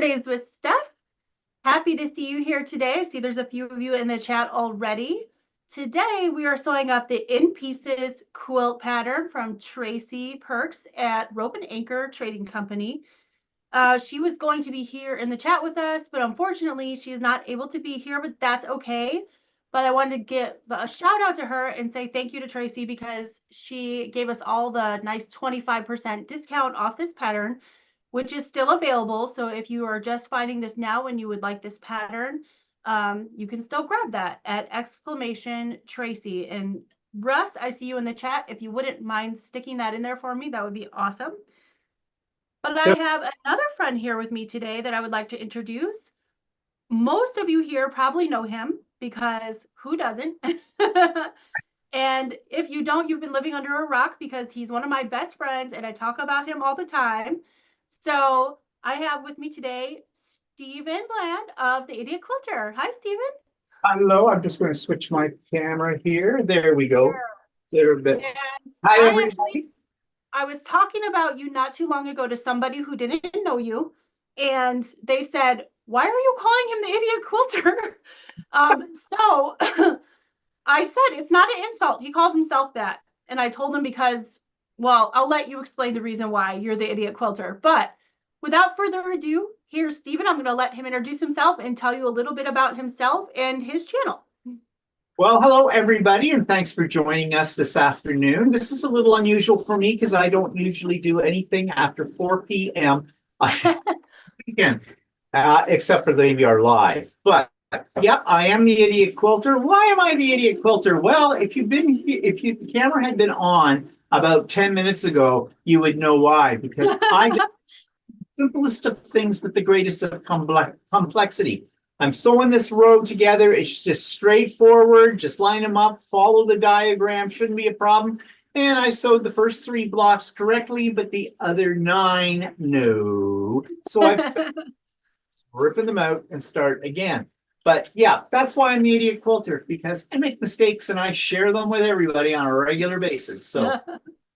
Saturdays with Steph. Happy to see you here today. I see there's a few of you in the chat already. Today we are sewing up the In Pieces quilt pattern from Tracy Perks at Rope and Anchor Trading Company. She was going to be here in the chat with us, but unfortunately she is not able to be here, but that's okay. But I wanted to give a shout out to her and say thank you to Tracy because she gave us all the nice 25% discount off this pattern, which is still available. So if you are just finding this now and you would like this pattern, you can still grab that at !Tracy. And Russ, I see you in the chat. If you wouldn't mind sticking that in there for me, that would be awesome. But I have another friend here with me today that I would like to introduce. Most of you here probably know him because who doesn't? And if you don't, you've been living under a rock because he's one of my best friends and I talk about him all the time. So I have with me today, Stephen Bland of the Idiot Quilter. Hi, Stephen. Hello, I'm just going to switch my camera here. There we go. There a bit. And Hi, everybody. I was talking about you not too long ago to somebody who didn't know you, and they said, why are you calling him the Idiot Quilter? So I said, it's not an insult. He calls himself that. And I told him because, well, I'll let you explain the reason why you're the Idiot Quilter. But without further ado, here's Stephen. I'm going to let him introduce himself and tell you a little bit about himself and his channel. Well, hello, everybody, and thanks for joining us this afternoon. This is a little unusual for me because I don't usually do anything after 4 p.m. Again, except for the AVR Live. But yep, I am the Idiot Quilter. Why am I the Idiot Quilter? Well, if the camera had been on about 10 minutes ago, you would know why. Because I do the simplest of things with the greatest of complexity. I'm sewing this robe together. It's just straightforward. Just line them up, follow the diagram. Shouldn't be a problem. And I sewed the first 3 blocks correctly, but the other 9, no. So I've ripping them out and start again. But yeah, that's why I'm the Idiot Quilter, because I make mistakes and I share them with everybody on a regular basis. So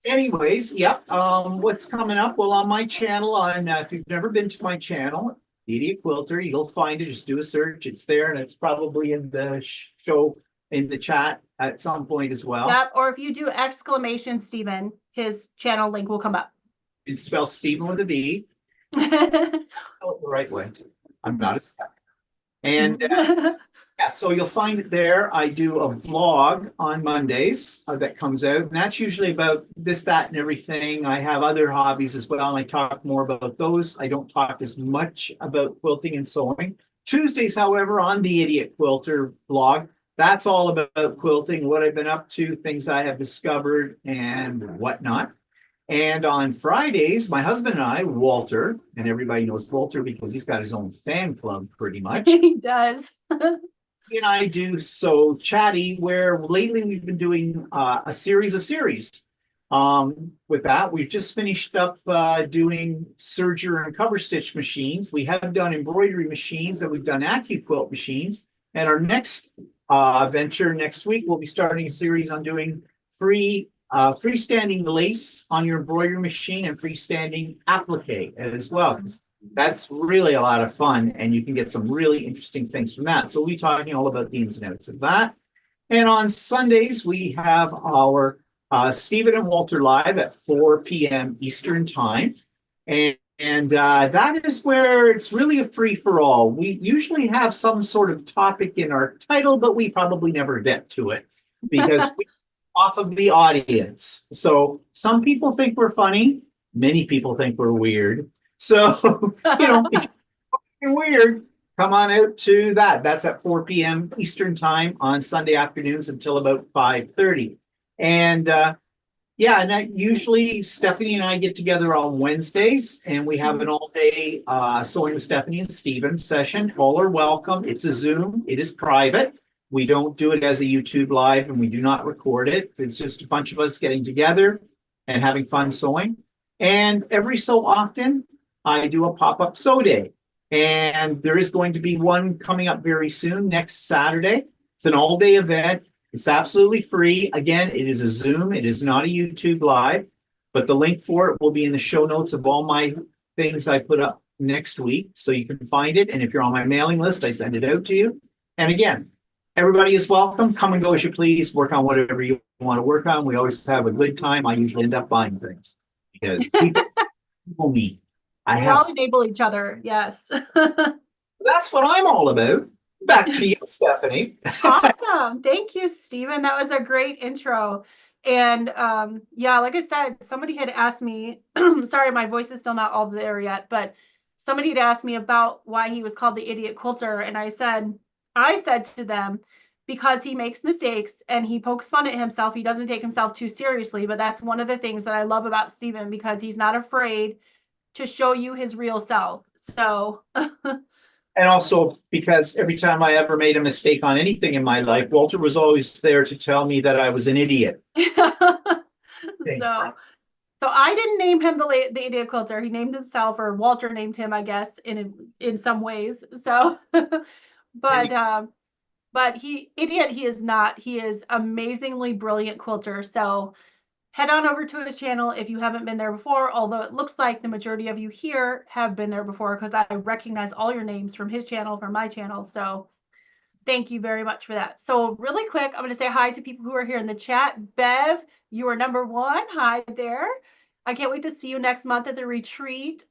anyways, yep. What's coming up? Well, on my channel, if you've never been to my channel, the Idiot Quilter, you'll find it. Just do a search. It's there, and it's probably in the show in the chat at some point as well. Yep. Or if you do �! Stephen, his channel link will come up. It's spelled Stephen with a V. Spell it the right way. I'm not a step. And yeah, so you'll find it there. I do a vlog on Mondays that comes out, and that's usually about this, that, and everything. I have other hobbies as well, and I talk more about those. I don't talk as much about quilting and sewing. Tuesdays, however, on the Idiot Quilter blog, that's all about quilting, what I've been up to, things I have discovered, and whatnot. And on Fridays, my husband and I, Walter, and everybody knows Walter because he's got his own fan club pretty much. He does. He and I do So Chatty, where lately we've been doing a series of series. With that, we've just finished up doing serger and cover stitch machines. We have done embroidery machines, and we've done AccuQuilt machines. And our next venture next week, we'll be starting a series on doing freestanding lace on your embroidery machine and freestanding applique as well. That's really a lot of fun, and you can get some really interesting things from that. So we'll be talking all about the ins and outs of that. And on Sundays, we have our Stephen and Walter Live at 4 p.m. Eastern Time. And that is where it's really a free-for-all. We usually have some sort of topic in our title, but we probably never get to it because we off of the audience. So some people think we're funny. Many people think we're weird. So, you know, if you're weird, come on out to that. That's at 4 p.m. Eastern Time on Sunday afternoons until about 5:30. And yeah, and usually Stephanie and I get together on Wednesdays, and we have an all-day Sewing with Stephanie and Stephen session. All are welcome. It's a Zoom. It is private. We don't do it as a YouTube live, and we do not record it. It's just a bunch of us getting together and having fun sewing. And every so often, I do a pop-up sew day. And there is going to be one coming up very soon, next Saturday. It's an all-day event. It's absolutely free. Again, it is a Zoom. It is not a YouTube live, but the link for it will be in the show notes of all my things I put up next week, so you can find it. And if you're on my mailing list, I send it out to you. And again, everybody is welcome. Come and go as you please. Work on whatever you want to work on. We always have a good time. I usually end up buying things because people meet. We all enable each other. Yes. That's what I'm all about. Back to you, Stephanie. Awesome. Thank you, Stephen. That was a great intro. And yeah, like I said, somebody had asked me, sorry, my voice is still not all there yet, but somebody had asked me about why he was called the idiot quilter. And I said to them, because he makes mistakes and he pokes fun at himself, he doesn't take himself too seriously. But that's one of the things that I love about Stephen, because he's not afraid to show you his real self. So And also because every time I ever made a mistake on anything in my life, Walter was always there to tell me that I was an idiot. So I didn't name him the idiot quilter. He named himself, or Walter named him, I guess, in some ways. So, but he is not. He is amazingly brilliant quilter. So head on over to his channel if you haven't been there before, although it looks like the majority of you here have been there before, because I recognize all your names from his channel, from my channel. So thank you very much for that. So really quick, I'm going to say hi to people who are here in the chat. Bev, you are number one. Hi there. I can't wait to see you next month at the retreat.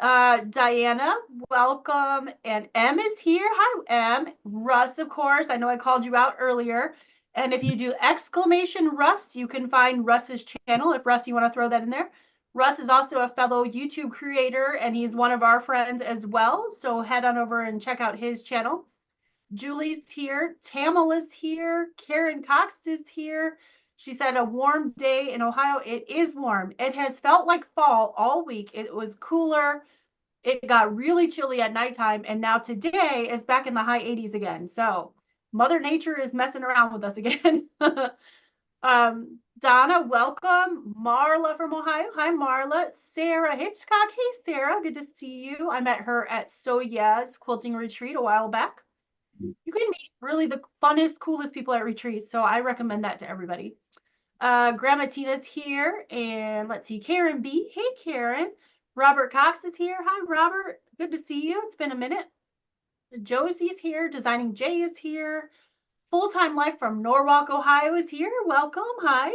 Diana, welcome. And M is here. Hi, M. Russ, of course. I know I called you out earlier. And if you do exclamation Russ, you can find Russ's channel. If Russ, you want to throw that in there. Russ is also a fellow YouTube creator, and he's one of our friends as well. So head on over and check out his channel. Julie's here. Tamil is here. Karen Cox is here. She said a warm day in Ohio. It is warm. It has felt like fall all week. It was cooler. It got really chilly at nighttime. And now today is back in the high 80s again. So Mother Nature is messing around with us again. Donna, welcome. Marla from Ohio. Hi, Marla. Sarah Hitchcock. Hey, Sarah. Good to see you. I met her at Soya's quilting retreat a while back. You can meet really the funnest, coolest people at retreats. So I recommend that to everybody. Grandma Tina's here. And let's see, Karen B. Hey, Karen. Robert Cox is here. Hi, Robert. Good to see you. It's been a minute. Josie's here. Designing Jay is here. Full-Time Life from Norwalk, Ohio is here. Welcome. Hi.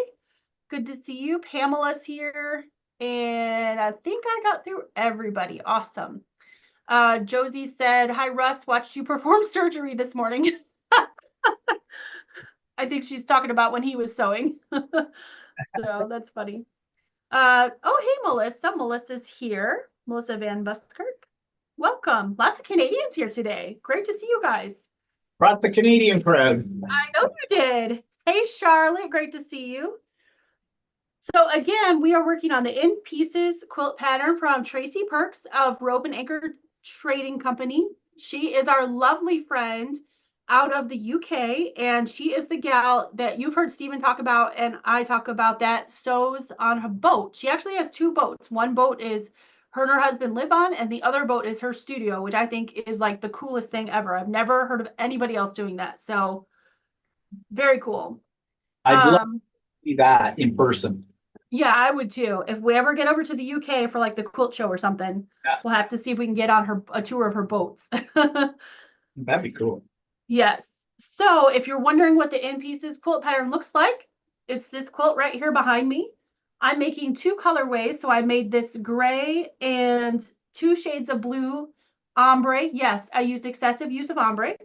Good to see you. Pamela's here. And I think I got through everybody. Awesome. Josie said, hi, Russ, watched you perform surgery this morning. I think she's talking about when he was sewing. So that's funny. Oh, hey, Melissa. Melissa's here. Melissa Van Buskirk. Welcome. Lots of Canadians here today. Great to see you guys. Brought the Canadian crowd. I know you did. Hey, Charlotte. Great to see you. So again, we are working on the In Pieces quilt pattern from Tracy Perks of Rope and Anchor Trading Company. She is our lovely friend out of the UK, and she is the gal that you've heard Stephen talk about and I talk about that sews on her boat. She actually has two boats. One boat is her and her husband live on, and the other boat is her studio, which I think is like the coolest thing ever. I've never heard of anybody else doing that. So very cool. I'd love to see that in person. Yeah, I would too. If we ever get over to the UK for like the quilt show or something, we'll have to see if we can get on a tour of her boats. That'd be cool. Yes. So if you're wondering what the In Pieces quilt pattern looks like, it's this quilt right here behind me. I'm making two colorways. So I made this gray and 2 shades of blue ombre. Yes, I used excessive use of ombre.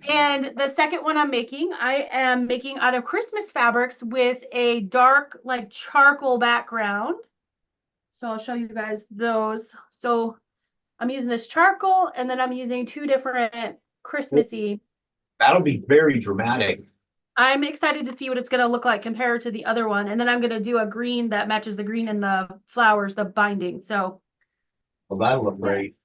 And the second one I am making out of Christmas fabrics with a dark, like charcoal background. So I'll show you guys those. So I'm using this charcoal, and then I'm using 2 different Christmassy. That'll be very dramatic. I'm excited to see what it's going to look like compared to the other one. And then I'm going to do a green that matches the green in the flowers, the binding. So. Well, that'll look great.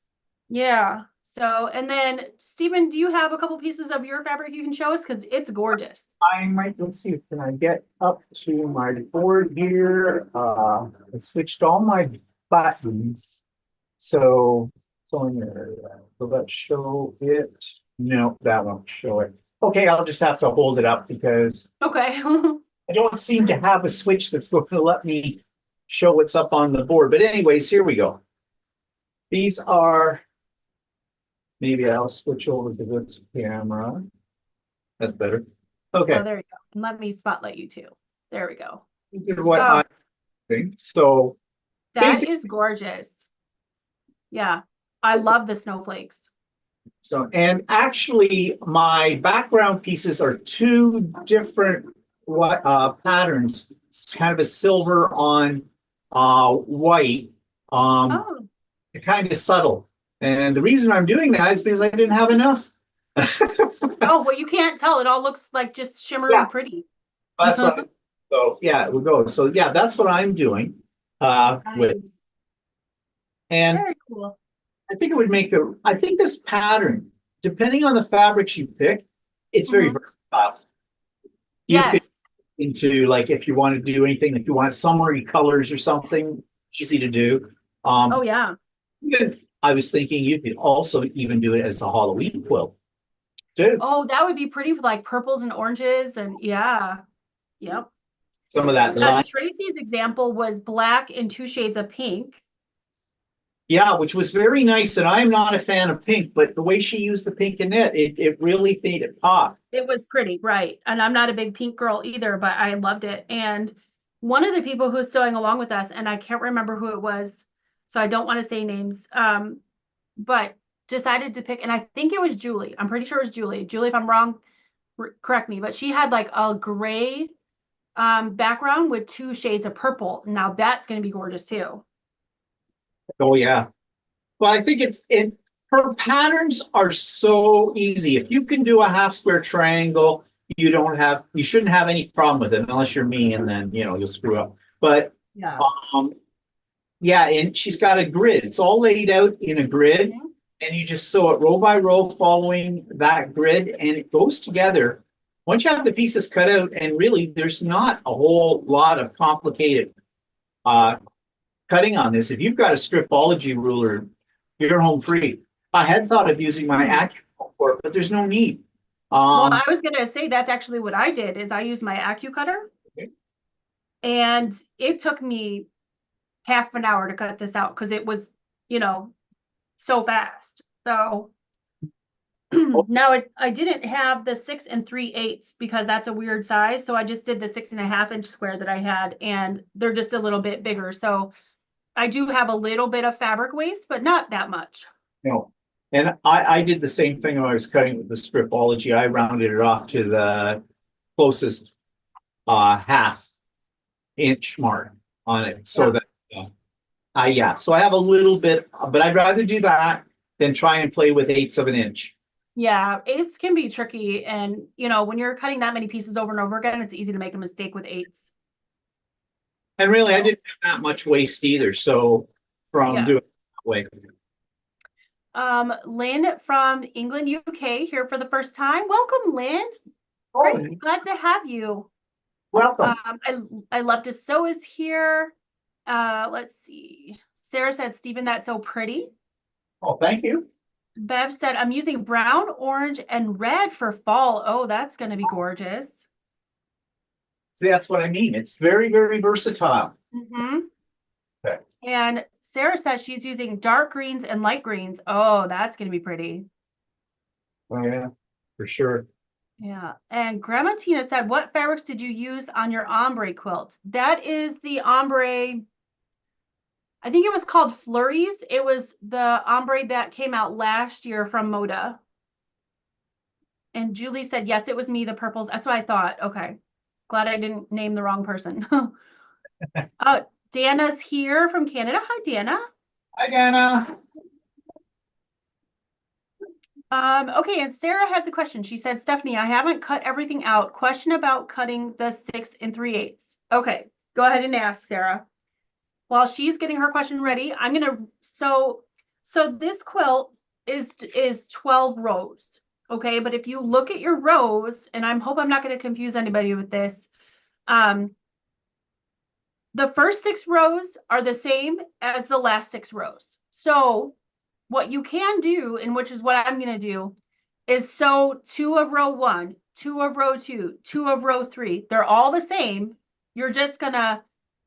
Yeah. So, and then Stephen, do you have a couple pieces of your fabric you can show us? Because it's gorgeous. I might, let's see, can I get up to my board here? I switched all my buttons. So in there, so let's show it. No, that won't show it. Okay, I'll just have to hold it up because Okay. I don't seem to have a switch that's going to let me show what's up on the board. But anyways, here we go. These are, maybe I'll switch over to this camera. That's better. Okay. Oh, there you go. And let me spotlight you too. There we go. This is what Oh, I think. So that is gorgeous. Yeah, I love the snowflakes. and actually my background pieces are two different patterns. It's kind of a silver on white. Oh, Kind of subtle. And the reason I'm doing that is because I didn't have enough. oh, well, you can't tell. It all looks like just shimmery Yeah. pretty. That's what so yeah, it will go. So yeah, that's what I'm doing with. Nice. And Very cool. I think it would make I think this pattern, depending on the fabrics you pick, it's very versatile. You could Yes. into like if you want to do anything, if you want summery colors or something, easy to do. Oh, yeah. I was thinking you could also even do it as a Halloween quilt too. Oh, that would be pretty with like purples and oranges and yeah. Yep. Some of that light, Tracy's example was black and 2 shades of pink. yeah, which was very nice. And I'm not a fan of pink, but the way she used the pink in it really made it pop. It was pretty, right? And I'm not a big pink girl either, but I loved it. And one of the people who's sewing along with us, and I can't remember who it was, so I don't want to say names, but decided to pick, and I think it was Julie. I'm pretty sure it was Julie. Julie, if I'm wrong, correct me. But she had like a gray background with 2 shades of purple. Now that's going to be gorgeous too. Oh yeah. Well, I think her patterns are so easy. If you can do a half square triangle, you shouldn't have any problem with it unless you're me, and then you'll screw up. But Yeah. yeah, and she's got a grid. It's all laid out in a grid, and you just sew it row by row following that grid, and it goes together. Once you have the pieces cut out, and really there's not a whole lot of complicated cutting on this. If you've got a stripology ruler, you're home free. I had thought of using my AccuCutter for it, but there's no need. Well, I was gonna say that's actually what I did is I used my AccuCutter, and it took me half an hour to cut this out because it was, so fast. So now I didn't have the 6 3/8 because that's a weird size. So I just did the 6.5-inch square that I had, and they're just a little bit bigger. So I do have a little bit of fabric waste, but not that much. No. And I did the same thing when I was cutting with the stripology. I rounded it off to the closest half-inch mark on it. So that so I have a little bit, but I'd rather do that than try and play with 1/8 of an inch. Yeah, 8s can be tricky. And, when you're cutting that many pieces over and over again, it's easy to make a mistake with 8s. And really, I didn't have that much waste either. So from doing it that way. Lynn from England, UK here for the first time. Welcome, Lynn. Oh, Great. Glad to have you. welcome. I love to sew is here. Let's see. Sarah said, Stephen, that's so pretty. Oh, thank you. Bev said, I'm using brown, orange, and red for fall. Oh, that's going to be gorgeous. See, that's what I mean. It's very, very versatile. Okay. And Sarah says she's using dark greens and light greens. Oh, that's going to be pretty. Oh, yeah, for sure. Yeah. And Grandma Tina said, what fabrics did you use on your ombre quilt? That is the ombre. I think it was called Flurries. It was the ombre that came out last year from Moda. And Julie said, yes, it was me, the purples. That's what I thought. Okay. Glad I didn't name the wrong person. Dana's here from Canada. Hi, Dana. Hi, Dana. Okay, and Sarah has a question. She said, Stephanie, I haven't cut everything out. Question about cutting the 6 3/8. Okay, go ahead and ask, Sarah. While she's getting her question ready, I'm gonna so this quilt is 12 rows. Okay, but if you look at your rows, and I hope I'm not going to confuse anybody with this, the first 6 rows are the same as the last 6 rows. So what you can do, and which is what I'm going to do, is sew 2 of row 1, 2 of row 2, 2 of row 3. They're all the same. You're just going to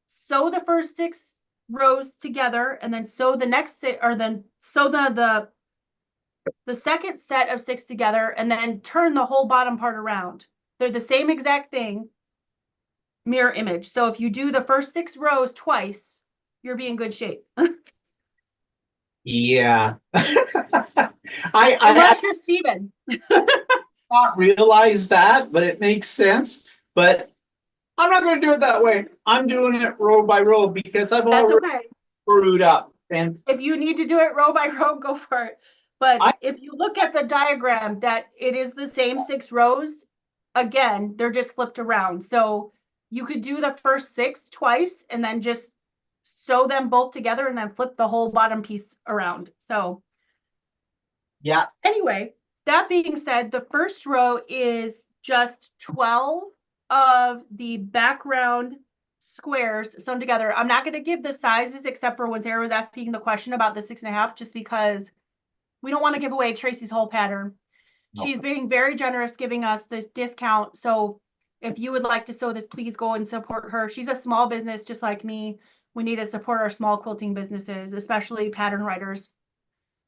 sew the first 6 rows together and then sew the next six, or then sew the second set of 6 together and then turn the whole bottom part around. They're the same exact thing, mirror image. So if you do the first 6 rows twice, you'll be in good shape. Yeah. Unless you're Steven. Not realize that, but it makes sense. But I'm not going to do it that way. I'm doing it row by row because I've That's already okay. screwed up. And If you need to do it row by row, go for it. But if you look at the diagram, that it is the same 6 rows, again, they're just flipped around. So you could do the first 6 twice and then just sew them both together and then flip the whole bottom piece around. So yeah, anyway, that being said, the first row is just 12 of the background squares sewn together. I'm not going to give the sizes except for when Sarah was asking the question about the 6.5, just because we don't want to give away Tracy's whole pattern. No. She's being very generous, giving us this discount. So if you would like to sew this, please go and support her. She's a small business just like me. We need to support our small quilting businesses, especially pattern writers.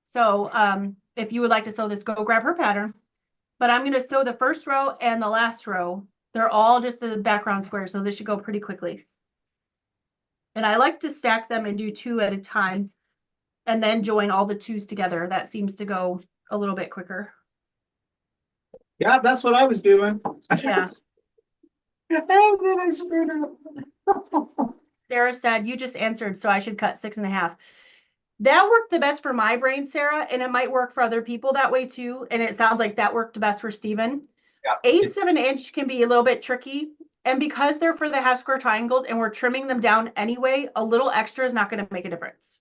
So if you would like to sew this, go grab her pattern. But I'm going to sew the first row and the last row. They're all just the background squares, so this should go pretty quickly. And I like to stack them and do 2 at a time and then join all the 2s together. That seems to go a little bit quicker. Yeah, that's what I was doing. Yeah. And then I screwed up. Sarah said, you just answered, so I should cut 6.5. That worked the best for my brain, Sarah, and it might work for other people that way too. And it sounds like that worked best for Steven. Yeah. 8/7 inch can be a little bit tricky. And because they're for the half square triangles and we're trimming them down anyway, a little extra is not going to make a difference.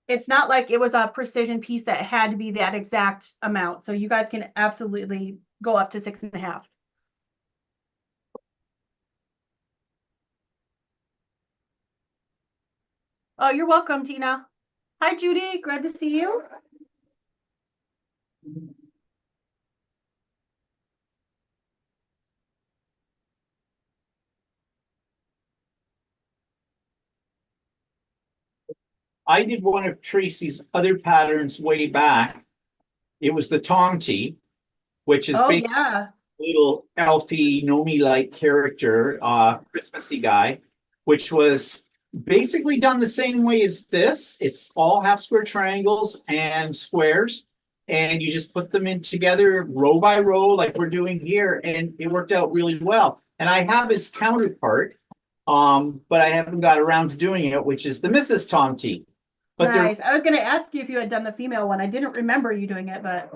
It's not like it was a precision piece that had to be that exact amount. So you guys can absolutely go up to 6.5. Oh, you're welcome, Tina. Hi, Judy. Glad to see you. I did one of Tracy's other patterns way back. It was the Tomty, which is basically yeah. little elfy, Nomi-like character, Christmassy guy, which was basically done the same way as this. It's all half square triangles and squares, and you just put them in together row by row like we're doing here, and it worked out really well. And I have his counterpart, but I haven't got around to doing it, which is the Mrs. Tomty. But nice. I was going to ask you if you had done the female one. I didn't remember you doing it, but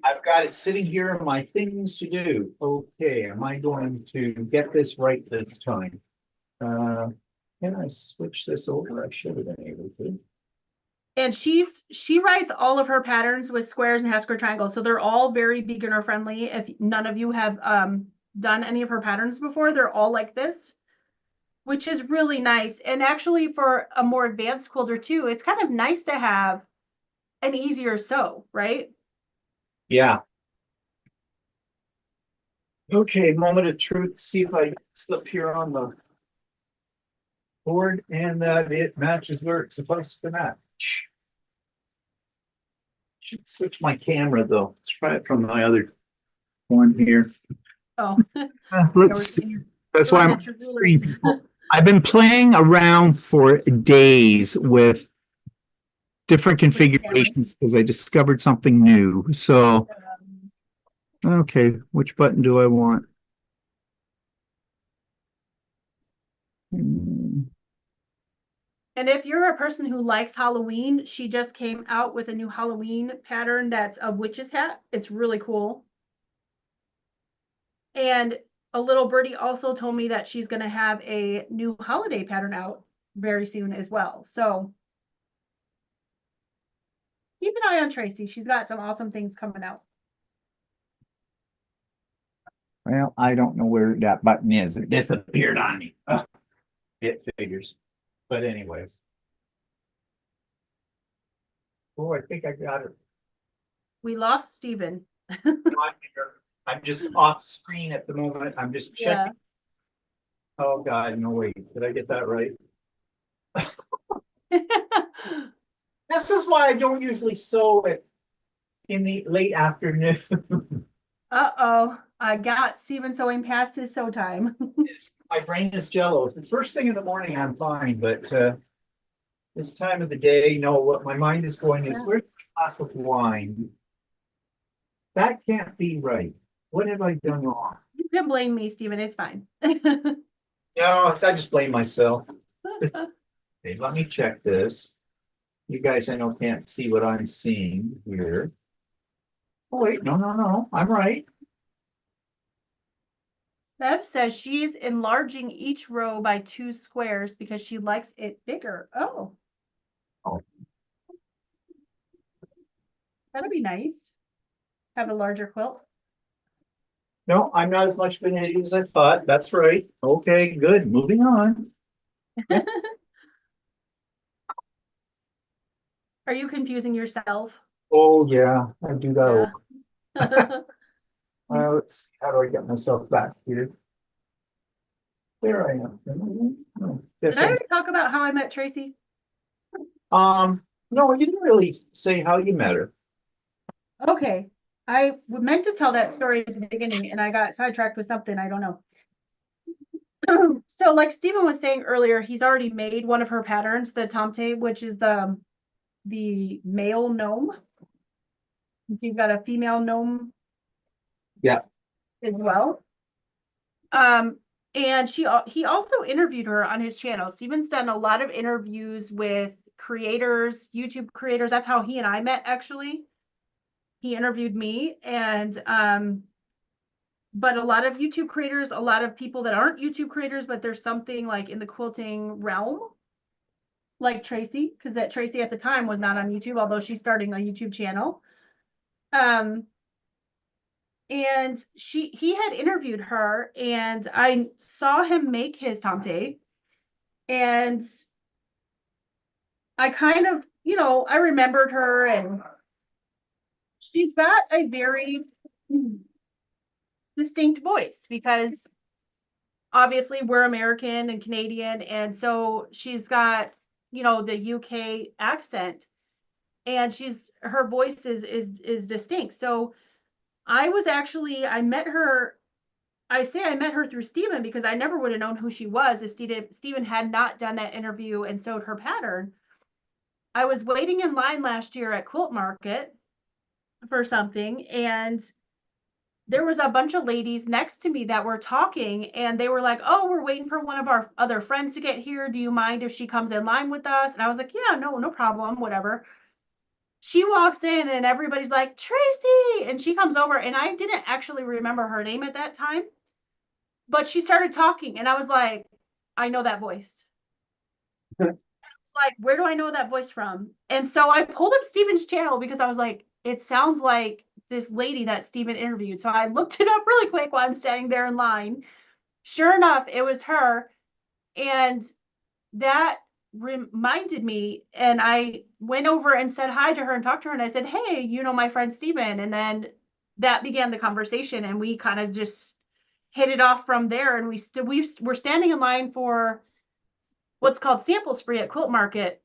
I've got it sitting here in my things to do. Okay, am I going to get this right this time? Can I switch this over? I should have been able to. And she writes all of her patterns with squares and half square triangles, so they're all very beginner friendly. If none of you have done any of her patterns before, they're all like this, which is really nice. And actually, for a more advanced quilter too, it's kind of nice to have an easier sew, right? Yeah. Okay, moment of truth. See if I slip here on the board and that it matches where it's supposed to match. Should switch my camera though. Let's try it from my other one here. Oh, Let's see. That's why I'm rulers. I've been playing around for days with different configurations because I discovered something new. So, okay, which button do I want? And if you're a person who likes Halloween, she just came out with a new Halloween pattern that's a witch's hat. It's really cool. And a little birdie also told me that she's going to have a new holiday pattern out very soon as well. So keep an eye on Tracy. She's got some awesome things coming out. Well, I don't know where that button is. It disappeared on me. Ugh. It figures. But anyways. Oh, I think I got it. We lost Steven. I'm just off screen at the moment. I'm just checking Oh, God, no, wait, did I get that right? This is why I don't usually sew it in the late afternoon. Uh-oh, I got Steven sewing past his sew time. My brain is jello. The first thing in the morning, I'm fine, but this time of the day, no, what my mind is going is, Yeah. where's the glass of wine? That can't be right. What have I done wrong? You can blame me, Steven, it's fine. No, I just blame myself. Okay, let me check this. You guys, I know, can't see what I'm seeing here. Oh, wait, no, no, no, I'm right. Bev says she's enlarging each row by 2 squares because she likes it bigger. Oh. Oh. That'd be nice. Have a larger quilt. No, I'm not as much of an idiot as I thought. That's right. Okay, good. Moving on. Are you confusing yourself? Oh, yeah, I do that. Yeah. Let's see, how do I get myself back here? There I am. Did I already talk about how I met Tracy? No, you didn't really say how you met her. Okay. I meant to tell that story at the beginning and I got sidetracked with something. I don't know. So like Stephen was saying earlier, he's already made one of her patterns, the Tomte, which is the male gnome. He's got a female gnome. Yeah. As well. And he also interviewed her on his channel. Steven's done a lot of interviews with creators, YouTube creators. That's how he and I met, actually. He interviewed me, and but a lot of YouTube creators, a lot of people that aren't YouTube creators, but there's something like in the quilting realm, like Tracy, because that Tracy at the time was not on YouTube, although she's starting a YouTube channel. And he had interviewed her, and I saw him make his Tomte, and I kind of, I remembered her, and she's got a very distinct voice because obviously we're American and Canadian, and so she's got, the UK accent, and her voice is distinct. So I met her. I say I met her through Stephen because I never would have known who she was if Stephen had not done that interview and sewed her pattern. I was waiting in line last year at Quilt Market for something, and there was a bunch of ladies next to me that were talking, and they were like, "Oh, we're waiting for one of our other friends to get here. Do you mind if she comes in line with us?" And I was like, "Yeah, no problem, whatever." She walks in and everybody's like, "Tracy," and she comes over, and I didn't actually remember her name at that time, but she started talking, and I was like, "I know that voice." Like, where do I know that voice from? And so I pulled up Steven's channel because I was like, it sounds like this lady that Steven interviewed. So I looked it up really quick while I'm standing there in line. Sure enough, it was her. And that reminded me, and I went over and said hi to her and talked to her. And I said, "Hey, my friend Steven." And then that began the conversation, and we kind of just hit it off from there. And we're standing in line for what's called sample spree at Quilt Market,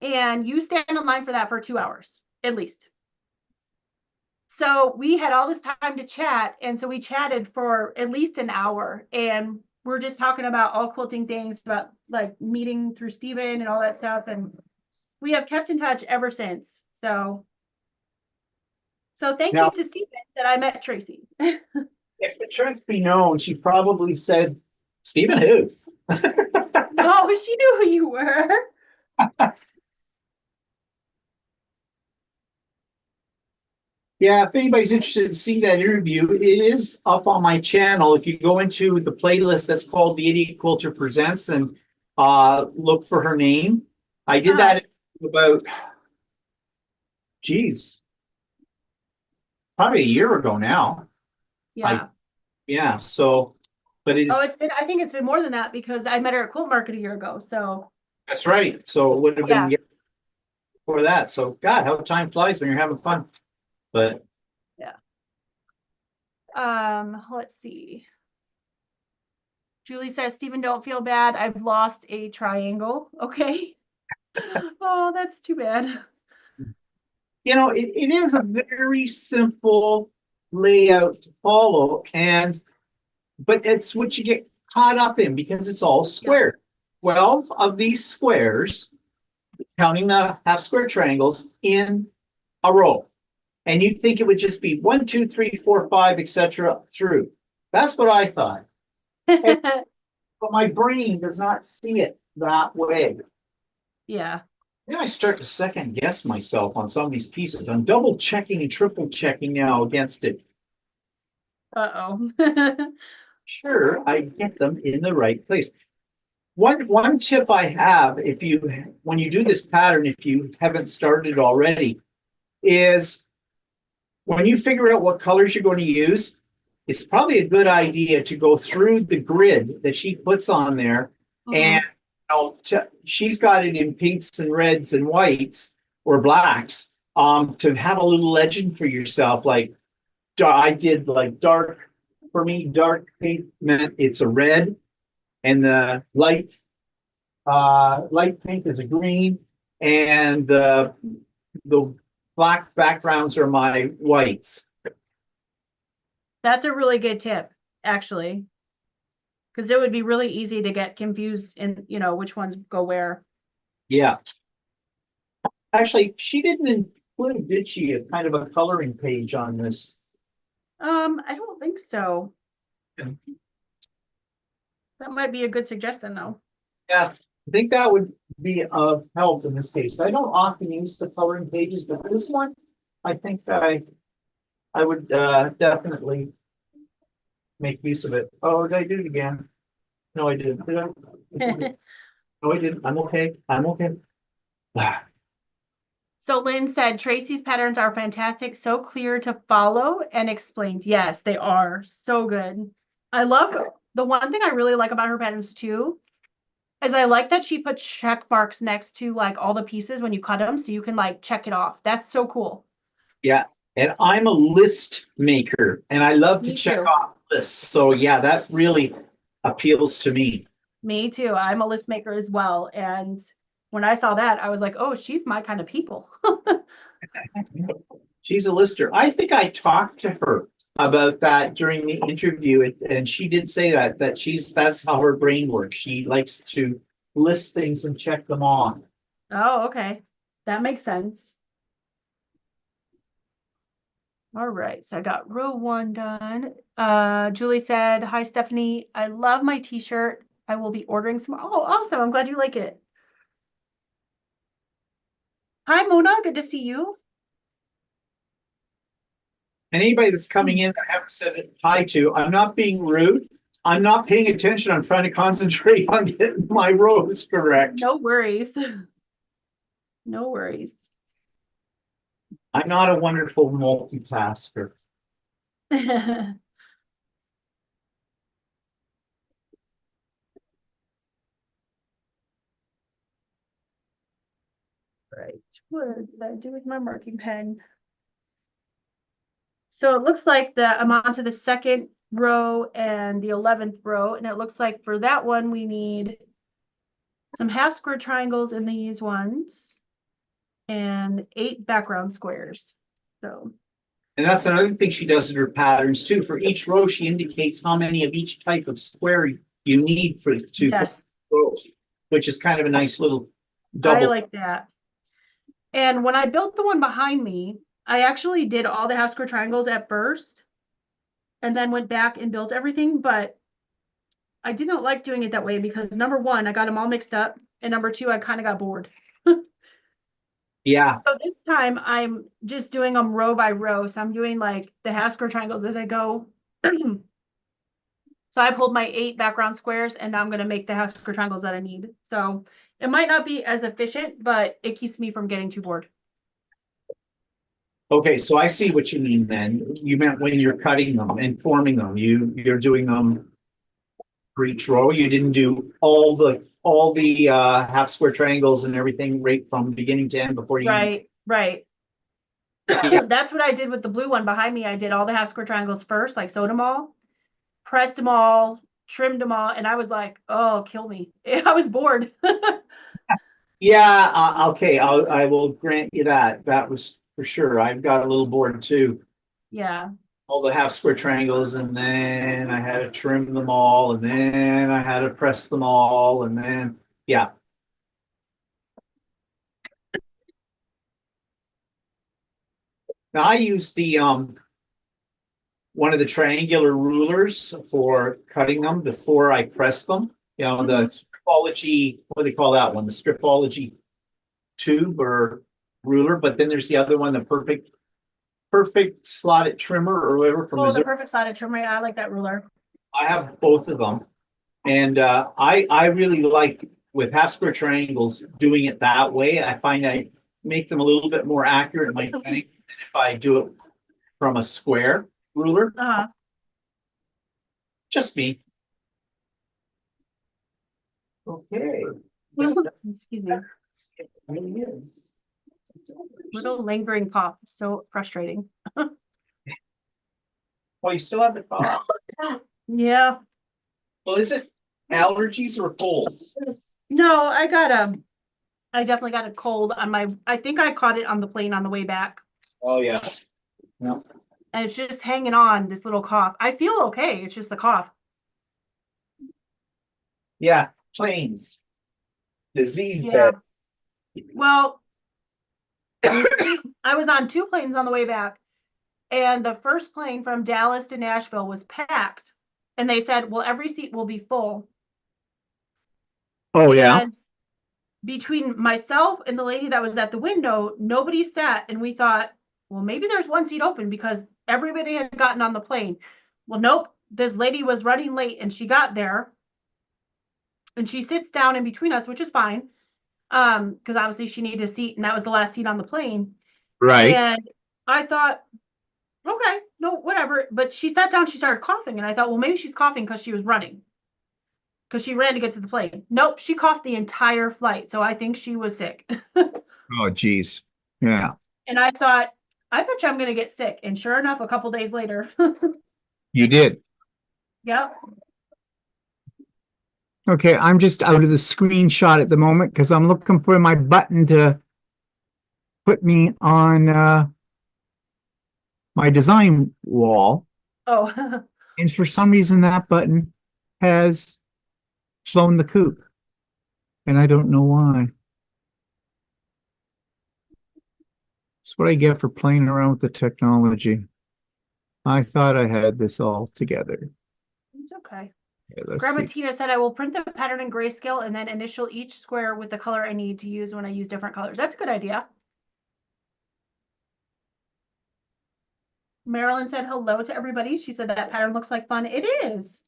and you stand in line for that for 2 hours at least. So we had all this time to chat, and so we chatted for at least an hour, and we're just talking about all quilting things, about like meeting through Steven and all that stuff, and we have kept in touch ever since. So thank Now, you to Steven that I met Tracy. if the truth be known, she probably said, "Stephen who?" No, she knew who you were. Yeah, if anybody's interested in seeing that interview, it is up on my channel. If you go into the playlist that's called The Idiot Quilter Presents and look for her name. I did that about, geez, probably a year ago now. Yeah. Yeah, so, but I think it's been more than that because I met her at Quilt Market a year ago. So that's right. So it would have been before that. So God, how time flies when you're having fun. But yeah. Let's see. Julie says, Stephen, don't feel bad. I've lost a triangle. Okay. Oh, that's too bad. You know, it is a very simple layout to follow, but it's what you get caught up in because it's all square. 12 of these squares, counting the half square triangles, in a row. And you'd think it would just be 1, 2, 3, 4, 5, etc. through. That's what I thought. But my brain does not see it that way. Yeah. Then I start to second guess myself on some of these pieces. I'm double checking and triple checking now against it. Uh-oh. Sure, I get them in the right place. One tip I have, when you do this pattern, if you haven't started already, is when you figure out what colors you're going to use, it's probably a good idea to go through the grid that she puts on there. And she's got it in pinks and reds and whites or blacks, to have a little legend for yourself. Like I did, like dark, for me, dark pink meant it's a red, and the light pink is a green, and the black backgrounds are my whites. That's a really good tip, actually, because it would be really easy to get confused in, which ones go where. Yeah. Actually, she didn't include, did she, a kind of a coloring page on this? I don't think so. Yeah. That might be a good suggestion, though. Yeah, I think that would be of help in this case. I don't often use the coloring pages, but this one, I think that I would definitely make use of it. Oh, did I do it again? No, I didn't. Did I? No, I didn't. I'm okay. I'm okay. So Lynn said, Tracy's patterns are fantastic, so clear to follow and explained. Yes, they are so good. I love the one thing I really like about her patterns too, is I like that she puts check marks next to like all the pieces when you cut them, so you can like check it off. That's so cool. Yeah, and I'm a list maker, and I love to check off lists. So yeah, that really appeals to me. Me too. I'm a list maker as well, and when I saw that, I was like, oh, she's my kind of people. She's a lister. I think I talked to her about that during the interview, and she did say that that's how her brain works. She likes to list things and check them off. Oh, okay. That makes sense. All right, so I got row 1 done. Julie said, hi, Stephanie. I love my t-shirt. I will be ordering some. Oh, awesome. I'm glad you like it. Hi, Mona. Good to see you. And anybody that's coming in that I haven't said hi to, I'm not being rude. I'm not paying attention. I'm trying to concentrate on getting my rows correct. No worries. No worries. I'm not a wonderful multitasker. Right. What did I do with my marking pen? So it looks like I'm on to the second row and the 11th row. And it looks like for that one, we need some half square triangles in these ones and 8 background squares. So. And that's another thing she does in her patterns too. For each row, she indicates how many of each type of square you need for to Yes. rows, which is kind of a nice little double. I like that. And when I built the one behind me, I actually did all the half square triangles at first and then went back and built everything. But I didn't like doing it that way because number 1, I got them all mixed up. And number 2, I kind of got bored. Yeah. So this time I'm just doing them row by row. So I'm doing like the half square triangles as I go. So I pulled my 8 background squares and now I'm going to make the half square triangles that I need. So it might not be as efficient, but it keeps me from getting too bored. Okay, so I see what you mean then. You meant when you're cutting them and forming them, you're doing them for each row. You didn't do all the half square triangles and everything right from beginning to end before you. Right. Yeah. That's what I did with the blue one behind me. I did all the half square triangles first, like sewed them all, pressed them all, trimmed them all, and I was like, oh, kill me. I was bored. Yeah, okay, I will grant you that. That was for sure. I've got a little bored too. Yeah. All the half square triangles, and then I had to trim them all, and then I had to press them all, and then, yeah. Now I use the one of the triangular rulers for cutting them before I press them. You know, the stripology, what do they call that one? The stripology tube or ruler, but then there's the other one, the perfect slotted trimmer or whatever from Oh, the Missouri. perfect sided trimmer. I like that ruler. I have both of them. And I really like with half square triangles doing it that way. I find I make them a little bit more accurate in my cutting if I do it from a square ruler. Uh-huh. Just me. Okay. Excuse me. It really is. Little lingering cough. So frustrating. Well, you still have the cough. Yeah. Well, is it allergies or cold? No, I definitely got a cold on I think I caught it on the plane on the way back. Oh, yeah. No. And it's just hanging on, this little cough. I feel okay. It's just the cough. Yeah, planes. Disease Yeah. bed. Well, I was on 2 planes on the way back, and the first plane from Dallas to Nashville was packed. And they said, well, every seat will be full. Oh, yeah. And between myself and the lady that was at the window, nobody sat, and we thought, well, maybe there's one seat open because everybody had gotten on the plane. Well, nope. This lady was running late, and she got there, and she sits down in between us, which is fine. Because obviously she needed a seat, and that was the last seat on the plane. Right. And I thought, okay, no, whatever. But she sat down, she started coughing, and I thought, well, maybe she's coughing because she was running. Because she ran to get to the plane. Nope, she coughed the entire flight. So I think she was sick. Oh, geez. Yeah. And I thought, I bet you I'm going to get sick. And sure enough, a couple days later. You did. Yeah. Okay, I'm just out of the screenshot at the moment because I'm looking for my button to put me on my design wall. Oh, And for some reason that button has flown the coop. And I don't know why. That's what I get for playing around with the technology. I thought I had this all together. it's okay. Okay, let's Grandma see. Tina said, I will print the pattern in grayscale and then initial each square with the color I need to use when I use different colors. That's a good idea. Marilyn said hello to everybody. She said that pattern looks like fun. It is.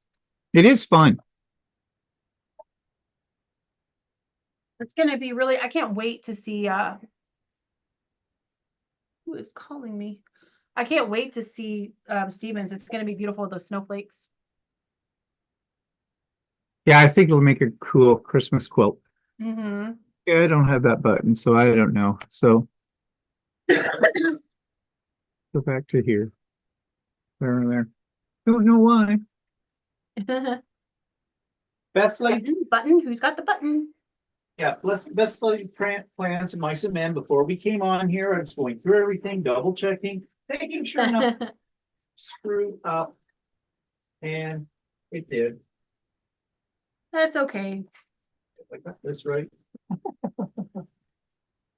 It is fun. It's going to be really, I can't wait to see, who is calling me? I can't wait to see Stevens. It's going to be beautiful with those snowflakes. Yeah, I think it'll make a cool Christmas quilt. Mm-hmm. Yeah, I don't have that button, so I don't know. So go back to here. There and there. Don't know why. Best laid, Button. Who's got the button? yeah, best laid plans in mice and men. Before we came on here, I was going through everything, double checking, making sure nothing screwed up. And it did. That's okay. I got this right.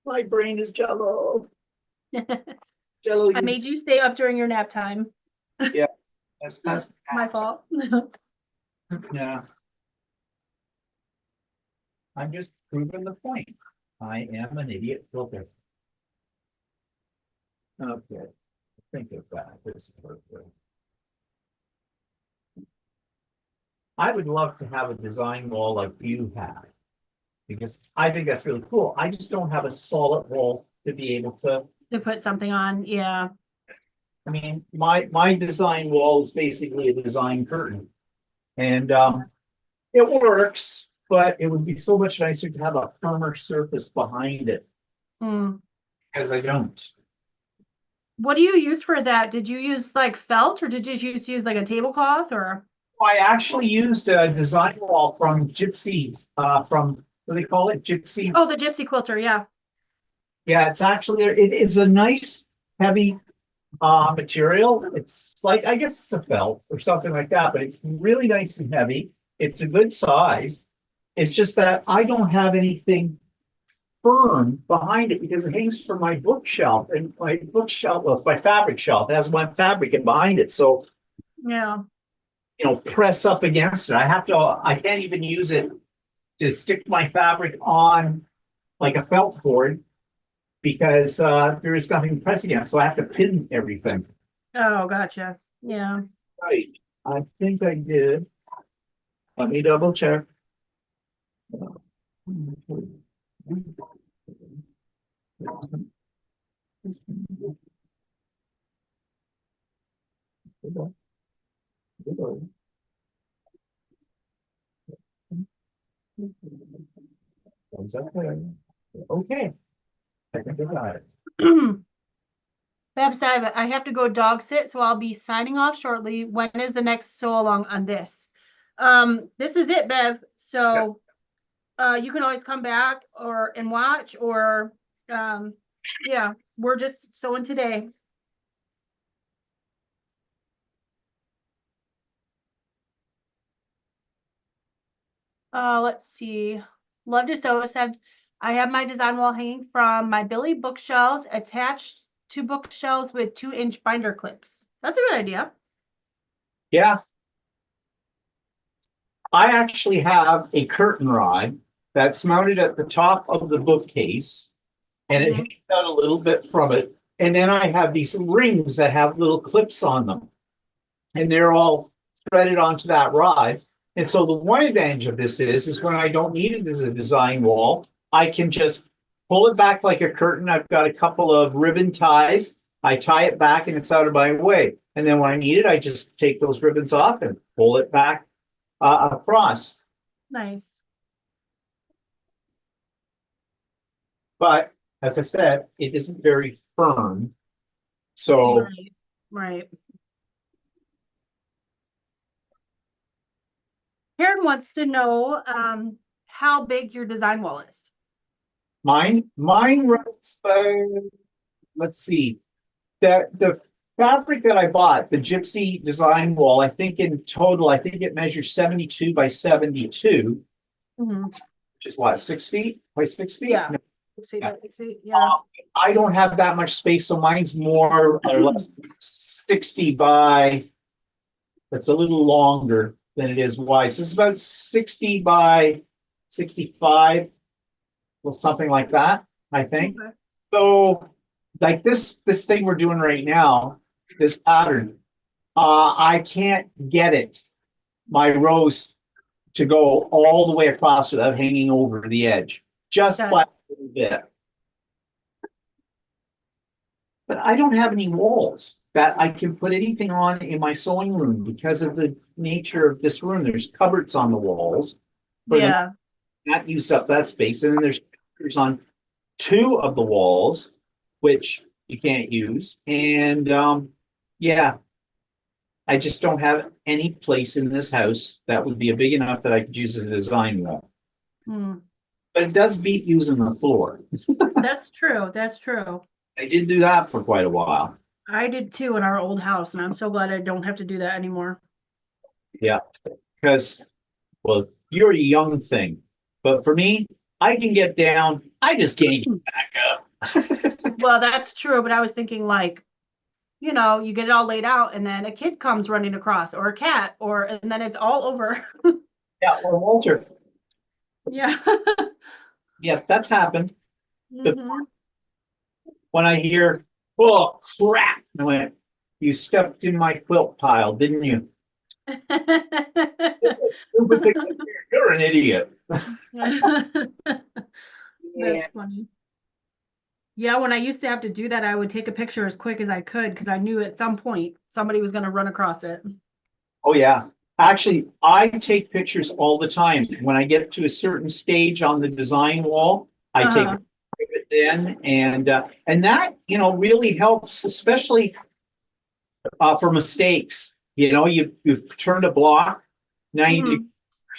My brain is jello. Jello. I made you stay up during your nap time. That's My fault. Yeah. I'm just proving the point. I am an idiot filter. Okay. Think of that. This is perfect. I would love to have a design wall like you have. Because I think that's really cool. I just don't have a solid wall to be able to. To put something on, yeah. I mean, my design wall is basically a design curtain. And it works, but it would be so much nicer to have a firmer surface behind it. Because I don't. What do you use for that? Did you use like felt or did you use like a tablecloth or? I actually used a design wall from Gypsies, from, what do they call it? Gypsy. Oh, the Gypsy Quilter, yeah. Yeah, it's actually, it is a nice, heavy, material. It's like, I guess it's a felt or something like that, but it's really nice and heavy. It's a good size. It's just that I don't have anything firm behind it because it hangs from my bookshelf, and my bookshelf, well, it's my fabric shelf. It has one fabric in behind it. So, Yeah. press up against it. I can't even use it to stick my fabric on like a felt board because there is nothing to press against. So I have to pin everything. Oh, gotcha. Yeah. Right. I think I did. Let me double check. Okay. I think I got it. Fab said, I have to go dog sit, so I'll be signing off shortly. When is the next sew along on this? This is it, Bev. So you can always come back and watch, or yeah, we're just sewing today. Let's see. Love to sew said, I have my design wall hanging from my Billy bookshelves attached to bookshelves with 2-inch binder clips. That's a good idea. Yeah. I actually have a curtain rod that's mounted at the top of the bookcase, and it hangs out a little bit from it. And then I have these rings that have little clips on them, and they're all threaded onto that rod. And so the one advantage of this is when I don't need it as a design wall, I can just pull it back like a curtain. I've got a couple of ribbon ties. I tie it back and it's out of my way. And then when I need it, I just take those ribbons off and pull it back across. Nice. But as I said, it isn't very firm. So Right. Karen wants to know how big your design wall is. mine runs, let's see, the fabric that I bought, the Gypsy design wall, I think in total, I think it measures 72 by 72, Mhm. which is what, 6 feet by 6 feet? Yeah. No, 6 feet, Yeah. 6 feet. Yeah. I don't have that much space, so mine's more or less 60 by, it's a little longer than it is wide. So it's about 60 by 65, or something like that, I think. Okay. So like this thing we're doing right now, this pattern, I can't get it, my rows to go all the way across without hanging over the edge, just Okay. by a little bit. But I don't have any walls that I can put anything on in my sewing room because of the nature of this room. There's cupboards on the walls. Yeah. Not use up that space. And then there's pictures on 2 of the walls, which you can't use. And yeah, I just don't have any place in this house that would be big enough that I could use as a design wall. Hmm. But it does beat using the floor. That's true. That's true. I did do that for quite a while. I did too in our old house, and I'm so glad I don't have to do that anymore. Yeah, because, well, you're a young thing. But for me, I can get down, I just can't get back up. Well, that's true, but I was thinking like, you get it all laid out and then a kid comes running across, or a cat, and then it's all over. Yeah, or Walter. Yeah. Yeah, that's happened. Mhm. When I hear, oh crap, I went, you stepped in my quilt pile, didn't you? You're an idiot. That's funny. Yeah, when I used to have to do that, I would take a picture as quick as I could because I knew at some point somebody was going to run across it. Oh, yeah. Actually, I take pictures all the time. When I get to a certain stage on the design wall, I take it in, and that, really helps, especially for mistakes. You've turned a block 90 Mhm.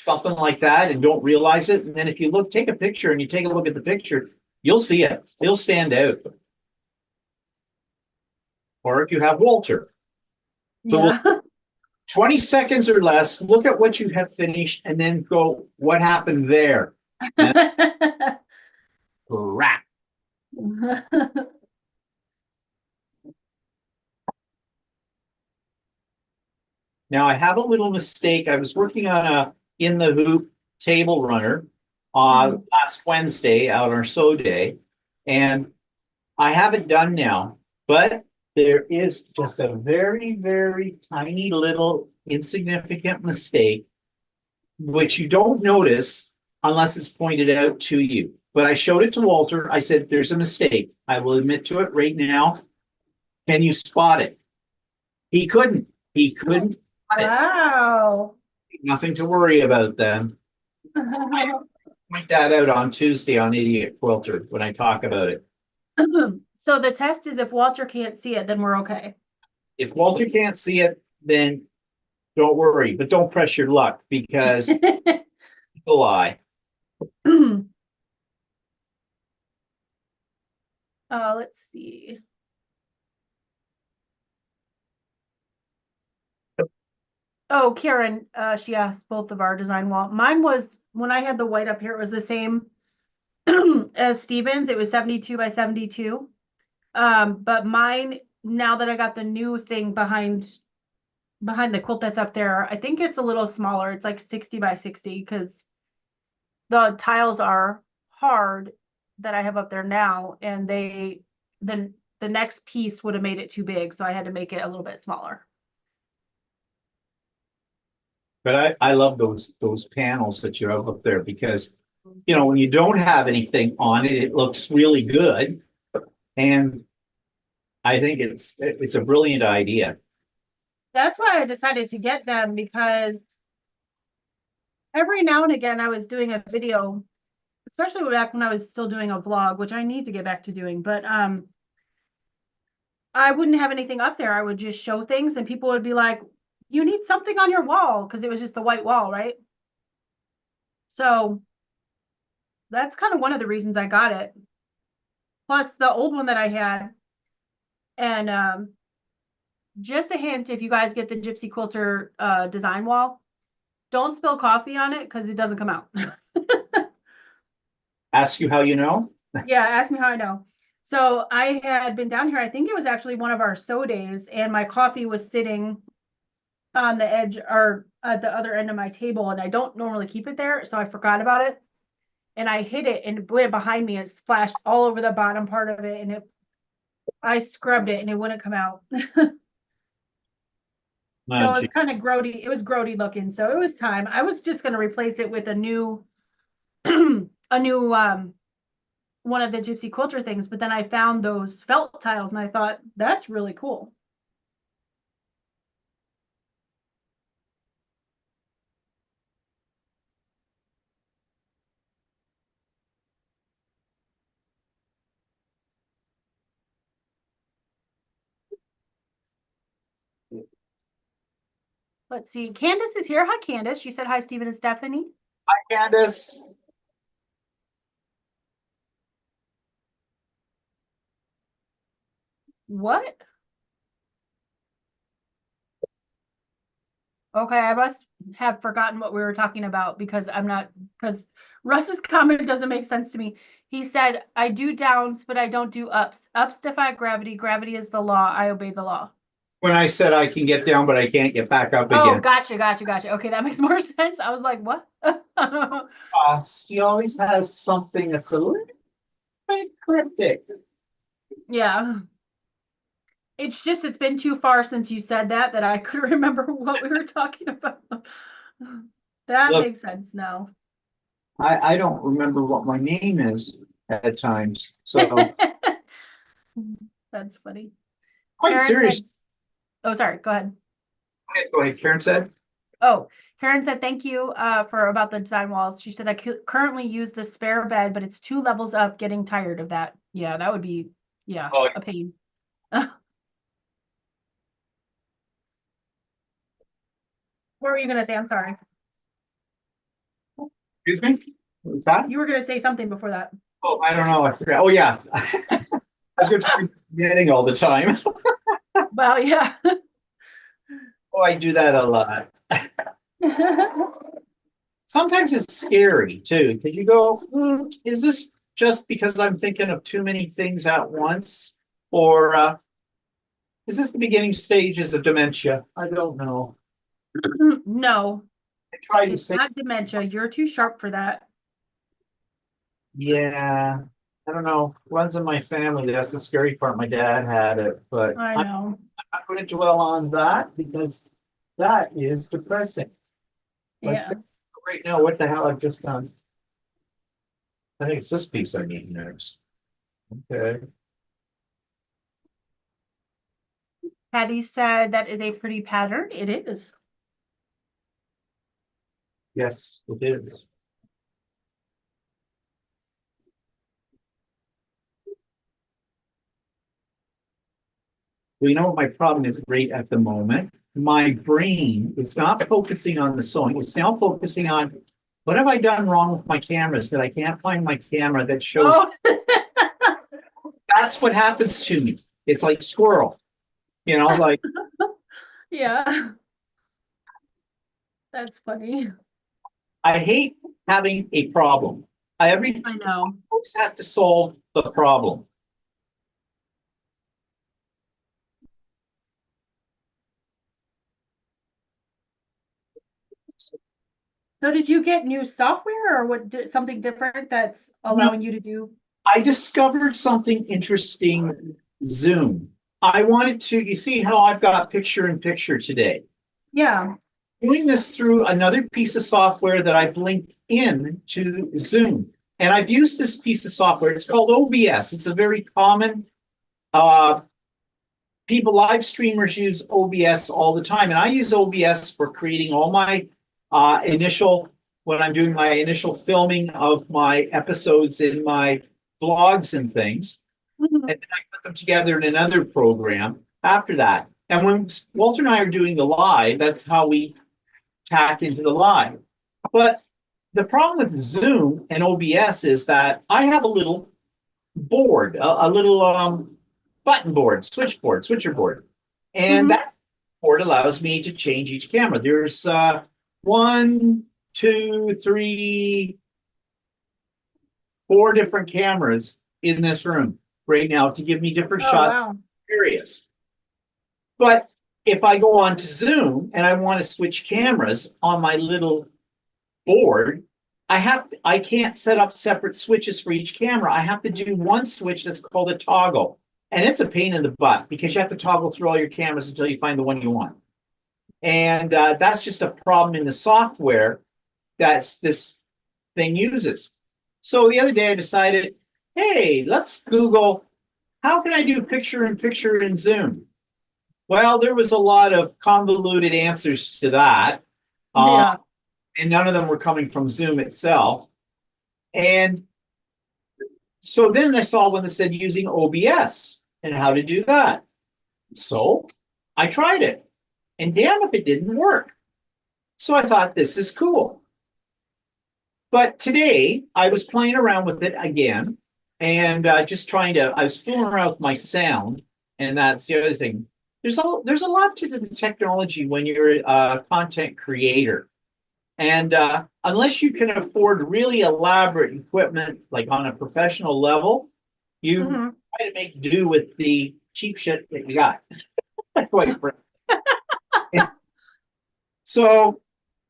something like that, and don't realize it. And then if you look, take a picture and you take a look at the picture, you'll see it. It'll stand out. Or if you have Walter, who will Yeah. 20 seconds or less, look at what you have finished and then go, what happened there? And crap. Now I have a little mistake. I was working on a in the hoop table runner last Wednesday out on our sew day, and I have it done now, but there is just a very, very tiny little insignificant mistake, which you don't notice unless it's pointed out to you. But I showed it to Walter. I said, there's a mistake. I will admit to it right now. Can you spot it? He couldn't. He couldn't spot it. Wow. Nothing to worry about then. Point that out on Tuesday on Idiot Quilter when I talk about it. So the test is if Walter can't see it, then we're okay. If Walter can't see it, then don't worry, but don't press your luck because people lie. Let's see. Oh, Karen, she asked both of our design wall. Mine was, when I had the white up here, it was the same as Steven's. It was 72 by 72. But mine, now that I got the new thing behind the quilt that's up there, I think it's a little smaller. It's like 60 by 60 because the tiles are hard that I have up there now, and the next piece would have made it too big, so I had to make it a little bit smaller. But I love those panels that you have up there because, you know, when you don't have anything on it, it looks really good. And I think it's a brilliant idea. That's why I decided to get them, because every now and again I was doing a video, especially back when I was still doing a vlog, which I need to get back to doing, but I wouldn't have anything up there. I would just show things and people would be like, you need something on your wall, because it was just the white wall, right? So that's kind of one of the reasons I got it. Plus the old one that I had. And just a hint, if you guys get the Gypsy Quilter design wall, don't spill coffee on it because it doesn't come out. Ask you how you know? Yeah, ask me how I know. So I had been down here, I think it was actually one of our sew days, and my coffee was sitting on the edge or at the other end of my table, and I don't normally keep it there, so I forgot about it. And I hit it and it went behind me. It splashed all over the bottom part of it, and I scrubbed it and it wouldn't come out. So it was kind of grody. It was grody looking. So it was time. I was just going to replace it with a new, a new one of the Gypsy Quilter things. But then I found those felt tiles and I thought, that's really cool. Let's see. Candace is here. Hi, Candace. She said hi, Stephen and Stephanie. Hi, Candace. What? Okay, I must have forgotten what we were talking about because because Russ's comment doesn't make sense to me. He said, I do downs, but I don't do ups. Ups defy gravity. Gravity is the law. I obey the law. When I said I can get down, but I can't get back up Oh, again. gotcha. Okay, that makes more sense. I was like, what? She always has something that's a little bit cryptic. Yeah. It's been too far since you said that I couldn't remember what we were talking about. That Look, makes sense now. I don't remember what my name is at times. So That's funny. quite Karen serious. said, oh, sorry, go ahead. Go ahead, Karen said. Oh, Karen said, thank you for about the design walls. She said, I currently use the spare bed, but it's 2 levels up, getting tired of that. Yeah, that would be, a pain. What were you going to say? I'm sorry. Excuse me? What's that? You were going to say something before that. Oh, I don't know. I forgot. Oh, yeah. I was going to be forgetting all the time. Well, yeah. Oh, I do that a lot. Sometimes it's scary too, because you go, is this just because I'm thinking of too many things at once? Or is this the beginning stages of dementia? I don't know. No, I try to it's say, not dementia. You're too sharp for that. yeah, I don't know. Runs in my family. That's the scary part. My dad had it, but I I'm know. not going to dwell on that because that is depressing. But Yeah. right now, what the hell I've just done? I think it's this piece I need next. Okay. Patty said that is a pretty pattern. It is. Yes, it is. We know what my problem is right at the moment. My brain is not focusing on the sewing. It's now focusing on what have I done wrong with my cameras that I can't find my camera that shows. Oh, That's what happens to me. It's like squirrel, like yeah. That's funny. I hate having a problem. Every I know. folks have to solve the problem. So did you get new software or something different that's allowing you to do? I discovered something interesting. Zoom. I wanted to, you see how I've got picture in picture today. Yeah. Doing this through another piece of software that I've linked in to Zoom. And I've used this piece of software. It's called OBS. It's a very common, live streamers use OBS all the time. And I use OBS for creating all my when I'm doing my initial filming of my episodes in my vlogs and things. Mhm. And then I put them together in another program after that. And when Walter and I are doing the live, that's how we tack into the live. But the problem with Zoom and OBS is that I have a little board, a little button board, switcher board. And that board allows me to change each camera. There's 1, 2, 3, 4 different cameras in this room right now to give me different shots. Wow. Areas. But if I go on to Zoom and I want to switch cameras on my little board, I can't set up separate switches for each camera. I have to do one switch that's called a toggle. And it's a pain in the butt because you have to toggle through all your cameras until you find the one you want. And that's just a problem in the software that this thing uses. So the other day I decided, hey, let's Google, how can I do picture in picture in Zoom? Well, there was a lot of convoluted answers to that. Yeah. And none of them were coming from Zoom itself. And so then I saw one that said using OBS and how to do that. So I tried it. And damn if it didn't work. So I thought, this is cool. But today I was playing around with it again and just I was fooling around with my sound. And that's the other thing. There's a lot to the technology when you're a content creator. And unless you can afford really elaborate equipment, like on a professional level, you try to make do with the cheap shit that you got. Quite frankly. So,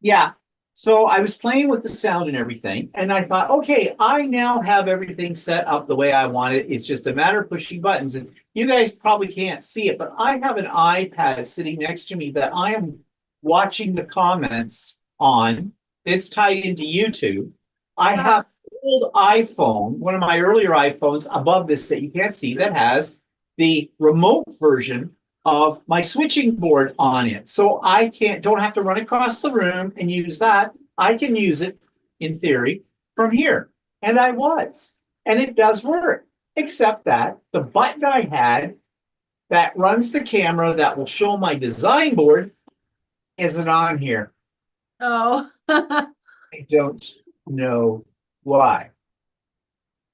yeah. So I was playing with the sound and everything, and I thought, okay, I now have everything set up the way I want it. It's just a matter of pushing buttons. And you guys probably can't see it, but I have an iPad sitting next to me that I am watching the comments on. It's tied into YouTube. I have an old iPhone, one of my earlier iPhones above this that you can't see, that has the remote version of my switching board on it. So I don't have to run across the room and use that. I can use it, in theory, from here. And I was. And it does work. Except that the button I had that runs the camera that will show my design board isn't on here. Oh. I don't know why.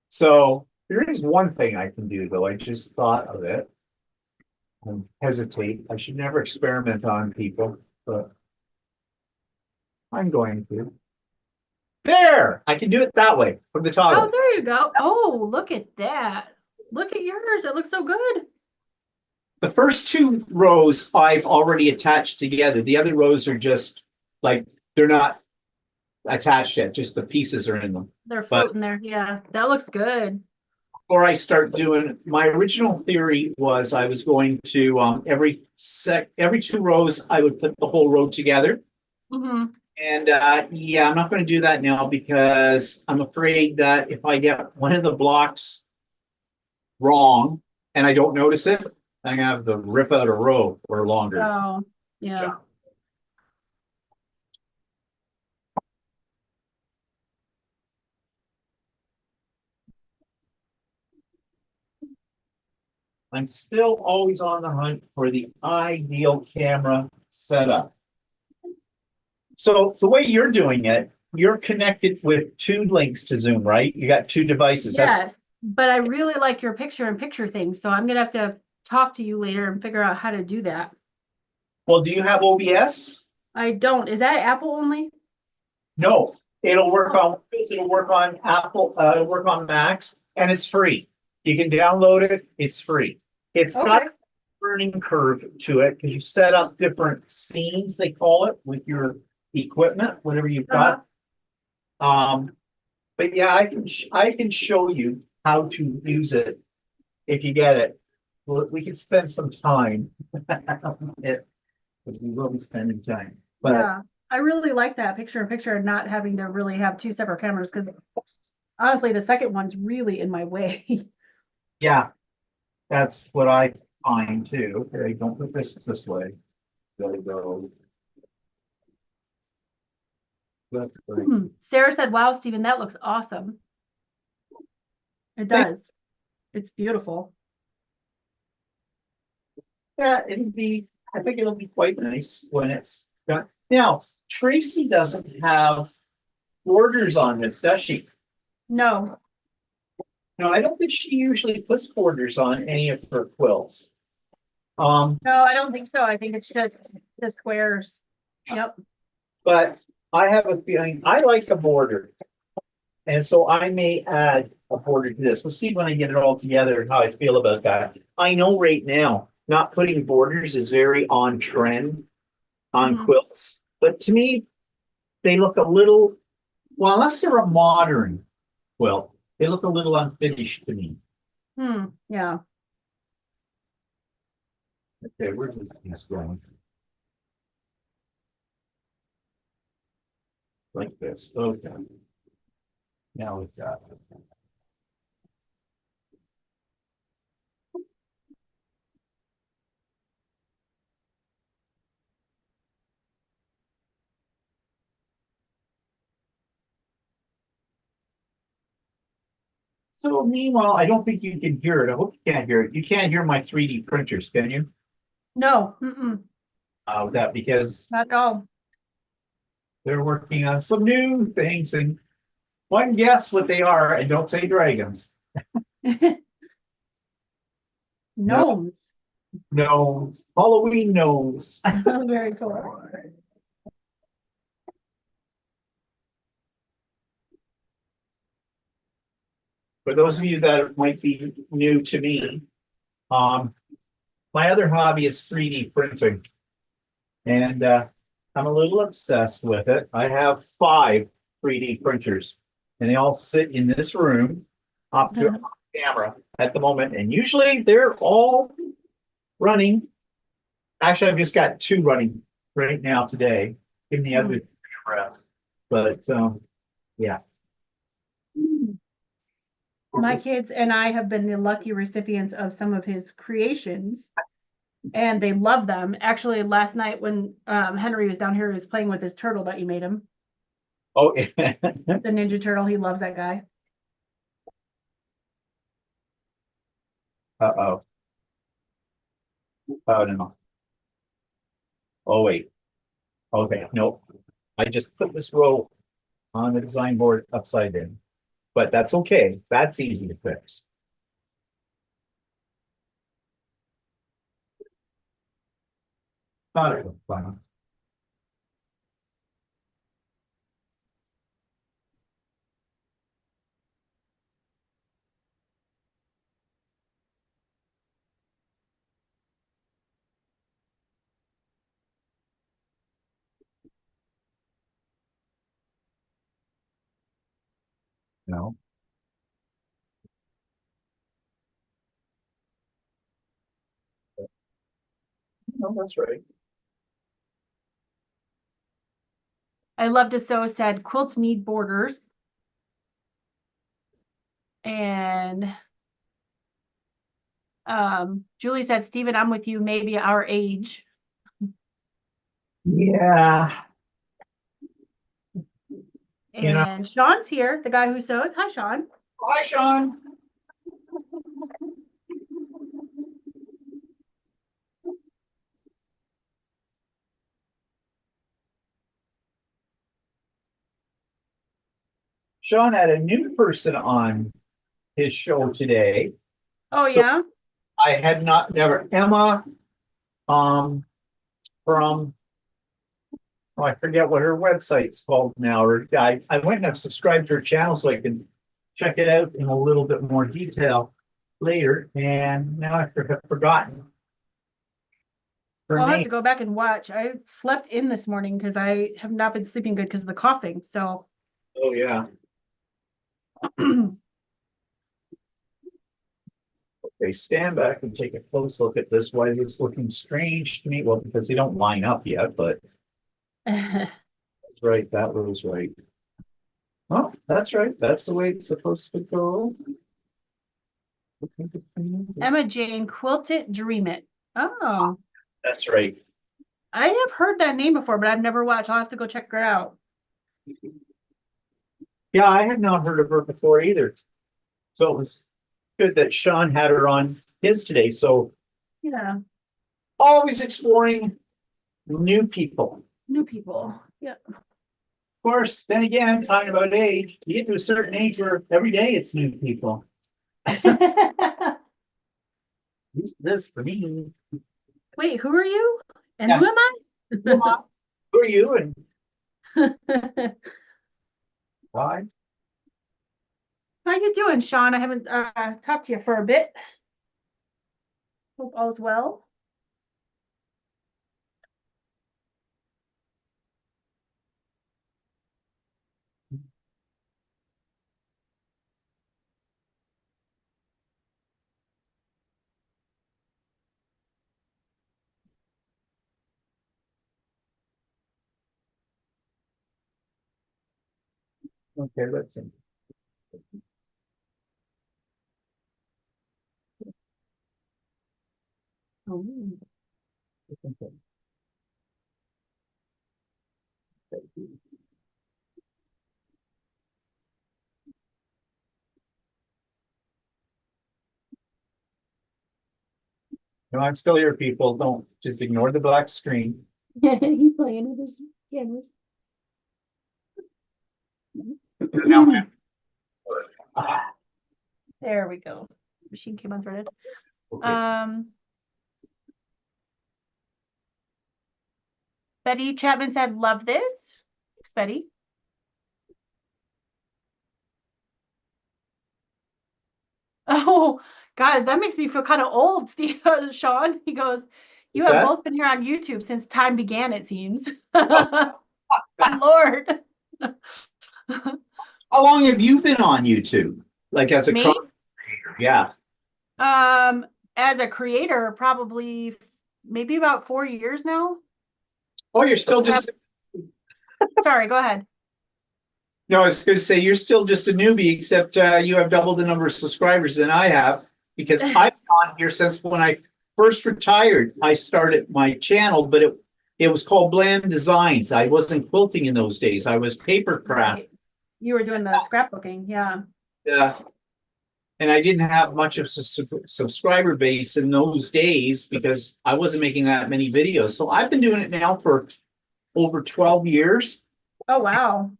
So there is one thing I can do, though. I just thought of it. I hesitate. I should never experiment on people, but I'm going to. There! I can do it that way from the Oh, toggle. there you go. Oh, look at that. Look at yours. It looks so good. The first two rows I've already attached together. The other rows are just like they're not attached yet, just the pieces are in them. They're But floating there. Yeah, that looks good. before I start doing, my original theory was I was going to every 2 rows I would put the whole row together. Hmm. And yeah, I'm not going to do that now because I'm afraid that if I get one of the blocks wrong and I don't notice it, I'm gonna have to rip out a row or longer. Oh, yeah. I'm still always on the hunt for the ideal camera setup. So the way you're doing it, you're connected with 2 links to Zoom, right? You got 2 devices. Yes, but I really like your picture-in-picture thing, so I'm gonna have to talk to you later and figure out how to do that. Well, do you have OBS? I don't. Is that Apple only? No, it'll work on Windows, it'll work on Apple, it'll work on Macs, and it's free. You can download it, it's free. It's got Okay. a learning curve to it because you set up different scenes, they call it, with your equipment, whatever you've got. But yeah, I can show you how to use it if you get it. We can spend some time. Because we will be spending time. But Yeah, I really like that picture-in-picture and not having to really have 2 separate cameras because honestly, the second one's really in my way. yeah, that's what I find too. Okay, don't put this way. There we go. That's great. Sarah said, wow, Stephen, that looks awesome. It does. It's beautiful. Yeah, I think it'll be quite nice when it's done. Now, Tracy doesn't have borders on this, does she? No, No, I don't think she usually puts borders on any of her quilts. no, I don't think so. I think it's just the squares. Yep. But I have a feeling I like a border. And so I may add a border to this. We'll see when I get it all together and how I feel about that. I know right now, not putting borders is very on trend on quilts. But to me, they look a little, well, unless they're a modern quilt, they look a little unfinished to me. Yeah. Okay, where's this piece going? Like this, okay. Now we've got it. So meanwhile, I don't think you can hear it. I hope you can't hear it. You can't hear my 3D printers, can you? No, That because not at all. they're working on some new things and one guess what they are and don't say dragons. Gnomes. No, Halloween knows. Very cool. For those of you that might be new to me, my other hobby is 3D printing. And I'm a little obsessed with it. I have 5 3D printers, and they all sit in this room up to a camera at the moment. And usually they're all running. Actually, I've just got 2 running right now today. Give me the other rest. But yeah. My kids and I have been the lucky recipients of some of his creations, and they love them. Actually, last night when Henry was down here, he was playing with his turtle that you made him. Oh, yeah. The Ninja Turtle. He loves that guy. Uh-oh. Oh, no. Oh, wait. Okay, nope. I just put this row on the design board upside down. But that's okay. That's easy to fix. Thought it was fun. No. No, that's right. I love to sew said quilts need borders. And Julie said, Stephen, I'm with you, maybe our age. Yeah. You know. And Sean's here, the guy who sews. Hi, Sean. Hi, Sean. Sean had a new person on his show today. Oh, So- yeah. I had never Emma, from, oh, I forget what her website's called now, or I went and I've subscribed to her channel so I can check it out in a little bit more detail later, and now I have forgotten her I'll have name. to go back and watch. I slept in this morning because I have not been sleeping good because of the coughing. So Oh, yeah. Okay, stand back and take a close look at this. Why is this looking strange to me? Well, because they don't line up yet, but that's right, that was right. Oh, that's right, that's the way it's supposed to go. Emma Jane, Quilt It, Dream It. Oh, That's right. I have heard that name before, but I've never watched. I'll have to go check her out. Yeah, I had not heard of her before either. So it was good that Sean had her on his today. So Yeah, always exploring new people. new people. Yeah. Of course, then again, talking about age, you get to a certain age where every day it's new people. This for me. Wait, who are you? And Yeah. who am Who are you and I? why? How you doing, Sean? I haven't talked to you for a bit. Hope all's well. Okay, let's see. Oh. No, I'm still here, people. Don't just ignore the black screen. He's playing with his cameras. Now, ah, There we go. Machine came unthreaded. okay. Betty Chapman said, love this. Thanks, Betty. Oh, God, that makes me feel kind of old, Steve, Sean. He goes, you What's have that? both been here on YouTube since time began, it seems. Oh. Lord. How long have you been on YouTube? Like as a Me? content creator? Yeah. As a creator, probably maybe about 4 years now. Oh, you're still just Sorry, go ahead. no, I was going to say you're still just a newbie, except you have double the number of subscribers than I have, because I've been on here since when I first retired. I started my channel, but it was called Bland Designs. I wasn't quilting in those days. I was paper craft. Right. You were doing the scrapbooking, yeah. And I didn't have much of a subscriber base in those days because I wasn't making that many videos. So I've been doing it now for over 12 years. Oh, wow.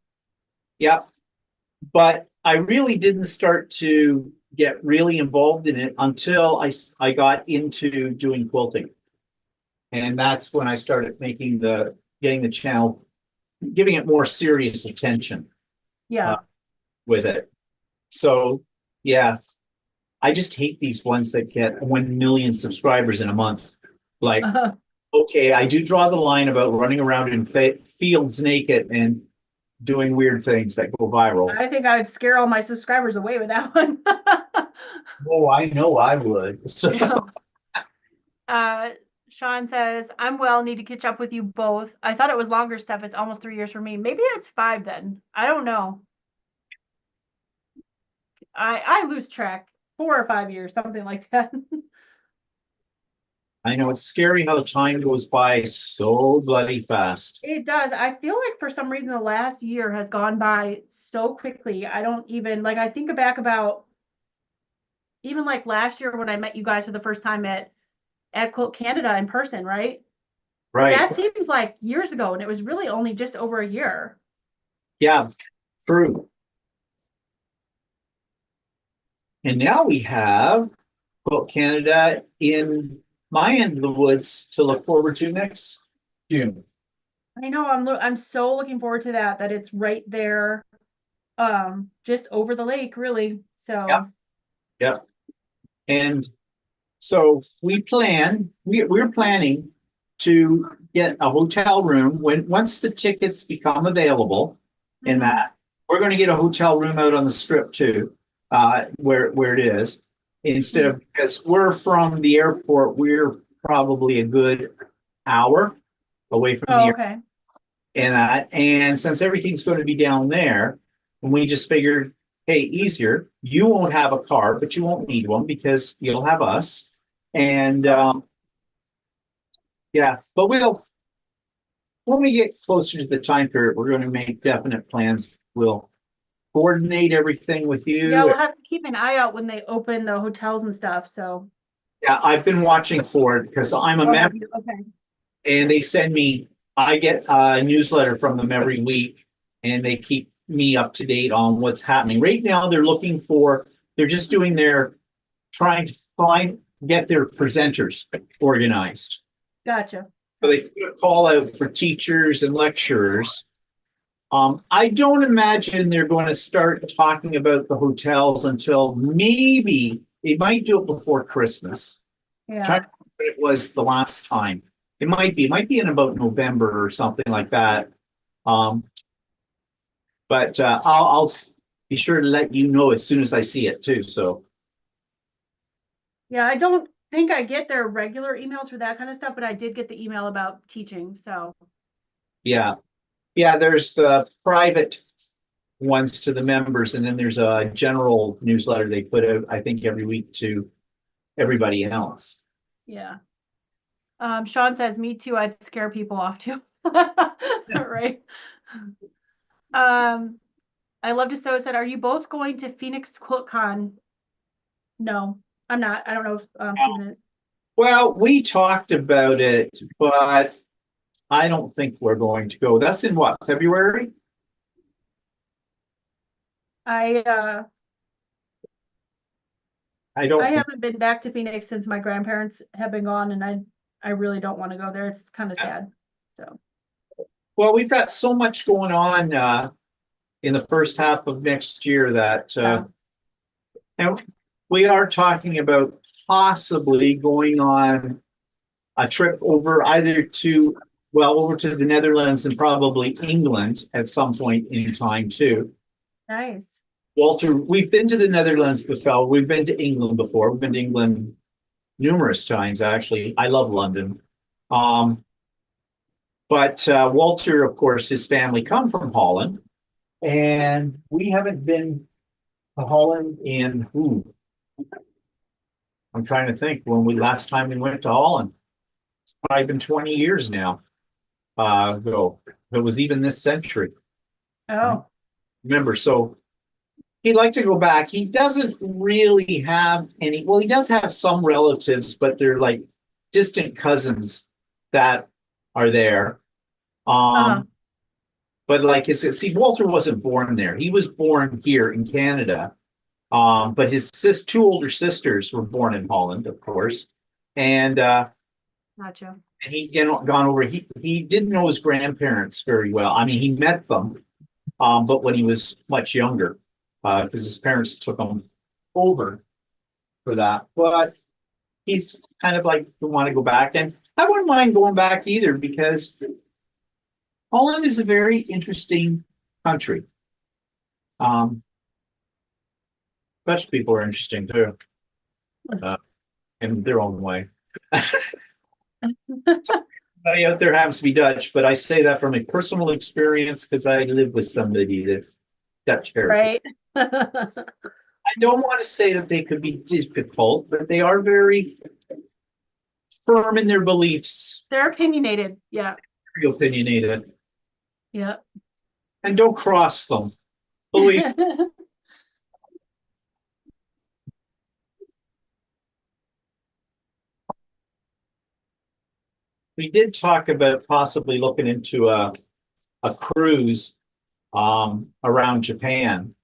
Yep. But I really didn't start to get really involved in it until I got into doing quilting. And that's when I started getting the channel, giving it more serious attention Yeah. with it. So yeah, I just hate these ones that get 1 million subscribers in a month. Like, okay, I do draw the line about running around in fields naked and doing weird things that go viral. I think I would scare all my subscribers away with that one. Oh, I know I would. So Yeah. Sean says, I'm well, need to catch up with you both. I thought it was longer stuff. It's almost 3 years for me. Maybe it's 5 then. I don't know. I lose track. 4 or 5 years, something like that. I know it's scary how time goes by so bloody fast. It does. I feel like for some reason the last year has gone by so quickly. I don't even like I think back about even like last year when I met you guys for the first time at Quilt Canada in person, right? Right. That seems like years ago, and it was really only just over a year. Yeah, true. And now we have Quilt Canada in my end of the woods to look forward to next June. I know I'm so looking forward to that it's right there, just over the lake, really. So Yep. And so we're planning to get a hotel room once the tickets become available, and that we're going to get a hotel room out on the strip too, where it is, instead of, because we're from the airport, we're probably a good hour away from the airport. Okay. And since everything's going to be down there, and we just figured, hey, easier. You won't have a car, but you won't need one because you'll have us. And yeah, but when we get closer to the time period, we're going to make definite plans. We'll coordinate everything with you. Yeah, we'll have to keep an eye out when they open the hotels and stuff. So Yeah, I've been watching for it because I'm a member, okay. and I get a newsletter from them every week, and they keep me up to date on what's happening. Right now, they're just trying to get their presenters organized. Gotcha. So they put a call out for teachers and lecturers. I don't imagine they're going to start talking about the hotels until maybe they might do it before Christmas. Yeah. Trying to remember what it was the last time. It might be in about November or something like that. But I'll be sure to let you know as soon as I see it too. So Yeah, I don't think I get their regular emails for that kind of stuff, but I did get the email about teaching. So yeah, there's the private ones to the members, and then there's a general newsletter they put out, I think, every week to everybody else. yeah. Sean says, me too, I'd scare people off too. Right. I love to sew said, are you both going to Phoenix QuiltCon? No, I'm not. I don't know if Steven is. Well, we talked about it, but I don't think we're going to go. That's in what, February? I don't. I haven't been back to Phoenix since my grandparents have been gone, and I really don't want to go there. It's kind of sad. So Well, we've got so much going on in the first half of next year that and we are talking about possibly going on a trip over to the Netherlands and probably England at some point in time too. nice. Walter, we've been to the Netherlands before. We've been to England before. We've been to England numerous times, actually. I love London. But Walter, of course, his family come from Holland. And we haven't been to Holland in, I'm trying to think last time we went to Holland. It's probably been 20 years now ago. It was even this century. Oh, Remember, so he'd like to go back. He doesn't really have any, well, he does have some relatives, but they're like distant cousins that are there. But like see, Walter wasn't born there. He was born here in Canada. But his two older sisters were born in Holland, of course. And Gotcha. he gone over. He didn't know his grandparents very well. I mean, he met them, but when he was much younger, because his parents took him over for that. But he's kind of like want to go back, and I wouldn't mind going back either, because Holland is a very interesting country. Dutch people are interesting too, in their own way. Somebody out there happens to be Dutch, but I say that from a personal experience because I live with somebody that's Dutch heritage. Right. I don't want to say that they could be difficult, but they are very firm in their beliefs. They're opinionated. Yeah. Very opinionated. Yeah. And don't cross them. Believe. We did talk about possibly looking into a cruise around Japan.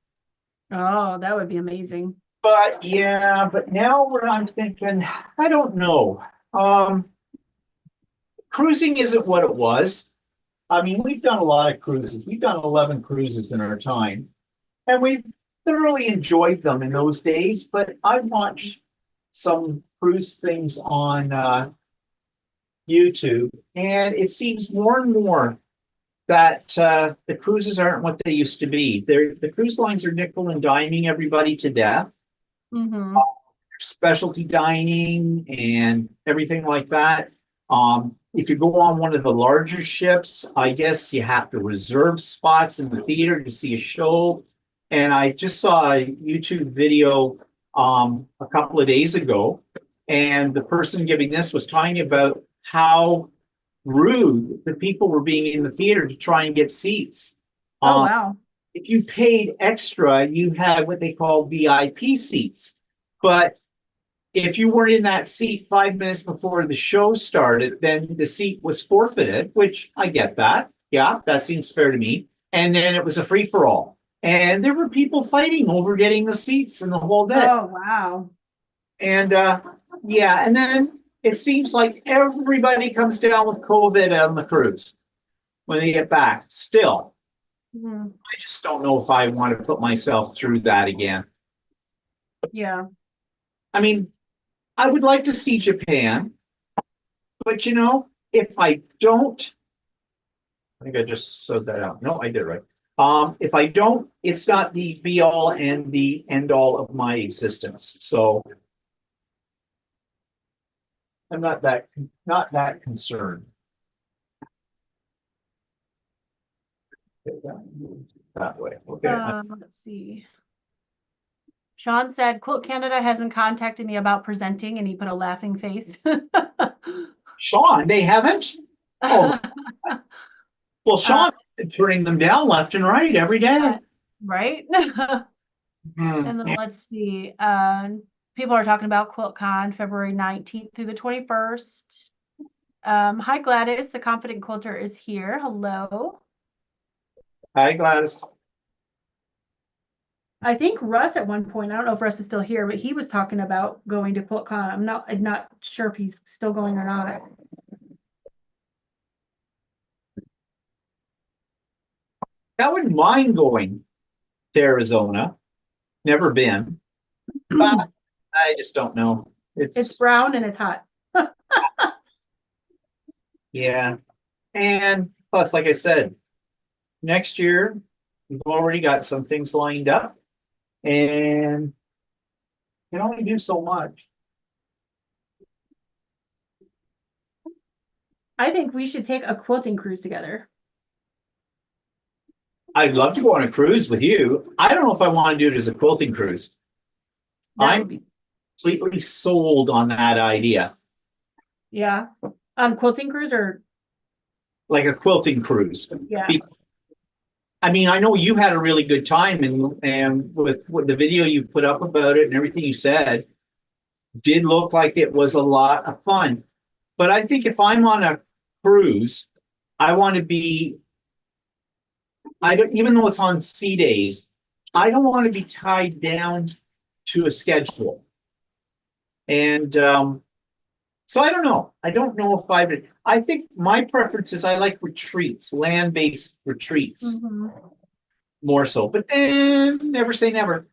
Oh, that would be amazing. But yeah, but now I'm thinking, I don't know. Cruising isn't what it was. I mean, we've done a lot of cruises. We've done 11 cruises in our time, and we thoroughly enjoyed them in those days. But I watched some cruise things on YouTube, and it seems more and more that the cruises aren't what they used to be. The cruise lines are nickel and diming everybody to death. Mm-hmm. Specialty dining and everything like that. If you go on one of the larger ships, I guess you have to reserve spots in the theater to see a show. And I just saw a YouTube video a couple of days ago, and the person giving this was talking about how rude the people were being in the theater to try and get seats. Oh, wow. If you paid extra, you had what they call VIP seats. But if you weren't in that seat 5 minutes before the show started, then the seat was forfeited, which I get that. Yeah, that seems fair to me. And then it was a free-for-all. And there were people fighting over getting the seats and the whole bit. Oh, wow. And yeah, and then it seems like everybody comes down with COVID on the cruise when they get back. Still, Mm-hmm. I just don't know if I want to put myself through that again. Yeah. I mean, I would like to see Japan, but you know, if I don't, I think I just said that out. No, I did right. If I don't, it's not the be all and the end all of my existence. So I'm not that concerned. That way. Okay. Let's see. Sean said, Quilt Canada hasn't contacted me about presenting, and he put a laughing face. Sean, they haven't? Oh, well, Sean turning them down left and right every day. Right? And then let's see. People are talking about QuiltCon, February 19th through the 21st. Hi, Gladys. The Confident Quilter is here. Hello. Hi, Gladys. I think Russ at one point, I don't know if Russ is still here, but he was talking about going to QuiltCon. I'm not sure if he's still going or not. I wouldn't mind going to Arizona. Never been. But I just don't know. It's brown and it's hot. Yeah. And plus, like I said, next year, we've already got some things lined up. And you can only do so much. I think we should take a quilting cruise together. I'd love to go on a cruise with you. I don't know if I want to do it as a quilting cruise. I'm completely sold on that idea. Yeah. On quilting cruise or? Like a quilting cruise. Yeah. I mean, I know you had a really good time, and with the video you put up about it and everything you said, did look like it was a lot of fun. But I think if I'm on a cruise, I want to be I don't, even though it's on C days, I don't want to be tied down to a schedule. And so I don't know. I don't know if I think my preference is I like retreats, land-based retreats more so. But then never say never.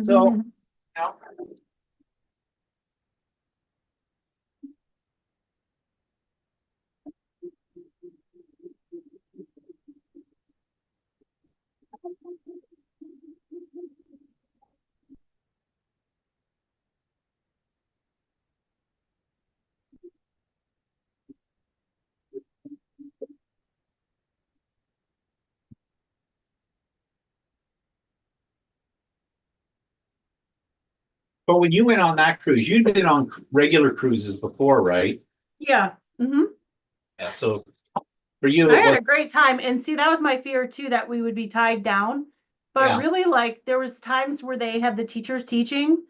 So, you know, but when you went on that cruise, you'd been on regular cruises before, right? Yeah. Yeah. So for you, I it had was a great time. And see, that was my fear too, that we would be tied down. But yeah, really, like, there was times where they had the teachers teaching.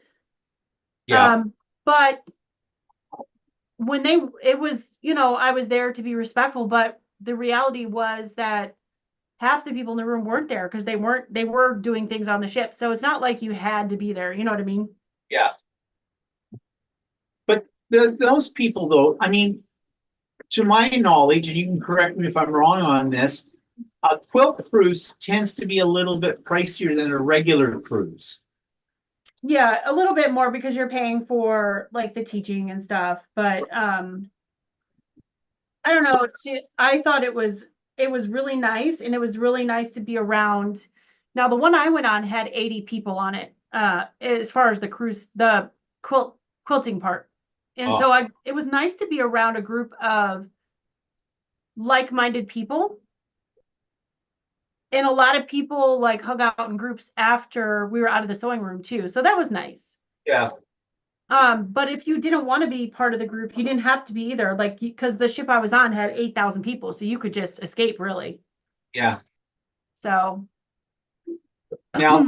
yeah, But when it was, I was there to be respectful, but the reality was that half the people in the room weren't there because they were doing things on the ship. So it's not like you had to be there. You know what I mean? yeah. But those people, though, I mean, to my knowledge, and you can correct me if I'm wrong on this, a quilt cruise tends to be a little bit pricier than a regular cruise. Yeah, a little bit more because you're paying for like the teaching and stuff. But I don't know. I thought it was really nice, and it was really nice to be around. Now, the one I went on had 80 people on it, as far as the cruise, the quilting part. And so Oh, it was nice to be around a group of like-minded people. And a lot of people like hung out in groups after we were out of the sewing room too. So that was nice. yeah, But if you didn't want to be part of the group, you didn't have to be either. Like, because the ship I was on had 8,000 people, so you could just escape really. yeah. So, Now,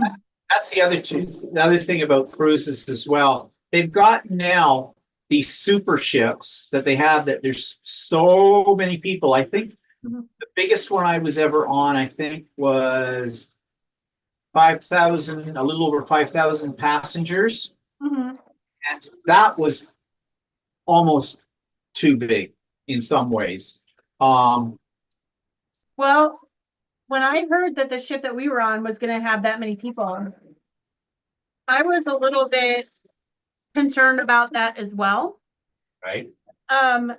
that's the other thing about cruises as well. They've got now these super ships that they have that there's so many people. I think Mhm. the biggest one I was ever on, I think, was 5,000, a little over 5,000 passengers. Mhm. And that was almost too big in some ways. Um, Well, when I heard that the ship that we were on was going to have that many people, I was a little bit concerned about that as well. right. Um,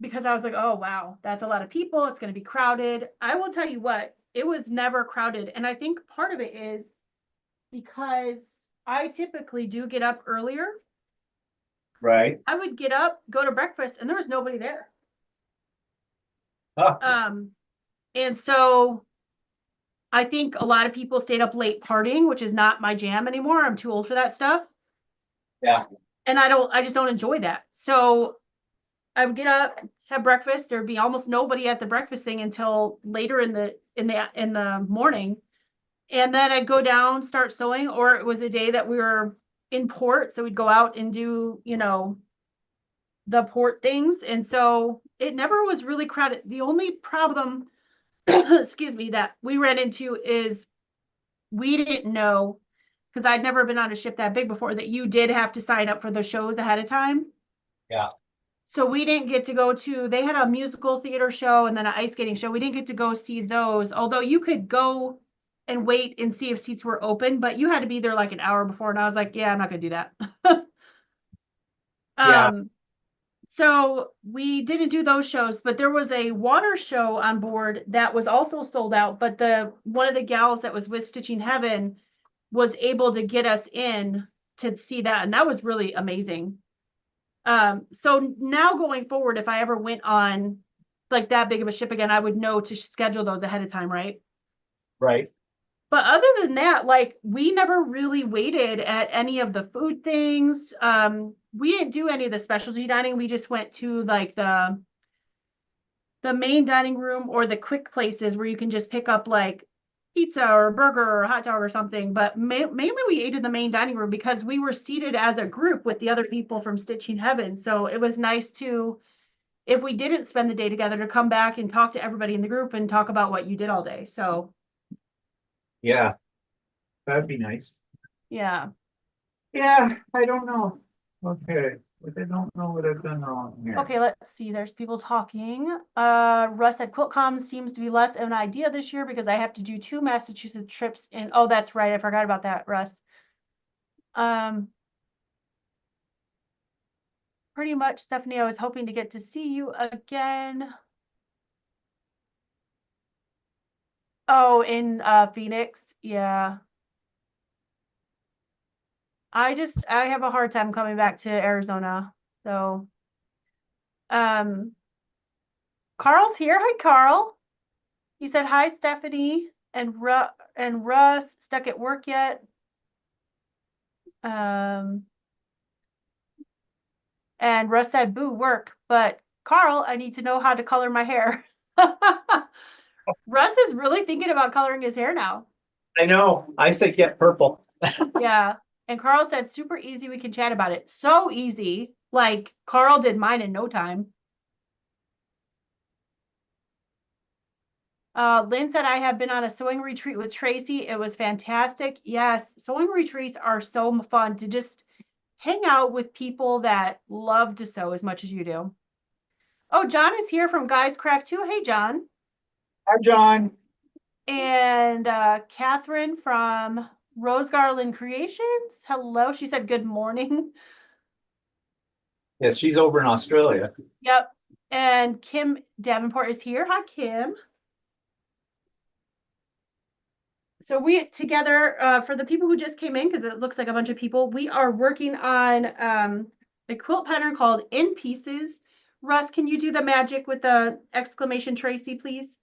because I was like, oh wow, that's a lot of people. It's going to be crowded. I will tell you what, it was never crowded. And I think part of it is because I typically do get up earlier. Right. I would get up, go to breakfast, and there was nobody there. Huh. And so I think a lot of people stayed up late partying, which is not my jam anymore. I'm too old for that stuff. Yeah. And I just don't enjoy that. So I would get up, have breakfast. There'd be almost nobody at the breakfast thing until later in the morning. And then I'd go down, start sewing, or it was a day that we were in port. So we'd go out and do, the port things. And so it never was really crowded. The only problem, excuse me, that we ran into is we didn't know, because I'd never been on a ship that big before, that you did have to sign up for the shows ahead of time. Yeah. So we didn't get to go to, they had a musical theater show and then an ice skating show. We didn't get to go see those, although you could go and wait and see if seats were open, but you had to be there like an hour before. And I was like, yeah, I'm not gonna do that. Yeah. um, so we didn't do those shows, but there was a water show on board that was also sold out. But one of the gals that was with Stitching Heaven was able to get us in to see that, and that was really amazing. So now going forward, if I ever went on like that big of a ship again, I would know to schedule those ahead of time, right? Right. But other than that, like, we never really waited at any of the food things. We didn't do any of the specialty dining. We just went to like the main dining room or the quick places where you can just pick up like pizza or burger or a hot dog or something. But mainly we ate in the main dining room because we were seated as a group with the other people from Stitching Heaven. So it was nice to, if we didn't spend the day together, to come back and talk to everybody in the group and talk about what you did all day. So Yeah, that'd be nice. Yeah. Yeah, I don't know. Okay, but I don't know what I've done wrong here. Okay, let's see. There's people talking. Russ said QuiltCom seems to be less of an idea this year because I have to do 2 Massachusetts trips in. Oh, that's right. I forgot about that, Russ. Pretty much, Stephanie, I was hoping to get to see you again. Oh, in Phoenix. Yeah. I have a hard time coming back to Arizona. So Carl's here. Hi, Carl. He said hi, Stephanie and Russ. Stuck at work yet? And Russ said, boo, work. But Carl, I need to know how to color my hair. Russ is really thinking about coloring his hair now. I know. I said get purple. Yeah. And Carl said, super easy. We can chat about it. So easy. Like Carl did mine in no time. Lynn said, I have been on a sewing retreat with Tracy. It was fantastic. Yes, sewing retreats are so fun to just hang out with people that love to sew as much as you do. Oh, John is here from Guys Craft too. Hey, John. Hi, John. And Catherine from Rose Garland Creations. Hello. She said, good morning. Yes, she's over in Australia. Yep. And Kim Davenport is here. Hi, Kim. So we together, for the people who just came in, because it looks like a bunch of people, we are working on a quilt pattern called In Pieces. Russ, can you do the magic with the exclamation Tracy, please?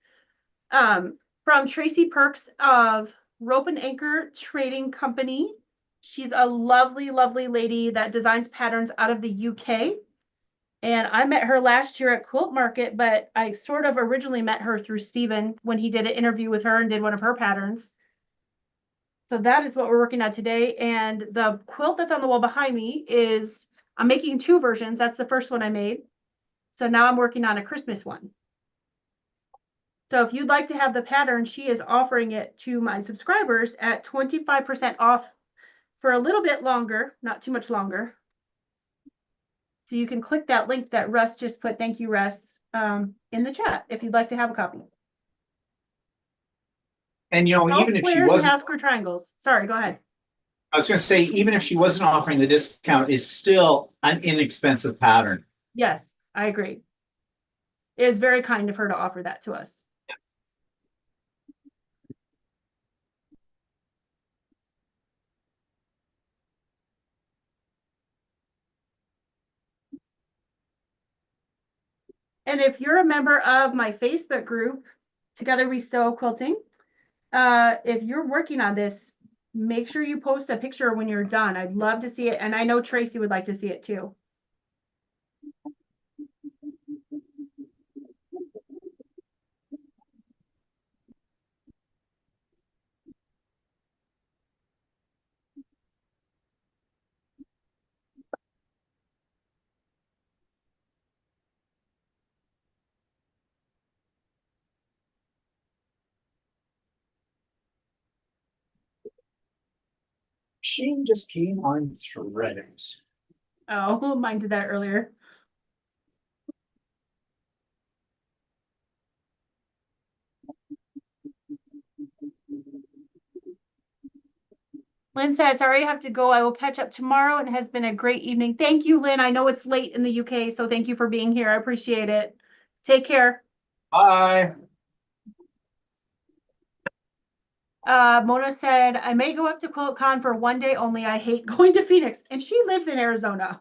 From Tracy Perks of Rope and Anchor Trading Company. She's a lovely, lovely lady that designs patterns out of the UK. And I met her last year at Quilt Market, but I sort of originally met her through Stephen when he did an interview with her and did one of her patterns. So that is what we're working on today. And the quilt that's on the wall behind me is, I'm making 2 versions. That's the first one I made. So now I'm working on a Christmas one. So if you'd like to have the pattern, she is offering it to my subscribers at 25% off for a little bit longer, not too much longer. So you can click that link that Russ just put, thank you, Russ, in the chat if you'd like to have a copy. And you know, All even if she squares and wasn't, half square triangles. Sorry, go ahead. I was going to say, even if she wasn't offering the discount, it's still an inexpensive pattern. Yes, I agree. It is very kind of her to offer that to us. And if you're a member of my Facebook group, Together We Sew Quilting, if you're working on this, make sure you post a picture when you're done. I'd love to see it. And I know Tracy would like to see it too. She just came on threads. Oh, mine did that earlier. Lynn said, sorry, I have to go. I will catch up tomorrow, and it has been a great evening. Thank you, Lynn. I know it's late in the UK, so thank you for being here. I appreciate it. Take care. Bye. Mona said, I may go up to QuiltCon for one day only. I hate going to Phoenix. And she lives in Arizona.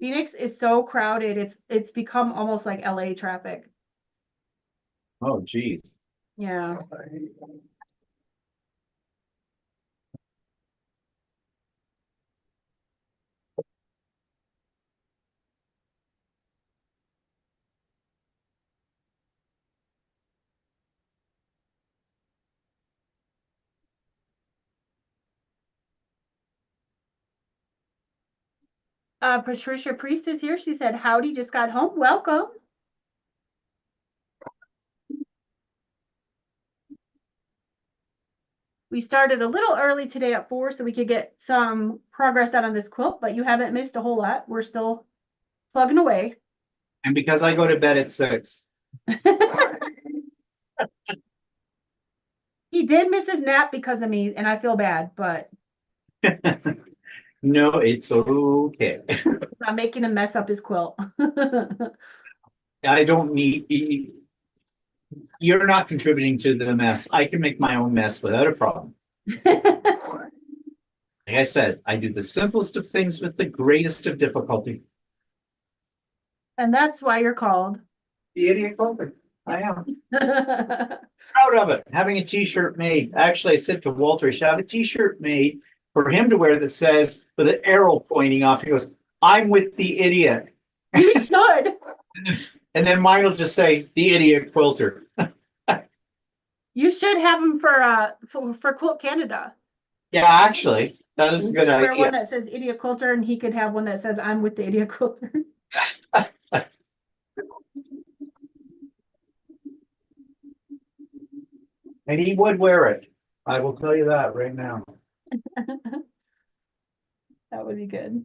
Phoenix is so crowded. It's become almost like LA traffic. Oh, geez. Yeah. Patricia Priest is here. She said, howdy, just got home. Welcome. We started a little early today at 4 so we could get some progress out on this quilt, but you haven't missed a whole lot. We're still plugging away. And because I go to bed at 6. He did miss his nap because of me, and I feel bad, but No, it's okay. I'm making him mess up his quilt. I don't need, you're not contributing to the mess. I can make my own mess without a problem. Like I said, I do the simplest of things with the greatest of difficulty. And that's why you're called. The idiot quilter. I am proud of it. Having a t-shirt made. Actually, I said to Walter, I should have a t-shirt made for him to wear that says, with an arrow pointing off, he goes, I'm with the idiot. You should. And then mine will just say, the idiot quilter. You should have him for Quilt Canada. Yeah, actually, that is a good Wear one idea. that says Idiot Quilter, and he could have one that says I'm with the Idiot Quilter. And he would wear it. I will tell you that right now. That would be good.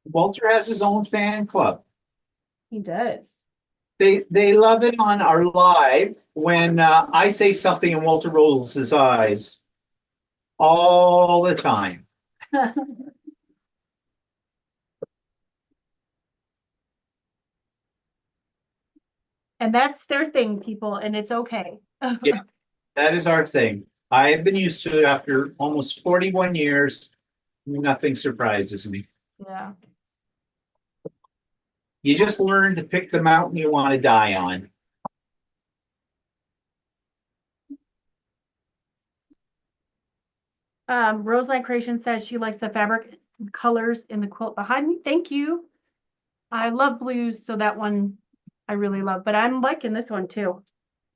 Walter has his own fan club. He does. They love it on our live when I say something and Walter rolls his eyes all the time. And that's their thing, people, and it's okay. Yeah. That is our thing. I have been used to it after almost 41 years. Nothing surprises me. Yeah. You just learn to pick the mountain you want to die on. Roseline Creation says she likes the fabric colors in the quilt behind me. Thank you. I love blues, so that one I really love, but I'm liking this one too.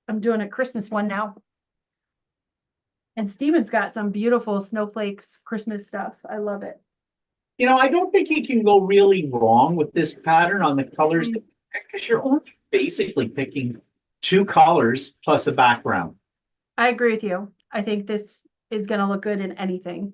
I'm doing a Christmas one now. And Steven's got some beautiful snowflakes Christmas stuff. I love it. You know, I don't think you can go really wrong with this pattern on the colors because you're only basically picking 2 colors plus a background. I agree with you. I think this is going to look good in anything.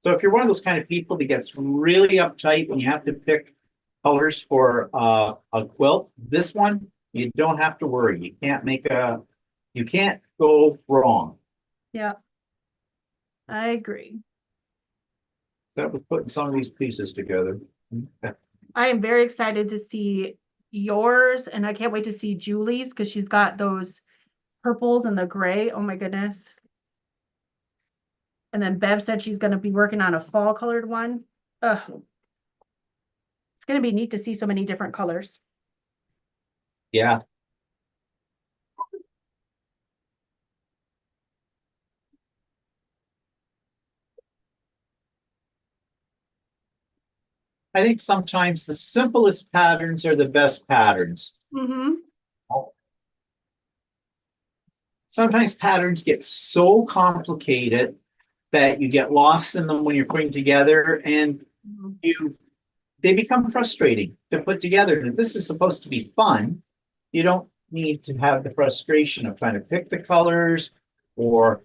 So if you're one of those kind of people that gets really uptight when you have to pick colors for a quilt, this one, you don't have to worry. You can't go wrong. Yeah, I agree. That was putting some of these pieces together. I am very excited to see yours, and I can't wait to see Julie's because she's got those purples and the gray. Oh my goodness. And then Bev said she's going to be working on a fall colored one. Ugh. It's going to be neat to see so many different colors. Yeah. I think sometimes the simplest patterns are the best patterns. Mm-hmm. Sometimes patterns get so complicated that you get lost in them when you're putting together and they become frustrating to put together. And if this is supposed to be fun, you don't need to have the frustration of trying to pick the colors or,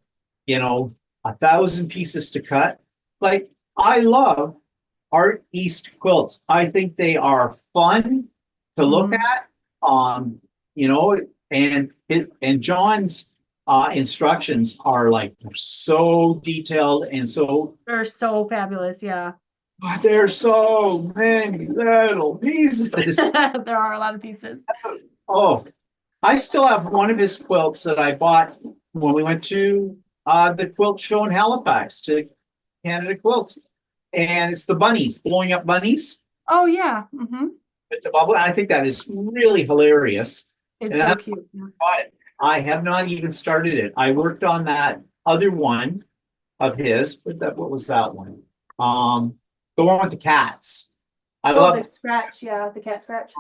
1,000 pieces to cut. Like, I love Art East quilts. I think they are fun to look at. And John's instructions are like so detailed and so They're so fabulous. Yeah. but there's so many little pieces. There are a lot of pieces. Oh, I still have one of his quilts that I bought when we went to the quilt show in Halifax to Canada Quilts. And it's the bunnies, blowing up bunnies Oh yeah. Mm-hmm. with the bubble. I think that is really hilarious. It's And so that's cute. Yeah. bought it. I have not even started it. I worked on that other one of his. What was that one? The one with the cats. I Oh, love the scratch. Yeah, the cat scratch.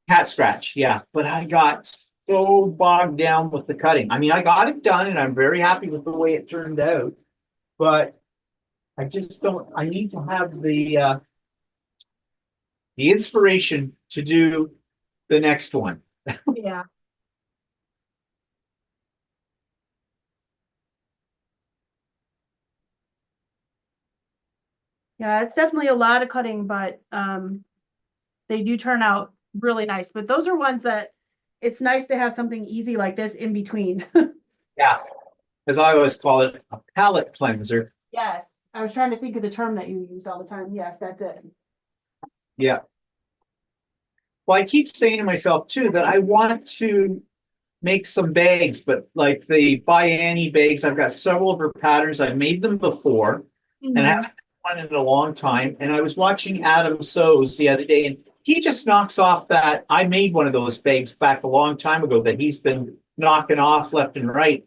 cat scratch. Yeah, but I got so bogged down with the cutting. I mean, I got it done, and I'm very happy with the way it turned out. But I just don't. I need to have the the inspiration to do the next one. Yeah. Yeah, it's definitely a lot of cutting, but they do turn out really nice. But those are ones that it's nice to have something easy like this in between. Yeah, as I always call it, a palette cleanser. Yes. I was trying to think of the term that you used all the time. Yes, that's it. Yeah. Well, I keep saying to myself too that I want to make some bags, but like the By Annie bags, I've got several of her patterns. I've made them before and I Mhm. haven't done it in a long time. And I was watching Adam Sews the other day, and he just knocks off that. I made one of those bags back a long time ago that he's been knocking off left and right.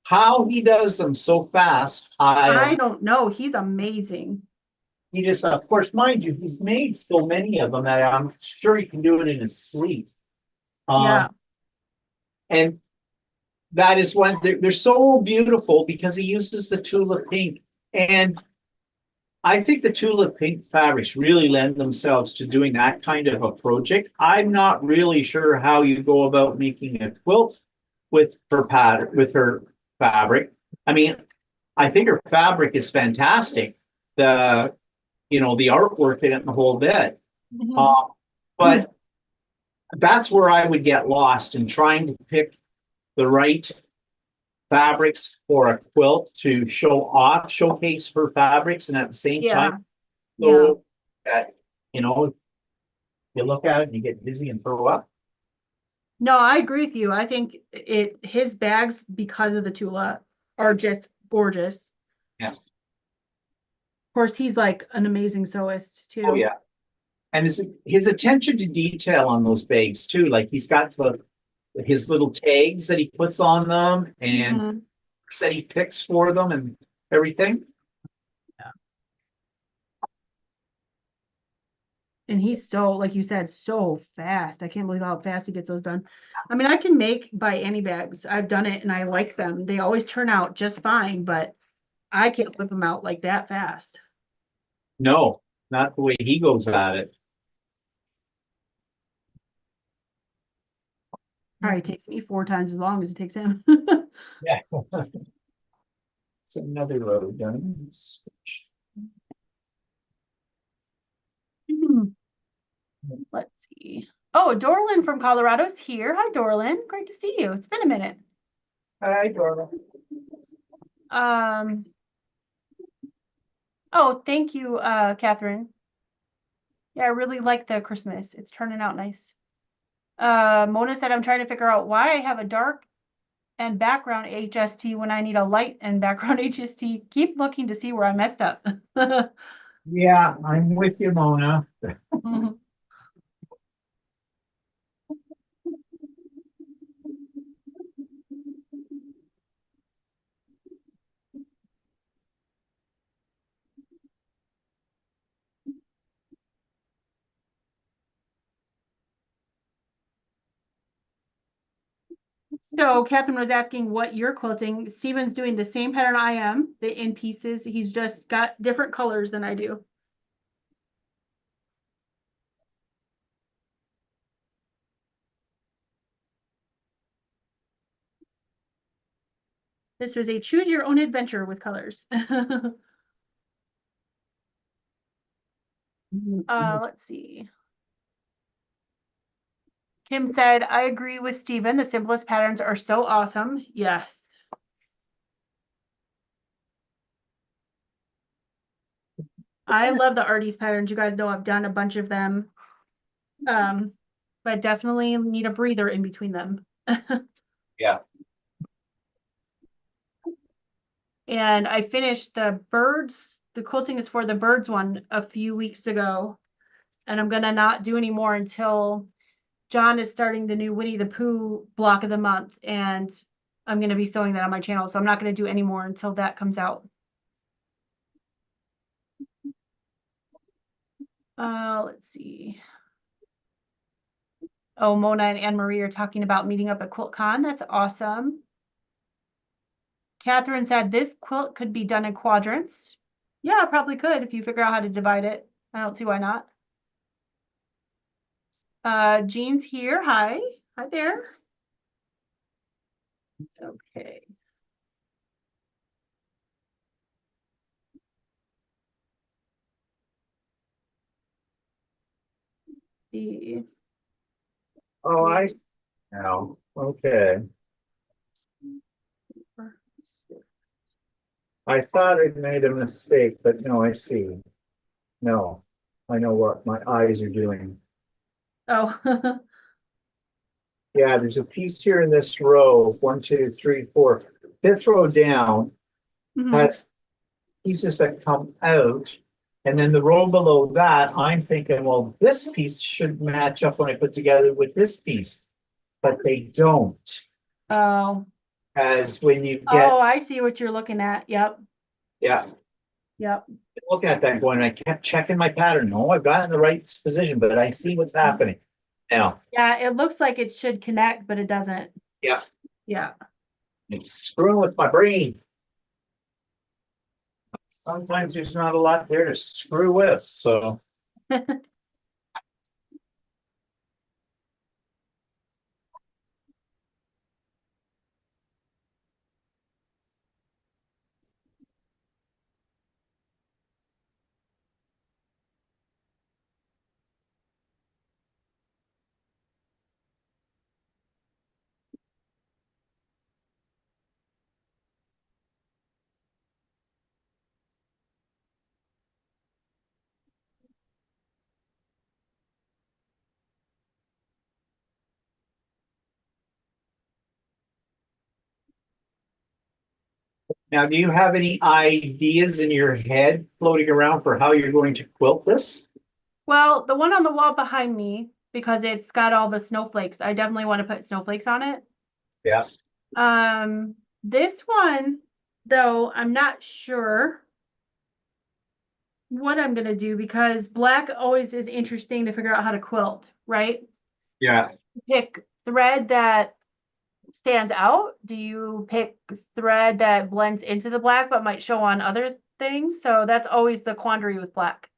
How he does them so fast, I don't know. He's amazing. he just, of course, mind you, he's made so many of them that I'm sure he can do it in his sleep. Yeah. And that is when they're so beautiful because he uses the tulip pink. And I think the tulip pink fabrics really lend themselves to doing that kind of a project. I'm not really sure how you go about making a quilt with her pattern, with her fabric. I mean, I think her fabric is fantastic. The, you know, the artwork in it and the whole bit. Mhm. But that's where I would get lost in trying to pick the right fabrics for a quilt to showcase her fabrics, and at the same Yeah. time, Yeah. so that, you know, you look at it and you get dizzy and throw up. No, I agree with you. I think his bags, because of the Tula, are just gorgeous. Yeah. Of course, he's like an amazing sewist too. Oh yeah. And his attention to detail on those bags too. Like he's got his little tags that he puts on them and Mhm. that he picks for them and everything. And he's so, like you said, so fast. I can't believe how fast he gets those done. I mean, I can make By Annie bags. I've done it and I like them. They always turn out just fine, but I can't whip them out like that fast. No, not the way he goes at it. Probably takes me 4 times as long as it takes him. Yeah. It's another row done. Let's see. Oh, Dorlin from Colorado's here. Hi, Dorlin. Great to see you. It's been a minute. Hi, Dora. Um, oh, thank you, Catherine. Yeah, I really like the Christmas. It's turning out nice. Mona said, I'm trying to figure out why I have a dark and background HST when I need a light and background HST. Keep looking to see where I messed up. Yeah, I'm with you, Mona. So Catherine was asking what you're quilting. Steven's doing the same pattern I am, the in pieces. He's just got different colors than I do. This was a choose your own adventure with colors. Let's see. Kim said, I agree with Steven. The simplest patterns are so awesome. Yes. I love the artist patterns. You guys know I've done a bunch of them. But definitely need a breather in between them. Yeah. And I finished the birds. The quilting is for the birds one a few weeks ago. And I'm gonna not do any more until John is starting the new Winnie the Pooh block of the month. And I'm gonna be sewing that on my channel. So I'm not gonna do any more until that comes out. Let's see. Oh, Mona and Anne Marie are talking about meeting up at QuiltCon. That's awesome. Catherine said this quilt could be done in quadrants. Yeah, probably could if you figure out how to divide it. I don't see why not. Jean's here. Hi. Hi there. Okay. The Oh, know. Okay. I thought I made a mistake, but no, I see. No, I know what my eyes are doing. Oh. Yeah, there's a piece here in this row. 1, 2, 3, 4. Fifth row down Mhm. has pieces that come out. And then the row below that, I'm thinking, well, this piece should match up when I put together with this piece. But they don't. Oh. As when you Oh, get, I see what you're looking at. Yep. yeah, Yep. looking at that going, I kept checking my pattern. No, I've got it in the right position, but I see what's happening now. Yeah, it looks like it should connect, but it doesn't. Yeah, Yeah. it's screwing with my brain. Sometimes there's not a lot there to screw with, so. Now, do you have any ideas in your head floating around for how you're going to quilt this? Well, the one on the wall behind me, because it's got all the snowflakes, I definitely want to put snowflakes on it. Yeah. This one, though, I'm not sure what I'm gonna do because black always is interesting to figure out how to quilt, right? Yeah. Pick thread that stands out. Do you pick thread that blends into the black but might show on other things? So that's always the quandary with black.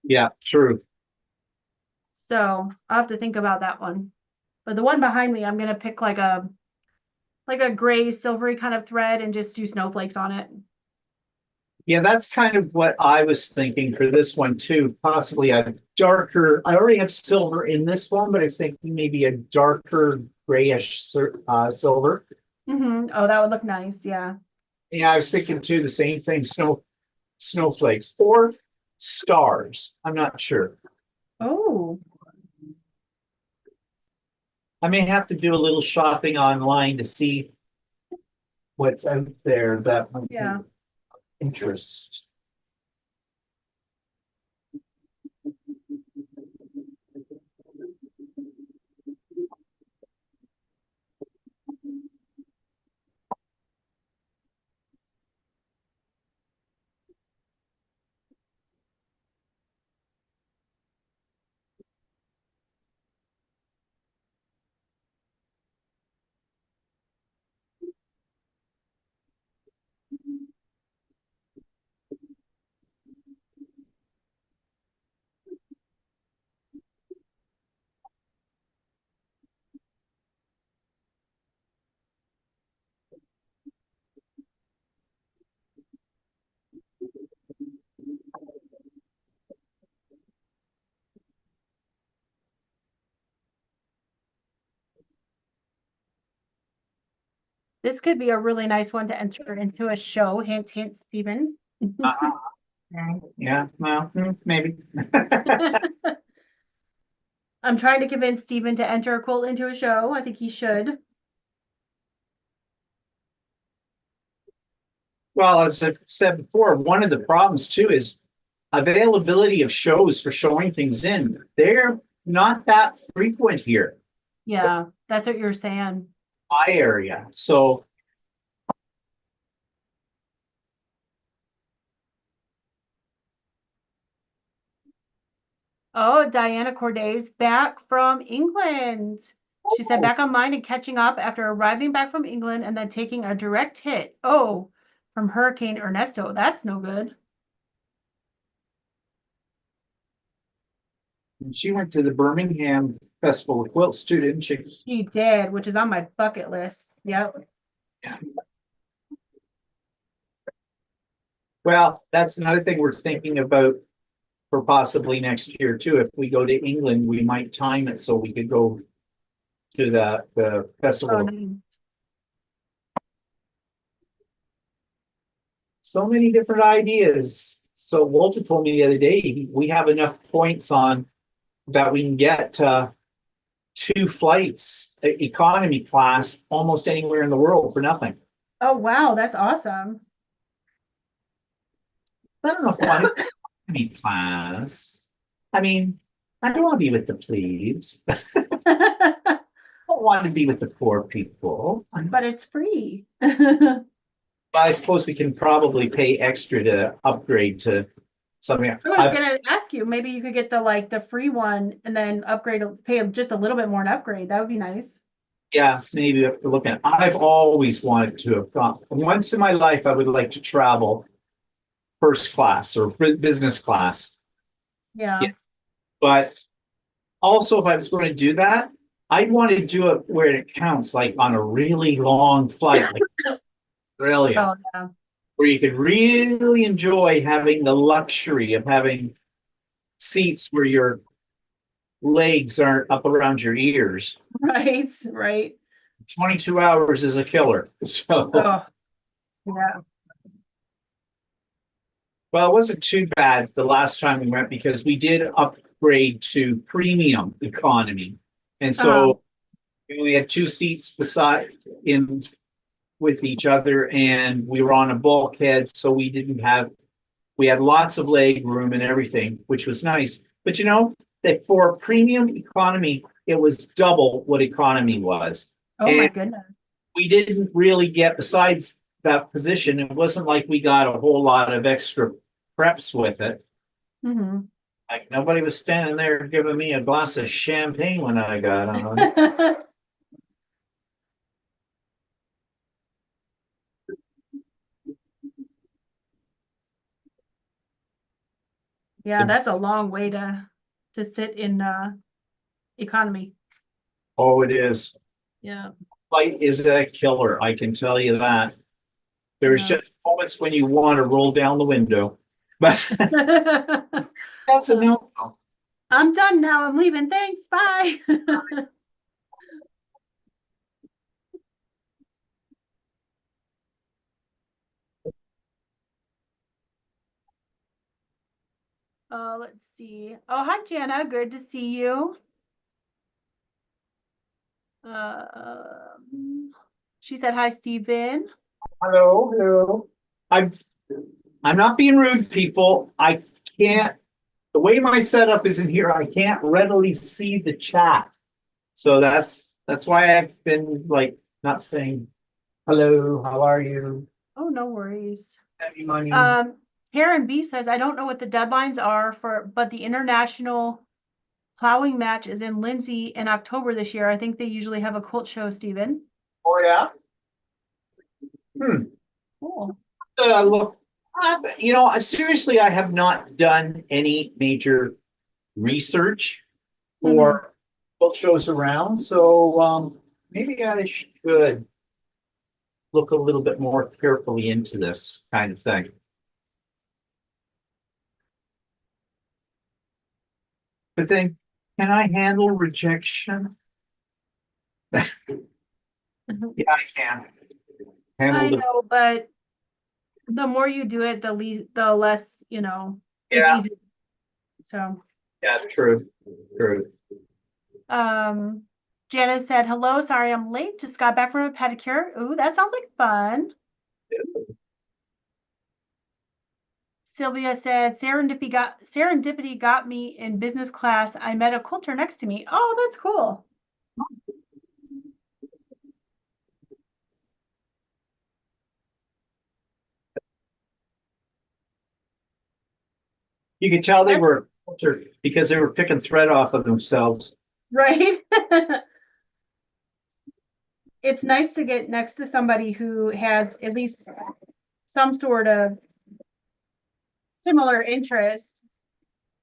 Yeah, true. So I'll have to think about that one. But the one behind me, I'm gonna pick like a gray silvery kind of thread and just do snowflakes on it. Yeah, that's kind of what I was thinking for this one too. Possibly a darker, I already have silver in this one, but I was thinking maybe a darker grayish silver. Oh, that would look nice. Yeah. Yeah, I was thinking too, the same thing, snowflakes or stars. I'm not sure. Oh, I may have to do a little shopping online to see what's out there that might be yeah. of interest. This could be a really nice one to enter into a show. Hint, hint, Stephen. Yeah, well, maybe. I'm trying to convince Stephen to enter a quilt into a show. I think he should. Well, as I've said before, one of the problems too is availability of shows for showing things in. They're not that frequent here, Yeah, that's what you're saying. my area. So Oh, Diana Corday's back from England. She said back online and catching up after arriving back from England and then taking a direct hit. Oh, from Hurricane Ernesto. That's no good. And she went to the Birmingham Festival of Quilts too, didn't she? She did, which is on my bucket list. Yep. Well, that's another thing we're thinking about for possibly next year too. If we go to England, we might time it so we could go to the Oh, festival. nice. So many different ideas. So Walter told me the other day, we have enough points on that we can get 2 flights economy class almost anywhere in the world for nothing. Oh, wow, that's awesome. I don't know if I want economy class. I mean, I don't want to be with the plebes. I don't want to be with the poor people. But it's free. I suppose we can probably pay extra to upgrade to something. I was gonna ask you, maybe you could get the free one and then upgrade, pay just a little bit more and upgrade. That would be nice. Yeah, maybe have to look at. I've always wanted to have gone. Once in my life, I would like to travel first class or business class. Yeah. Yeah. But also, if I was going to do that, I'd want to do it where it counts, like on a really long flight, like Australia, Oh, yeah. where you could really enjoy having the luxury of having seats where your legs aren't up around your ears. Right, right. 22 hours is a killer. So, Oh, yeah. well, it wasn't too bad the last time we went because we did upgrade to premium economy. And so we had 2 seats beside in with each other, and we were on a bulkhead, so we had lots of leg room and everything, which was nice. But you know, that for premium economy, it was double what economy was. Oh my And goodness. we didn't really get, besides that position, it wasn't like we got a whole lot of extra preps with it. Mm-hmm. Like nobody was standing there giving me a glass of champagne when I got on. Yeah, that's a long way to sit in economy. Oh, it is. Yeah. Flight is a killer, I can tell you that. There's Yeah. just moments when you want to roll down the window. But that's a no. I'm done now. I'm leaving. Thanks. Bye. Let's see. Oh, hi, Jana. Good to see you. She said hi, Stephen. Hello, hello. I'm I'm not being rude, people. I can't, the way my setup is in here, I can't readily see the chat. So that's why I've been like not saying hello, how are you? Oh, no worries. Any money? Karen B says, I don't know what the deadlines are but the international plowing match is in Lindsay in October this year. I think they usually have a quilt show, Stephen. Oh yeah. Cool. Look, you know, seriously, I have not done any major research for book shows around, so maybe I should look a little bit more carefully into this kind of thing. But then, can I handle rejection? Yeah, I can. I Handle the, know, but the more you do it, the less, it's yeah, easy. So, yeah, true, true. Janice said, hello, sorry I'm late. Just got back from a pedicure. Ooh, that sounds like fun. Sylvia said, serendipity got me in business class. I met a quilter next to me. Oh, that's cool. You could tell they were cultured because they were picking thread off of themselves. Right? It's nice to get next to somebody who has at least some sort of similar interest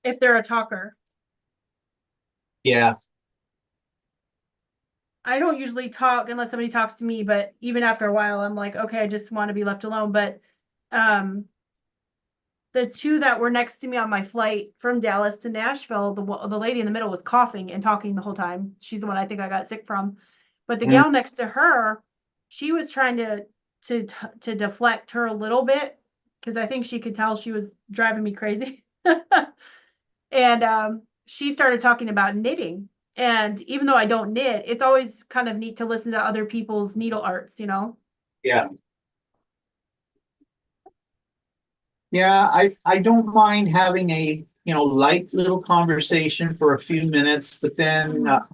if they're a talker. Yeah, I don't usually talk unless somebody talks to me, but even after a while, I'm like, okay, I just want to be left alone. But um, the two that were next to me on my flight from Dallas to Nashville, the lady in the middle was coughing and talking the whole time. She's the one I think I got sick from. But the Mm. gal next to her, she was trying to deflect her a little bit because I think she could tell she was driving me crazy. And she started talking about knitting. And even though I don't knit, it's always kind of neat to listen to other people's needle arts, you know? yeah. Yeah, I don't mind having a, light little conversation for a few minutes, but then not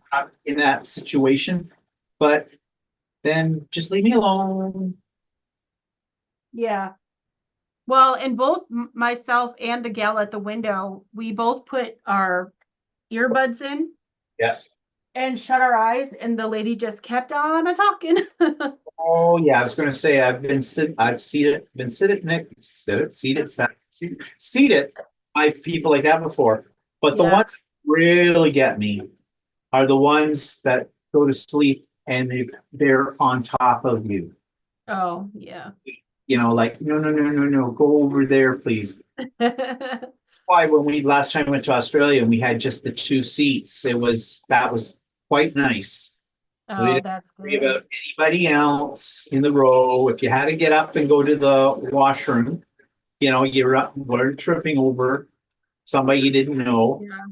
in that situation. But then just leave me alone. Yeah. Well, and both myself and the gal at the window, we both put our earbuds in Yeah. and shut our eyes, and the lady just kept on a talking. Oh, yeah, I was gonna say, been seated by people like that before. But the Yeah. ones that really get me are the ones that go to sleep and they're on top of you. Oh, yeah. Like, no, no, no, no, no, go over there, please. That's why when we last time went to Australia and we had just the two seats, that was quite nice. We Oh, didn't that's worry good. about anybody else in the row. If you had to get up and go to the washroom, weren't tripping over somebody you didn't know. Yeah.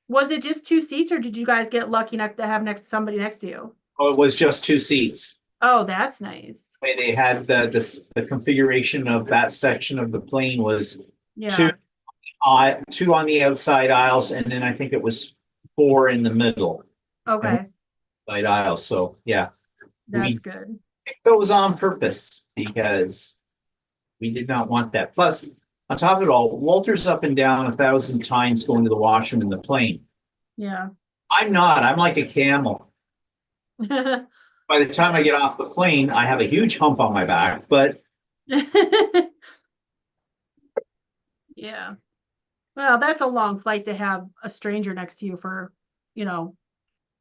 Was it just two seats, or did you guys get lucky enough to have somebody next to you? Oh, it was just two seats. Oh, that's nice. The way they had the configuration of that section of the plane was two Yeah. two on the outside aisles, and then I think it was four in the middle Okay. side aisles. So yeah, That's we good. picked those on purpose because we did not want that. Plus, on top of it all, Walter's up and down 1,000 times going to the washroom in the plane. Yeah. I'm not. I'm like a camel. By the time I get off the plane, I have a huge hump on my back. But Yeah. Well, that's a long flight to have a stranger next to you for, you know.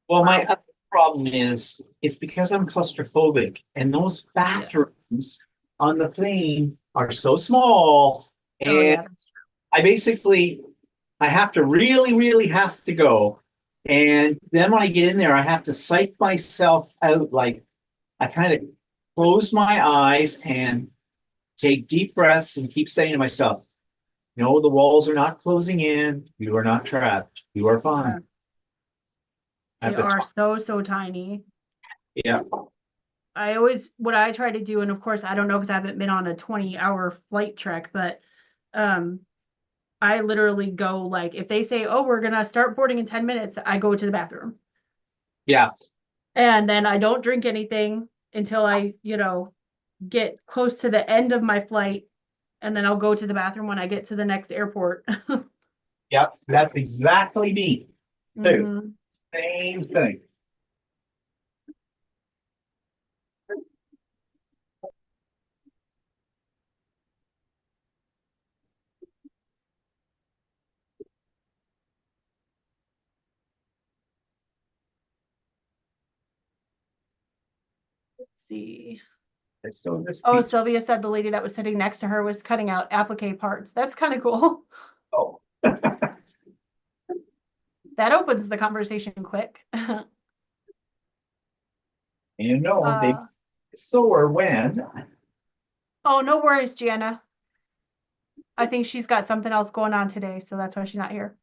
well, my Wow. other problem is it's because I'm claustrophobic, and those bathrooms on the plane are so small, Oh, and yeah. I basically I have to really, really have to go. And then when I get in there, I have to psych myself out. Like I kind of close my eyes and take deep breaths and keep saying to myself, no, the walls are not closing in. You are not trapped. You are Yeah. fine. They At the are top. so tiny. Yeah. What I try to do, and of course, I don't know because I haven't been on a 20-hour flight trek, but um, I literally go like, if they say, oh, we're gonna start boarding in 10 minutes, I go to the bathroom. Yeah. And then I don't drink anything until I, get close to the end of my flight. And then I'll go to the bathroom when I get to the next airport. Yep. That's exactly me. Too. Mhm. Same thing. Let's see. So this Oh, pizza. Sylvia said the lady that was sitting next to her was cutting out applique parts. That's kind of cool. Oh. That opens the conversation quick. They so or when. Oh, no worries, Gianna. I think she's got something else going on today, so that's why she's not here.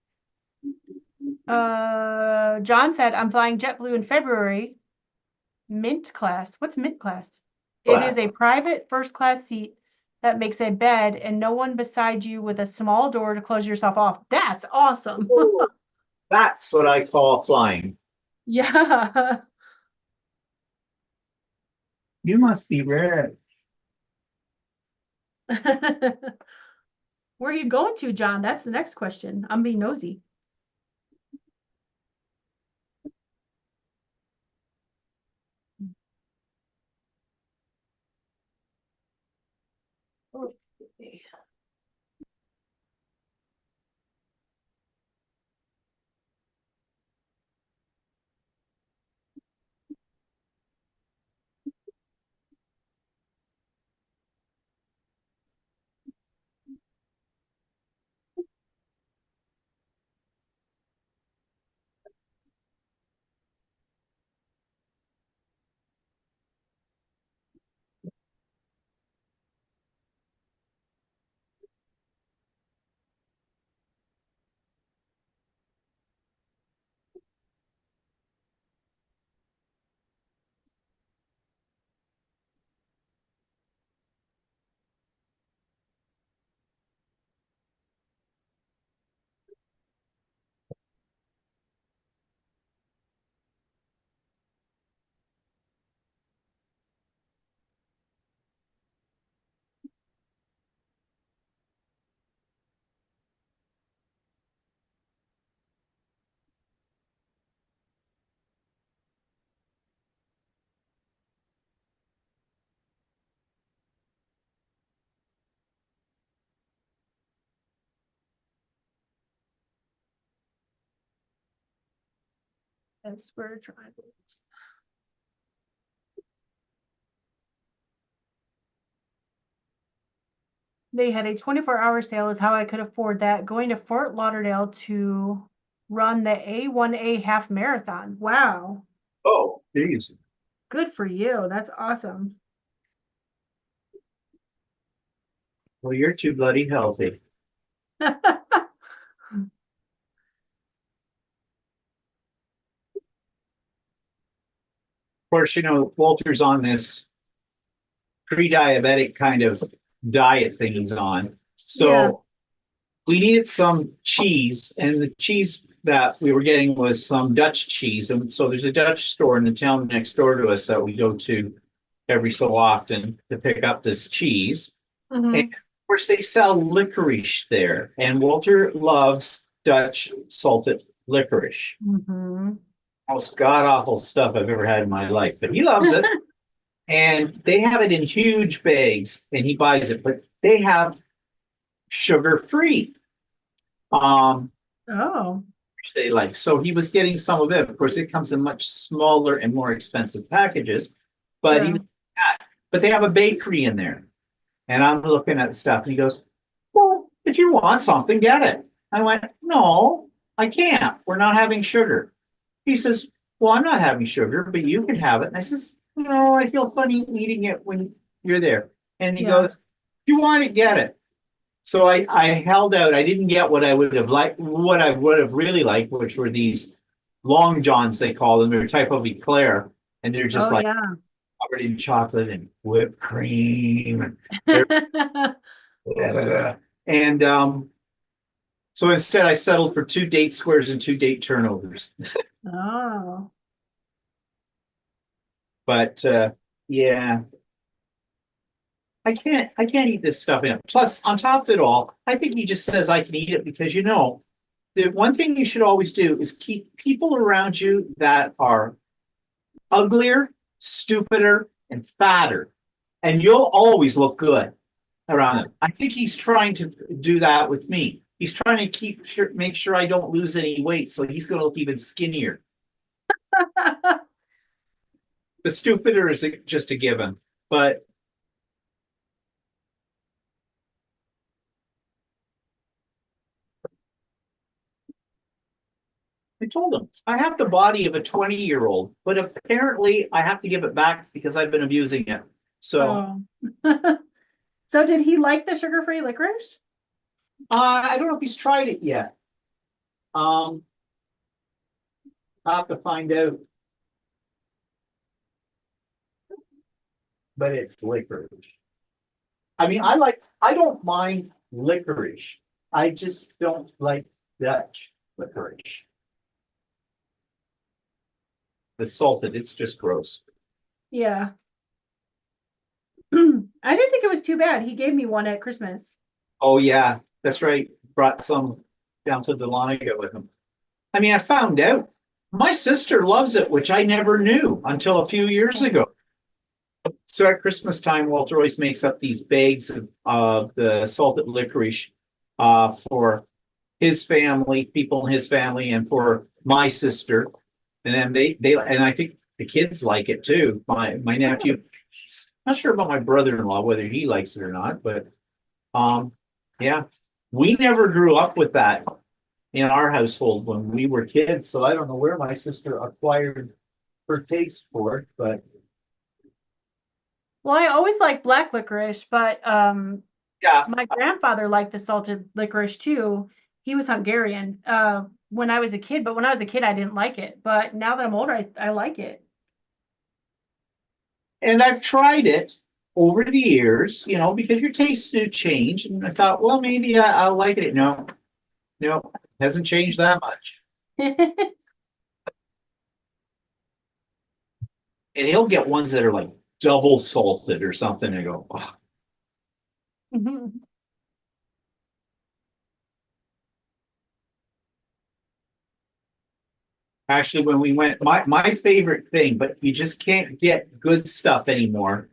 John said, I'm flying JetBlue in February. Mint class. What's mint class? It is a private first class seat that makes a bed and no one beside you with a small door to close yourself off. That's awesome. That's what I call flying. Yeah. You must be rare. Where are you going to, John? That's the next question. I'm being nosy. Okay. and square triangles. They had a 24-hour sale is how I could afford that. Going to Fort Lauderdale to run the A1A half marathon. Wow. Oh, geez. Good for you. That's awesome. Well, you're too bloody healthy. Of course, Walter's on this pre-diabetic kind of diet thing he's on. So Yeah. we needed some cheese, and the cheese that we were getting was some Dutch cheese. And so there's a Dutch store in the town next door to us that we go to every so often to pick up this cheese. Mhm. And of course, they sell licorice there, and Walter loves Dutch salted licorice. Mhm. Most god awful stuff I've ever had in my life, but he loves it. And they have it in huge bags, and he buys it, but they have sugar free. Oh. They like, so he was getting some of it. Of course, it comes in much smaller and more expensive packages, but Sure. but they have a bakery in there. And I'm looking at the stuff, and he goes, "Well, if you want something, get it." I went, "No, I can't. We're not having sugar." He says, "Well, I'm not having sugar, but you can have it." And I says, "No, I feel funny eating it when you're there." And he Yeah. goes, "If you want it, get it." So I held out. I didn't get what I would have liked, what I would have really liked, which were these long johns, they call them. They're type of eclair, and they're just Oh, like yeah. covered in chocolate and whipped cream. And so instead I settled for 2 date squares and 2 date turnovers. Oh. But yeah. I can't eat this stuff in. Plus, on top of it all, I think he just says I can eat it because the one thing you should always do is keep people around you that are uglier, stupider, and fatter. And you'll always look good around them. I think he's trying to do that with me. He's trying to make sure I don't lose any weight, so he's going to look even skinnier. The stupider is just a given, but I told him I have the body of a 20-year-old, but apparently I have to give it back because I've been abusing it. So Oh. So did he like the sugar-free licorice? I don't know if he's tried it yet. I'll have to find out. But it's licorice. I mean, I don't mind licorice. I just don't like Dutch licorice. The salted, it's just gross. Yeah. I didn't think it was too bad. He gave me one at Christmas. Oh yeah, that's right. Brought some down to Dahlonega with him. I mean, I found out my sister loves it, which I never knew until a few years ago. So at Christmas time, Walter always makes up these bags of the salted licorice for his family, people in his family, and for my sister. And then they and I think the kids like it too. My nephew, not sure about my brother-in-law whether he likes it or not, but yeah, we never grew up with that in our household when we were kids. So I don't know where my sister acquired her taste for it, but Well, I always liked black licorice, but yeah, my grandfather liked the salted licorice too. He was Hungarian when I was a kid, but when I was a kid, I didn't like it. But now that I'm older, I like it. and I've tried it over the years, because your tastes do change. And I thought, well, maybe I'll like it. No, hasn't changed that much. And he'll get ones that are like double salted or something. And go, oh. Actually, when we went, my favorite thing, but you just can't get good stuff anymore.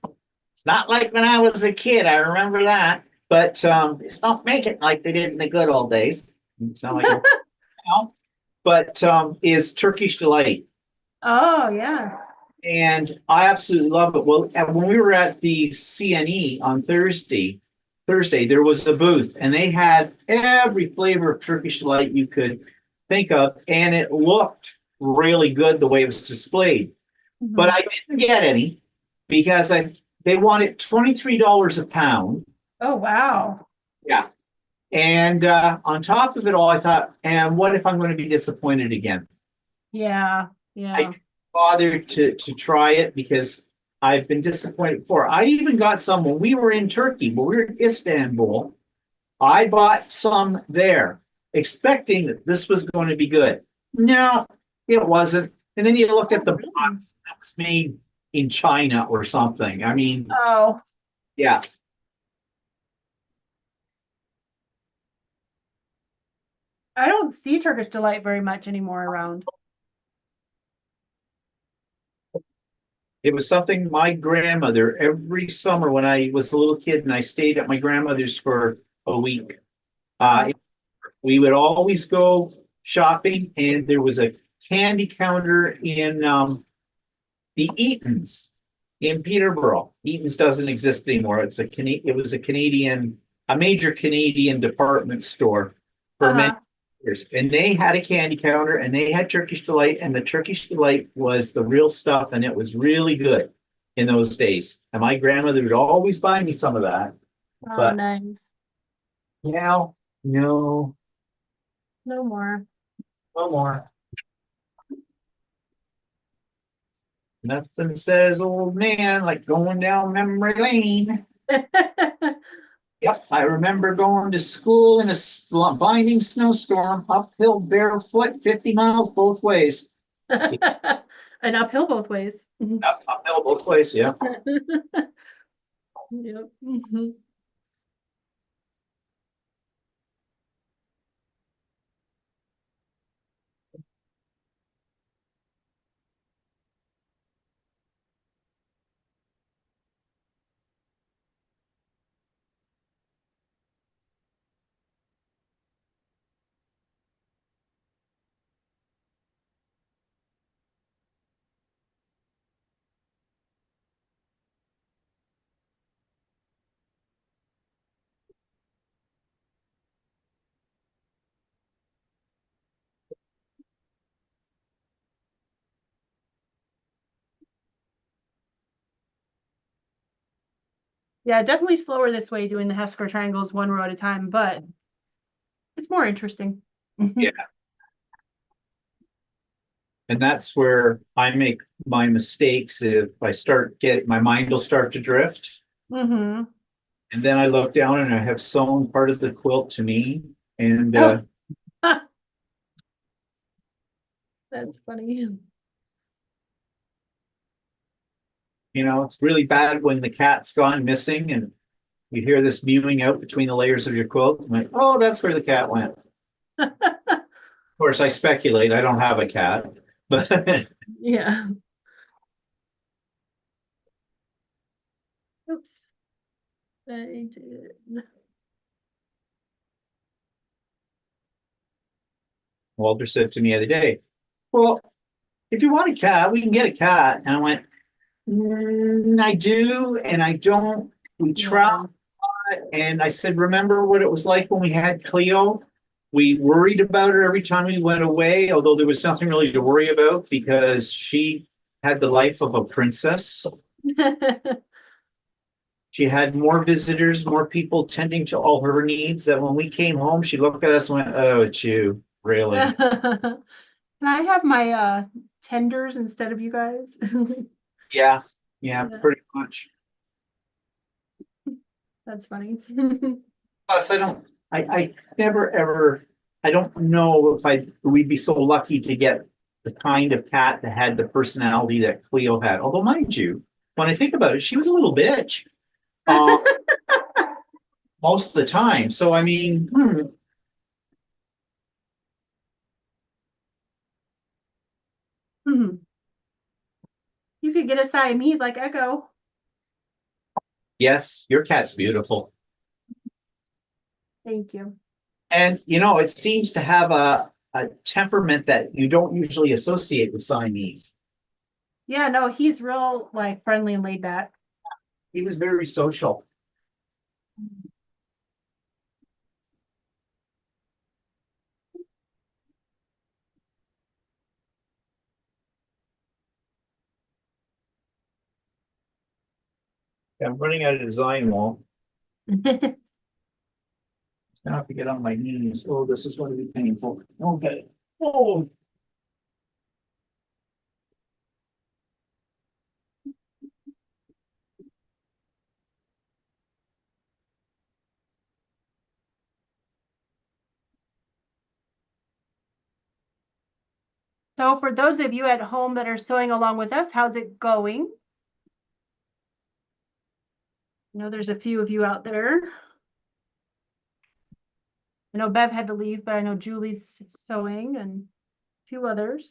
It's not like when I was a kid. I remember that, but just don't make it like they did in the good old days. It's not like, but is Turkish delight. Oh, yeah. And I absolutely love it. Well, when we were at the CNE on Thursday, there was a booth and they had every flavor of Turkish delight you could think of, and it looked really good the way it was displayed. But Mhm. I didn't get any because they wanted $23 a pound. Oh, wow. Yeah. And on top of it all, I thought, and what if I'm going to be disappointed again? Yeah. I Yeah. didn't bother to try it because I've been disappointed before. I even got some when we were in Turkey, when we were in Istanbul. I bought some there, expecting that this was going to be good. No, it wasn't. And then you looked at Oh, the really? box that was made in China or something. I mean, Oh, yeah, I don't see Turkish delight very much anymore around. it was something my grandmother every summer when I was a little kid and I stayed at my grandmother's for a week. Uh-huh. We would always go shopping, and there was a candy counter in the Eaton's in Peterborough. Eaton's doesn't exist anymore. It was a major Canadian department store for many Uh-huh. years. And they had a candy counter and they had Turkish Delight, and the Turkish Delight was the real stuff, and it was really good in those days. And my grandmother would always buy me some of that. Oh, But nice. now, no, No more. no more. Nothing says old man like going down memory lane. Yep, I remember going to school in a blinding snowstorm, uphill barefoot, 50 miles both ways. An uphill both ways. Mhm. Yep, uphill both ways, yeah. Yep. Mhm. Yeah, definitely slower this way doing the half square triangles one row at a time, but it's more interesting. Yeah. And that's where I make my mistakes. If I start getting, my mind will start to drift. Mm-hmm. And then I look down and I have sewn part of the quilt to me. And, Oh, that's funny. it's really bad when the cat's gone missing and you hear this mewing out between the layers of your quilt. I'm like, oh, that's where the cat went. Of course, I speculate. I don't have a cat, but Yeah. Oops. I did. Walter said to me the other day, well, if you want a cat, we can get a cat. And I went, I do, and I don't. We Yeah. tried, and I said, remember what it was like when we had Cleo? We worried about her every time we went away, although there was nothing really to worry about because she had the life of a princess. She had more visitors, more people tending to all her needs. That when we came home, she looked at us and went, oh, it's you, really? Can I have my tenders instead of you guys? Yeah, yeah, Yeah, pretty much. that's funny. Plus, I never ever, I don't know if we'd be so lucky to get the kind of cat that had the personality that Cleo had. Although, mind you, when I think about it, she was a little bitch uh, most of the time. So, I mean, Hmm. You could get a Siamese like Echo. yes, your cat's beautiful. Thank you. And, it seems to have a temperament that you don't usually associate with Siamese. Yeah, no, he's real like friendly and laid back. He was very social. I'm running out of design wall. Now I have to get on my knees. Oh, this is going to be painful. Okay. Oh. So for those of you at home that are sewing along with us, how's it going? I know there's a few of you out there. I know Bev had to leave, but I know Julie's sewing and a few others.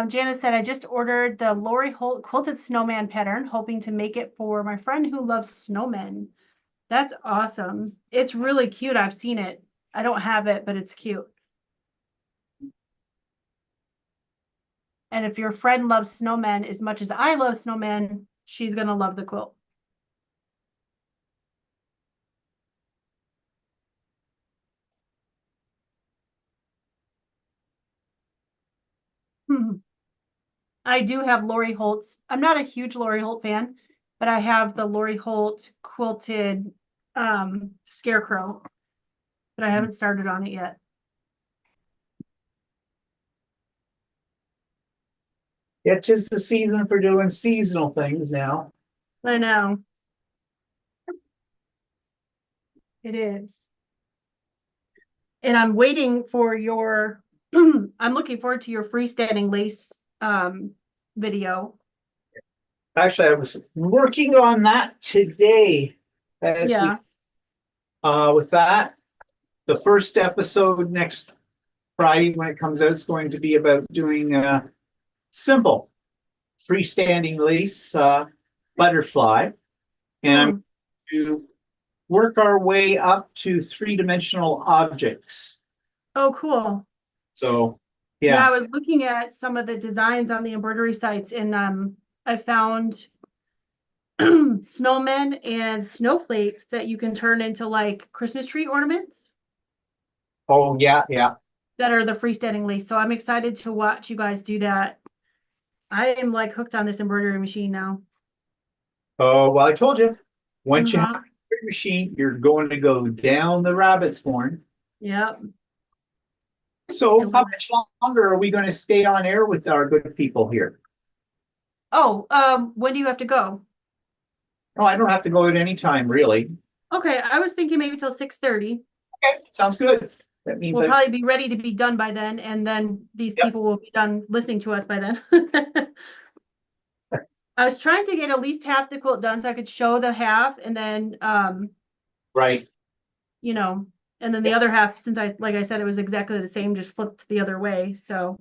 Janice said, I just ordered the Lori Holt quilted snowman pattern, hoping to make it for my friend who loves snowmen. That's awesome. It's really cute. I've seen it. I don't have it, but it's cute. And if your friend loves snowmen as much as I love snowmen, she's going to love the quilt. I do have Lori Holt's. I'm not a huge Lori Holt fan, but I have the Lori Holt quilted scarecrow, but I haven't started on it yet. It's just the season for doing seasonal things now. I know. It is. And I'm waiting for your, I'm looking forward to your freestanding lace video. Actually, I was working on that today. Yeah. With that, the first episode next Friday when it comes out is going to be about doing simple freestanding lace butterfly, and I'm to work our way up to three-dimensional objects. Oh, cool. So Yeah, I was looking at some of the designs on the embroidery sites, and I found snowmen and snowflakes that you can turn into like Christmas tree ornaments. Oh yeah. That are the freestanding lace. So I'm excited to watch you guys do that. I am like hooked on this embroidery machine now. Oh well, I told you, once you have your machine, you're going to go down the rabbit's horn. Yep. So how much longer are we going to stay on air with our good people here? Oh, when do you have to go? Oh, I don't have to go at any time, really. Okay, I was thinking maybe till 6:30. Okay, sounds good. That means We'll probably be ready to be done by then, and then these people will be done listening to us by then. I was trying to get at least half the quilt done so I could show the half, and then right. You know, and then the other half, since like I said, it was exactly the same, just flipped the other way. So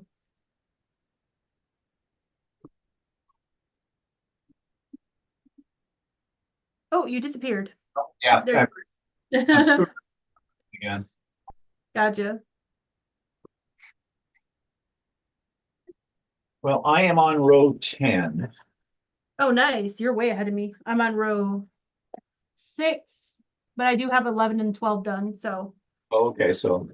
oh, you disappeared. Yeah. There. Again. Gotcha. Well, I am on row 10. Oh, nice. You're way ahead of me. I'm on row 6, but I do have 11 and 12 done. So Okay, so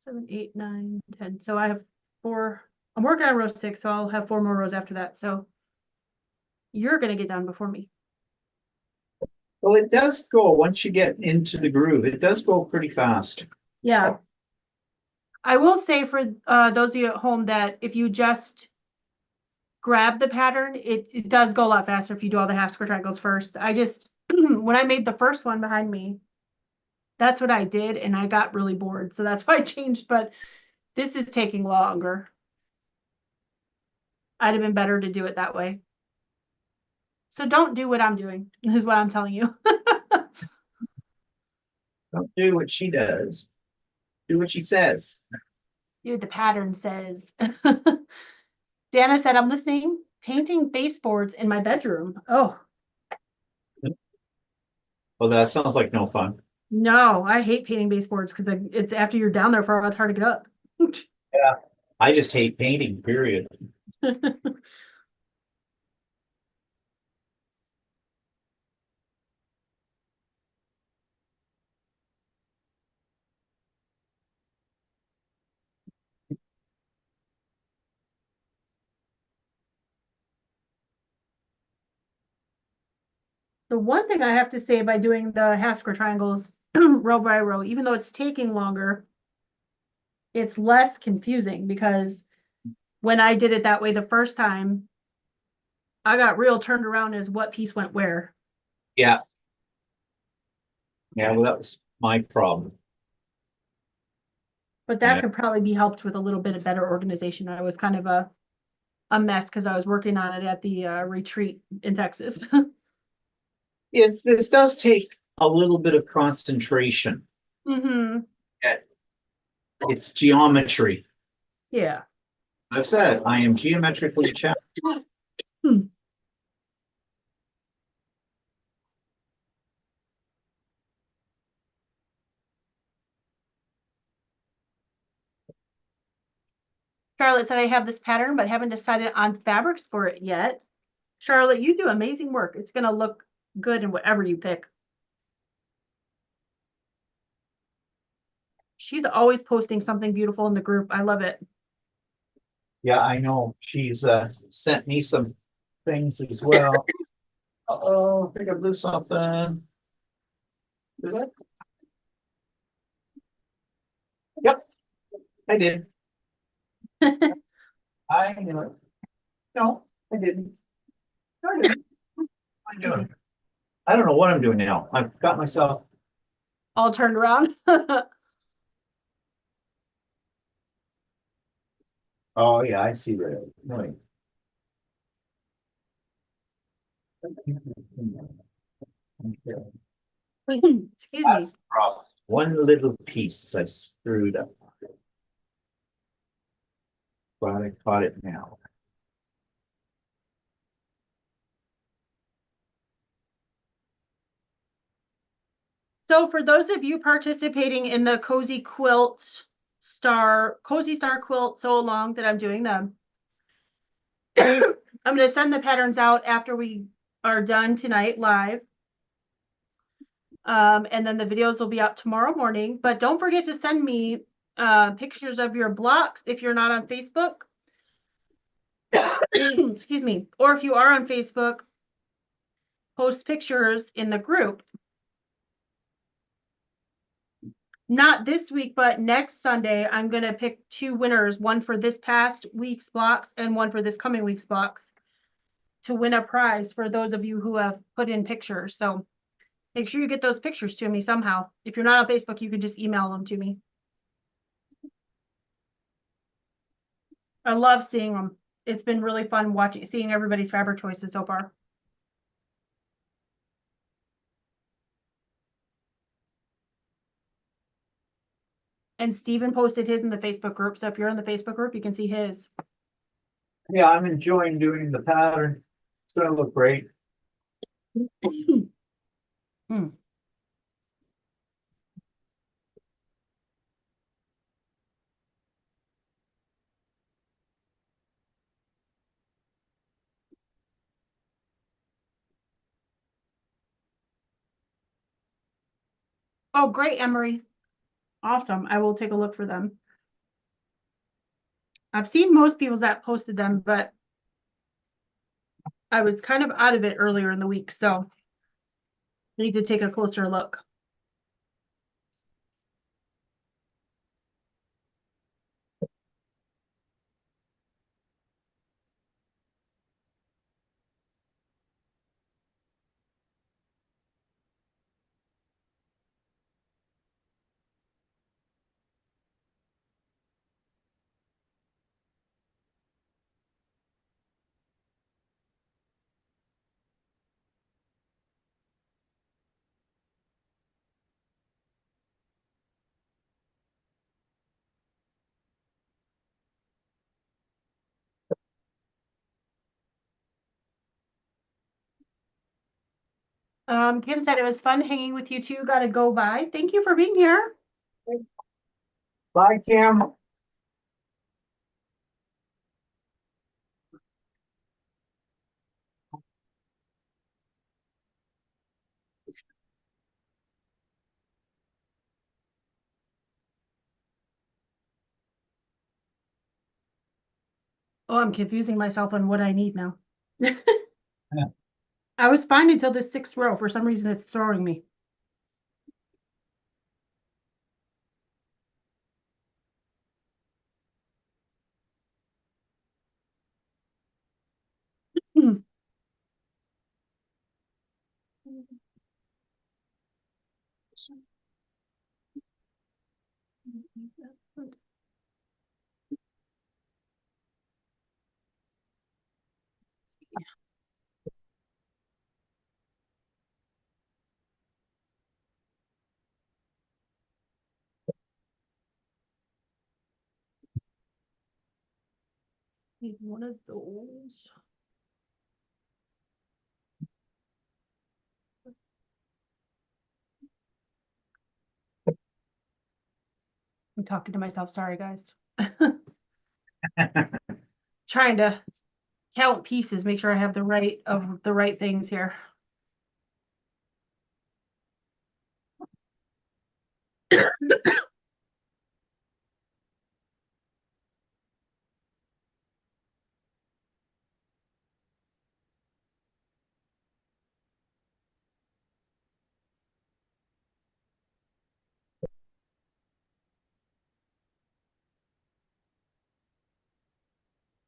7, 8, 9, 10. So I have 4. I'm working on row 6, so I'll have 4 more rows after that. So you're gonna get done before me. well, it does go once you get into the groove. It does go pretty fast. Yeah. I will say for those of you at home that if you just grab the pattern, it does go a lot faster if you do all the half square triangles first. I just, when I made the first one behind me, that's what I did, and I got really bored. So that's why I changed, but this is taking longer. I'd have been better to do it that way. So don't do what I'm doing, is what I'm telling you. Don't do what she does. Do what she says. Do what the pattern says. Dana said, I'm listening. painting baseboards in my bedroom. Oh, Well, that sounds like no fun. no, I hate painting baseboards because it's after you're down there for a while, it's hard to get up. Yeah. I just hate painting, period. The one thing I have to say by doing the half square triangles row by row, even though it's taking longer, it's less confusing because when I did it that way the first time, I got real turned around as what piece went where. Yeah. Yeah, well, that was my problem. But that Yeah. could probably be helped with a little bit of better organization. I was kind of a mess because I was working on it at the retreat in Texas. Yes, this does take a little bit of concentration. Mm-hmm. It's geometry. Yeah. I've said I am geometrically challenged. Charlotte said I have this pattern, but haven't decided on fabrics for it yet. Charlotte, you do amazing work. It's going to look good in whatever you pick. She's always posting something beautiful in the group. I love it. Yeah, I know. She's sent me some things as well. Uh-oh, I think I blew something. Did I? Yep, I did. I knew it. No, I didn't. No, I didn't. What am I doing? I don't know what I'm doing now. I've got myself. All turned around. Oh yeah, I see that. Right. Excuse me. That's the problem. One little piece I screwed up. Glad I caught it now. So for those of you participating in the Cozy Star Quilt sew along that I'm doing them, I'm going to send the patterns out after we are done tonight live. And then the videos will be up tomorrow morning. But don't forget to send me pictures of your blocks if you're not on Facebook. Excuse me. Or if you are on Facebook, post pictures in the group. Not this week, but next Sunday, I'm going to pick 2 winners, one for this past week's blocks and one for this coming week's blocks, to win a prize for those of you who have put in pictures. So make sure you get those pictures to me somehow. If you're not on Facebook, you can just email them to me. I love seeing them. It's been really fun seeing everybody's fabric choices so far. And Steven posted his in the Facebook group. So if you're in the Facebook group, you can see his. Yeah, I'm enjoying doing the pattern. It's gonna look great. Hmm. Oh, great, Emery. Awesome. I will take a look for them. I've seen most people that posted them, but I was kind of out of it earlier in the week, so I need to take a closer look. Kim said it was fun hanging with you too. Gotta go by. Thank you for being here. Bye, Kim. Oh, I'm confusing myself on what I need now. I was fine until this 6th row. For some reason, it's throwing me. Hmm. Need one of those. I'm talking to myself. Sorry, guys. Trying to count pieces, make sure I have the right things here.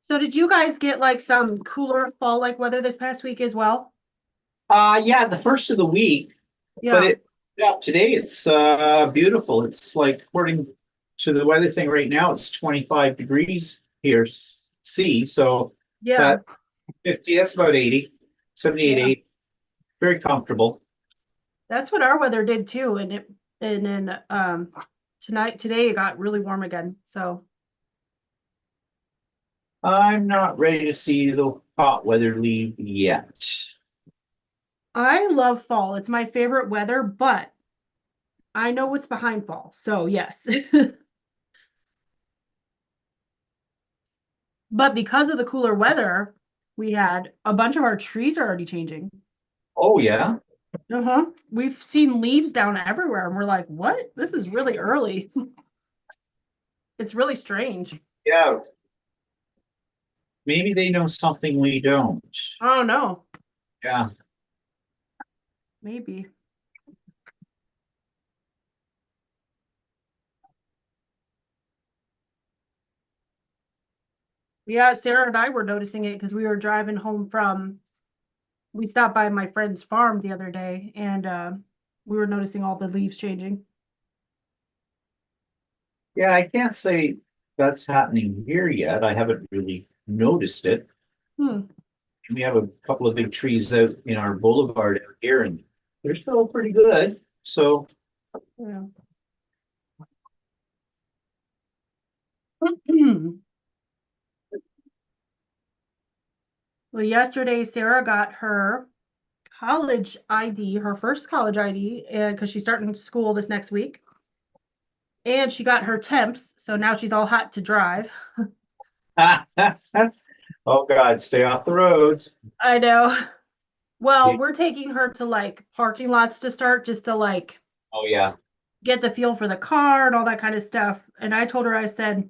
So did you guys get like some cooler fall-like weather this past week as well? Yeah, the first of the week, but Yeah. today it's beautiful. It's like according to the weather thing right now, it's 25 degrees here, C. So Yeah. that 50, that's about 80, 78, Yeah. 80. Very comfortable. That's what our weather did too. And then today it got really warm again. So I'm not ready to see the hot weather leave yet. I love fall. It's my favorite weather, but I know what's behind fall. So yes. But because of the cooler weather, we had a bunch of our trees are already changing. Oh, yeah. Uh-huh. We've seen leaves down everywhere, and we're like, what? This is really early. It's really strange. Yeah. Maybe they know something we don't. Oh no, Yeah. maybe. Yeah, Sarah and I were noticing it because we were driving home we stopped by my friend's farm the other day, and we were noticing all the leaves changing. Yeah, I can't say that's happening here yet. I haven't really noticed it. Hmm. We have a couple of big trees out in our boulevard out here, and they're still pretty good. So, Yeah. Well, yesterday Sarah got her college ID, her first college ID, and because she's starting school this next week. And she got her temps, so now she's all hot to drive. oh God, stay off the roads. I know. Well, Yeah. we're taking her to like parking lots to start just to like Oh yeah. get the feel for the car and all that kind of stuff. And I told her, I said,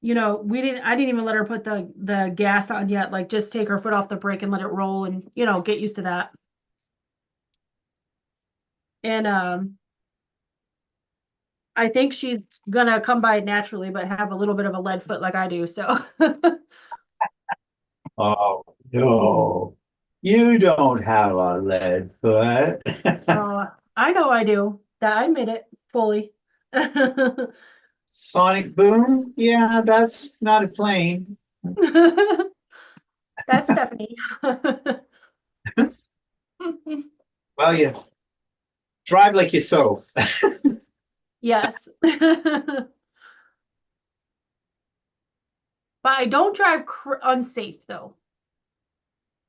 I didn't even let her put the gas on yet. Like just take her foot off the brake and let it roll and, get used to that. And I think she's gonna come by it naturally, but have a little bit of a lead foot like I do. So Oh no, you don't have a lead foot. I know I do. That I admit it fully. Sonic boom? Yeah, that's not a plane. That's Stephanie. Well, you drive like you so. Yes. But I don't drive unsafe though.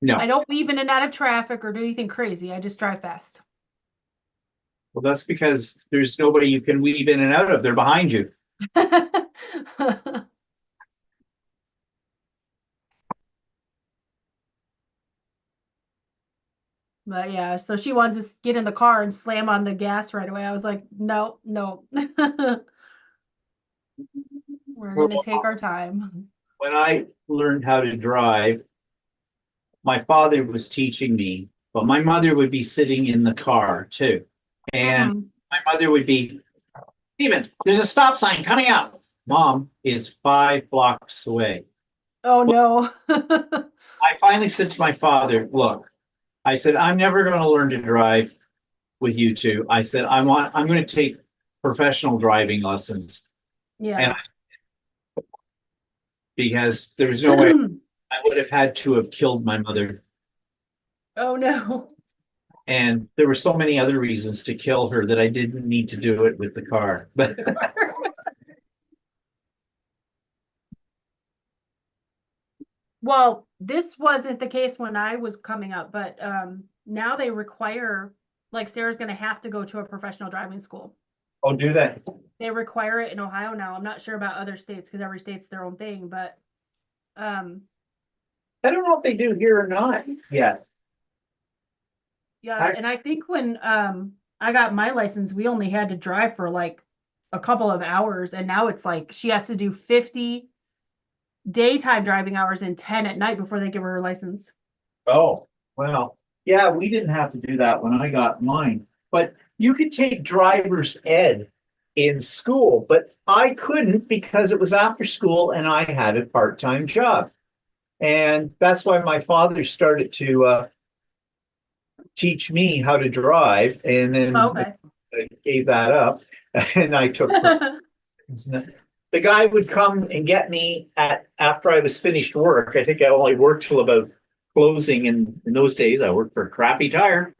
No, I don't weave in and out of traffic or do anything crazy. I just drive fast. well, that's because there's nobody you can weave in and out of. They're behind you. But yeah, so she wanted to get in the car and slam on the gas right away. I was like, no, no. We're gonna take our time. When I learned how to drive, my father was teaching me, but my mother would be sitting in the car too. And Mm. my mother would be, Steven, there's a stop sign coming up. Mom is 5 blocks away. Oh no. I finally said to my father, look, I said, I'm never going to learn to drive with you two. I said, I'm going to take professional driving lessons. Yeah. And because there's no way I would have had to have killed my mother. Oh no. And there were so many other reasons to kill her that I didn't need to do it with the car. But Well, this wasn't the case when I was coming up, but now they require, like Sarah's gonna have to go to a professional driving school. I'll do that. They require it in Ohio now. I'm not sure about other states because every state's their own thing, but I don't know if they do here or not yet. yeah, I- and I think when I got my license, we only had to drive for like a couple of hours, and now it's like she has to do 50 daytime driving hours and 10 at night before they give her license. Oh, well, yeah, we didn't have to do that when I got mine. But you could take driver's ed in school, but I couldn't because it was after school and I had a part-time job. And that's why my father started to teach me how to drive, and then Okay. I gave that up, and I took. The guy would come and get me at after I was finished work. I think I only worked till about closing, in those days I worked for a crappy tire,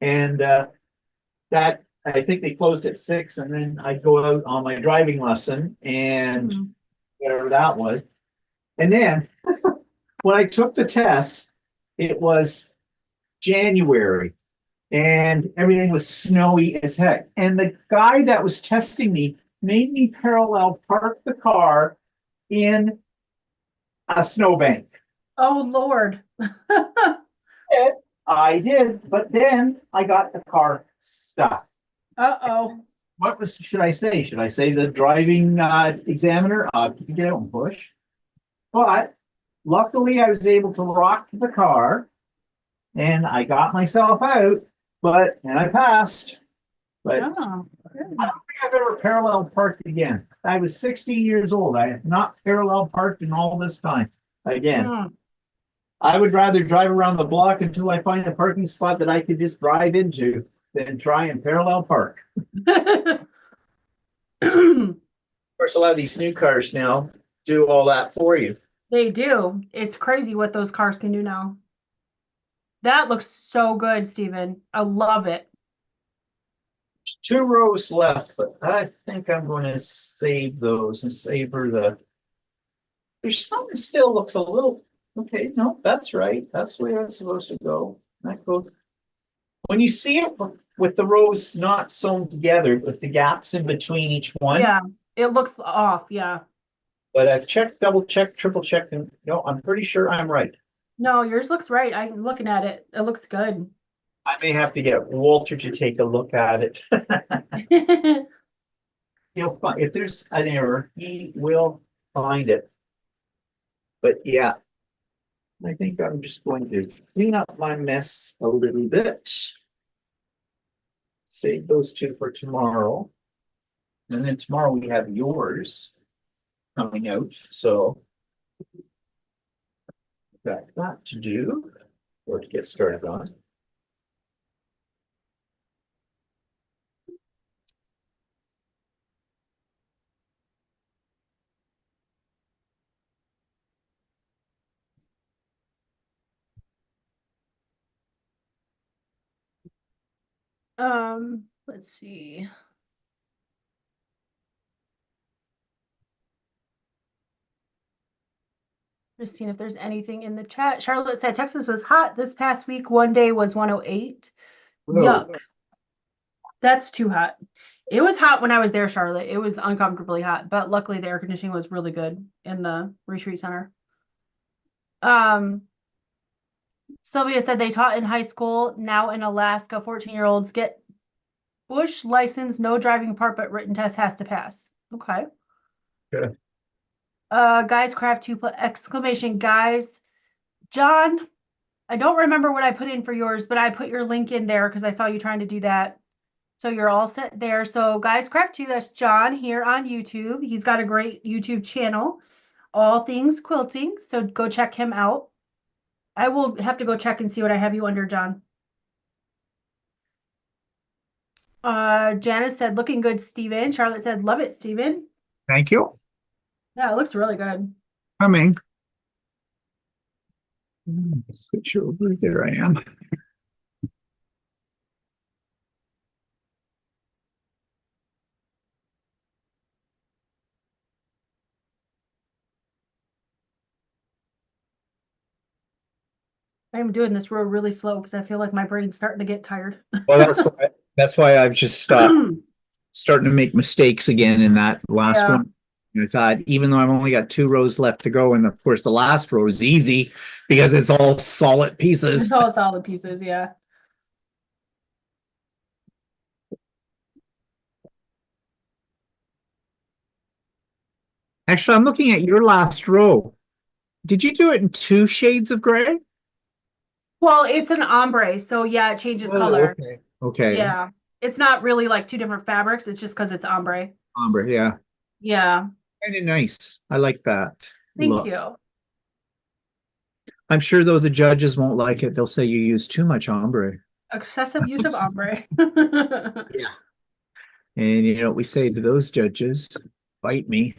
and that I think they closed at 6, and then I'd go out on my driving lesson and Mhm. whatever that was, and then when I took the test, it was January and everything was snowy as heck. And the guy that was testing me made me parallel park the car in a snowbank. Oh Lord. And I did, but then I got the car stuck. Uh-oh. Should I say? Should I say the driving examiner? Can you get out and push? But luckily I was able to lock the car and I got myself out, and I passed. But Oh, I don't think I've ever parallel parked again. I was 16 years old. I have not parallel parked in all this time again. Mm. I would rather drive around the block until I find a parking spot that I could just drive into than try and parallel park. Of course, a lot of these new cars now do all that for you. They do. It's crazy what those cars can do now. That looks so good, Steven. I love it. 2 rows left, but I think I'm going to save those and savor there's something still looks a little, okay, no, that's right. That's the way that's supposed to go. That goes. When you see it with the rows not sewn together, with the gaps in between each one. Yeah, it looks off. Yeah. But I've checked, double checked, triple checked, and no, I'm pretty sure I'm right. No, yours looks right. I'm looking at it. It looks good. I may have to get Walter to take a look at it. He'll find, if there's an error, he will find it. But yeah, I think I'm just going to clean up my mess a little bit. Save those 2 for tomorrow. And then tomorrow we have yours coming out. So got that to do or to get started on. Let's see. Just seeing if there's anything in the chat. Charlotte said Texas was hot this past week. One day was 108. Whoa. Yuck. That's too hot. It was hot when I was there, Charlotte. It was uncomfortably hot, but luckily the air conditioning was really good in the retreat center. Sylvia said they taught in high school. Now in Alaska, 14-year-olds get bush license, no driving part, but written test has to pass. Okay. Good. Guys craft 2 exclamation guys. John, I don't remember what I put in for yours, but I put your link in there because I saw you trying to do that. So you're all set there. So Guys Craft 2, that's John here on YouTube. He's got a great YouTube channel, all things quilting. So go check him out. I will have to go check and see what I have you under, John. Janice said, looking good, Steven. Charlotte said, love it, Steven. Thank you. Yeah, it looks really good. Coming. Switch over. There I am. I'm doing this row really slow because I feel like my brain's starting to get tired. Well, that's why I've just stopped starting to make mistakes again in that last Yeah. one. I thought, even though I've only got 2 rows left to go, and of course the last row is easy because it's all solid pieces. It's all solid pieces, yeah. Actually, I'm looking at your last row. Did you do it in 2 shades of gray? Well, it's an ombre, so yeah, it changes color. Okay. Okay. Yeah. It's not really like 2 different fabrics. It's just because it's ombre. Ombre, yeah. Yeah. Kind of nice. I like that. Thank look. you. I'm sure though the judges won't like it. They'll say you use too much ombre. Excessive use of ombre. Yeah. And you know what we say to those judges? Bite me.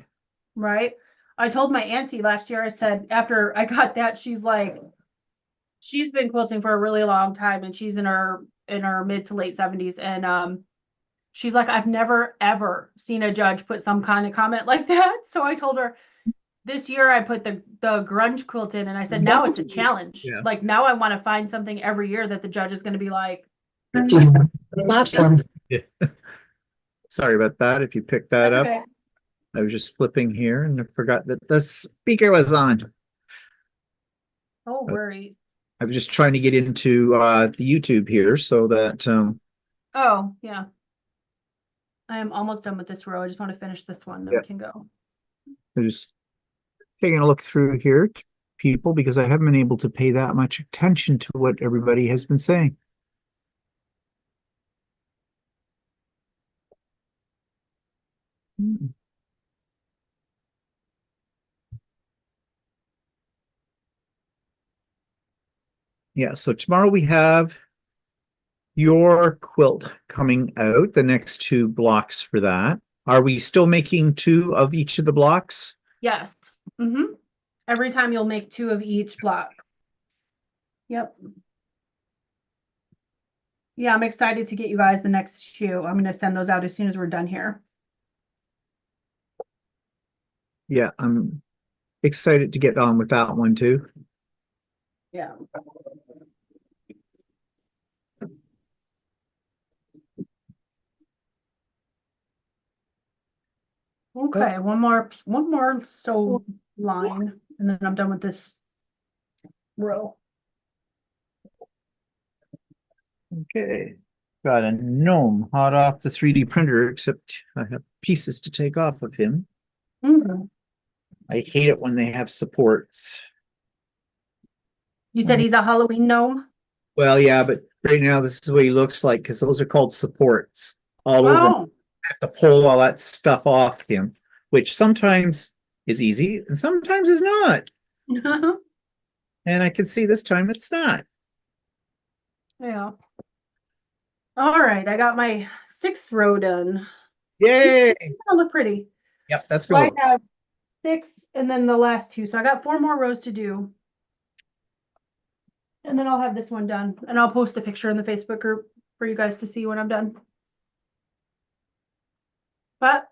Right. I told my auntie last year, I said, after I got that, she's like, she's been quilting for a really long time and she's in her mid to late 70s. And she's like, I've never ever seen a judge put some kind of comment like that. So I told her this year I put the grunge quilt in and I said, now it's a challenge. Yeah. Like now I want to find something every year that the judge is going to be like, Platform. Yeah. Sorry about that. If you picked that up, okay. I was just flipping here and I forgot that the speaker was on. No worries. I was just trying to get into the YouTube here so that Oh, yeah. I am almost done with this row. I just want to finish this one, then Yeah. we can go. I'm just taking a look through here to people because I haven't been able to pay that much attention to what everybody has been saying. Yeah, so tomorrow we have your quilt coming out, the next 2 blocks for that. Are we still making 2 of each of the blocks? Yes. Mm-hmm. Every time you'll make 2 of each block. Yep. Yeah, I'm excited to get you guys the next shoe. I'm going to send those out as soon as we're done here. Yeah, I'm excited to get on with that one too. Yeah. Okay, one more sew line, and then I'm done with this row. Okay. Got a gnome hot off the 3D printer, except I have pieces to take off of him. Mhm. I hate it when they have supports. You said he's a Halloween gnome? Well, yeah, but right now this is what he looks like because those are called supports all over. Oh. I have to pull all that stuff off him, which sometimes is easy and sometimes is not. And I can see this time it's not. Yeah. All right, I got my 6th row done. Yay! It's gonna look pretty. Yep, that's So I good. have 6 and then the last 2. So I got 4 more rows to do. And then I'll have this one done. And I'll post a picture in the Facebook group for you guys to see when I'm done. But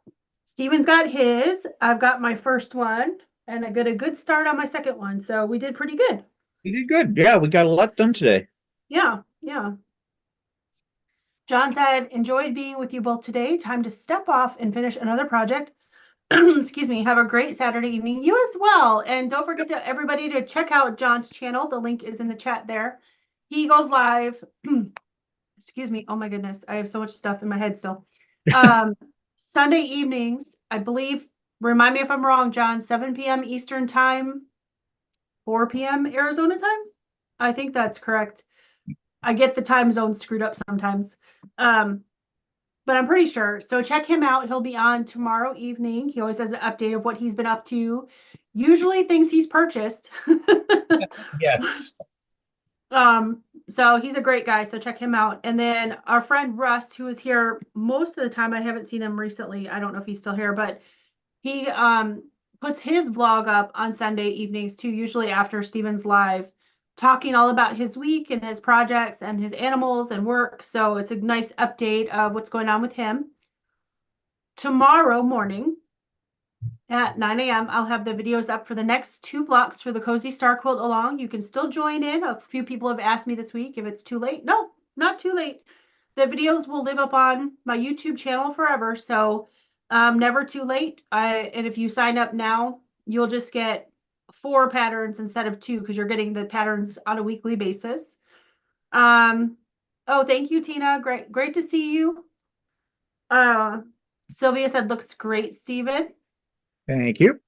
Steven's got his. I've got my first one. and I got a good start on my second one. So we did pretty good. You did good. Yeah, we got a lot done today. Yeah, yeah. John said, enjoyed being with you both today. Time to step off and finish another project. Excuse me. Have a great Saturday evening. You as well. And don't forget to everybody to check out John's channel. The link is in the chat there. He goes live. Excuse me. Oh my goodness. I have so much stuff in my head still. Sunday evenings, I believe, remind me if I'm wrong, John, 7 p.m. Eastern time, 4 p.m. Arizona time. I think that's correct. I get the time zone screwed up sometimes. But I'm pretty sure. So check him out. He'll be on tomorrow evening. He always has an update of what he's been up to. Usually things he's purchased. Yes. So he's a great guy. So check him out. And then our friend Russ, who is here most of the time. I haven't seen him recently. I don't know if he's still here, but he puts his vlog up on Sunday evenings too, usually after Steven's live, talking all about his week and his projects and his animals and work. So it's a nice update of what's going on with him. Tomorrow morning at 9 a.m., I'll have the videos up for the next 2 blocks for the Cozy Star Quilt Along. You can still join in. A few people have asked me this week if it's too late. No, not too late. The videos will live up on my YouTube channel forever. So never too late. And if you sign up now, you'll just get 4 patterns instead of 2 because you're getting the patterns on a weekly basis. Oh, thank you, Tina. Great to see you. Sylvia said, looks great, Steven. Thank you.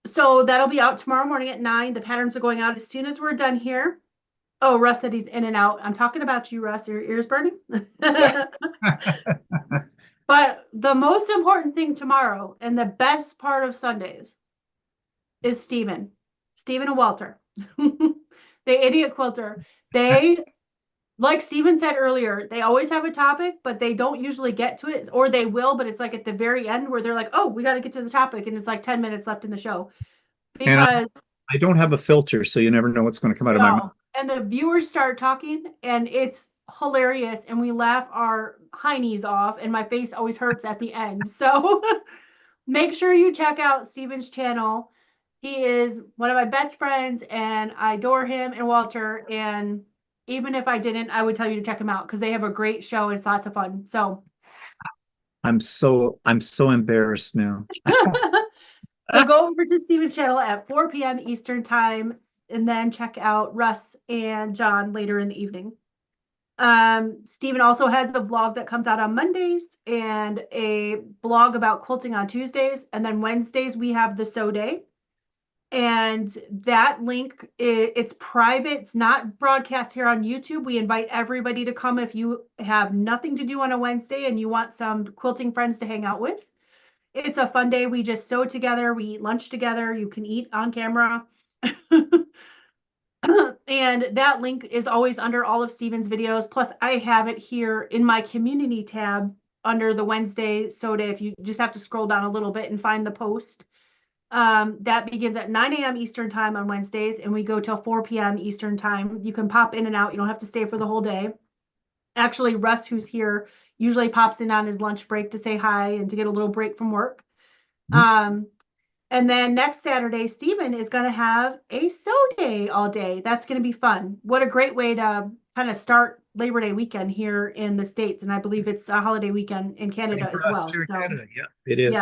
So that'll be out tomorrow morning at 9. The patterns are going out as soon as we're done here. Oh, Russ said he's in and out. I'm talking about you, Russ. Your ears burning? But the most important thing tomorrow and the best part of Sundays is Steven and Walter, the idiot quilter. They, like Steven said earlier, they always have a topic, but they don't usually get to it, or they will, but it's like at the very end where they're like, oh, we got to get to the topic. And it's like 10 minutes left in the show. Because I don't have a filter, so you never know what's going to come out of my mouth. And the viewers start talking and it's hilarious. And we laugh our heinies off and my face always hurts at the end. So make sure you check out Steven's channel. He is one of my best friends and I adore him and Walter. And even if I didn't, I would tell you to check him out because they have a great show. And it's lots of fun. So I'm so embarrassed now. so go over to Steven's channel at 4 p.m. Eastern time and then check out Russ and John later in the evening. Steven also has a vlog that comes out on Mondays and a blog about quilting on Tuesdays. And then Wednesdays, we have the sew day. And that link, it's private. It's not broadcast here on YouTube. We invite everybody to come if you have nothing to do on a Wednesday and you want some quilting friends to hang out with. It's a fun day. We just sew together. We eat lunch together. You can eat on camera. And that link is always under all of Steven's videos. Plus, I have it here in my community tab under the Wednesday sew day. If you just have to scroll down a little bit and find the post. That begins at 9 a.m. Eastern time on Wednesdays, and we go till 4 p.m. Eastern time. You can pop in and out. You don't have to stay for the whole day. Actually, Russ, who's here, usually pops in on his lunch break to say hi and to get a little break from work. And then next Saturday, Steven is going to have a sew day all day. That's going to be fun. What a great way to kind of start Labor Day weekend here in the States. And I believe it's a holiday weekend in Canada as well. So, Canada. Yeah, it is.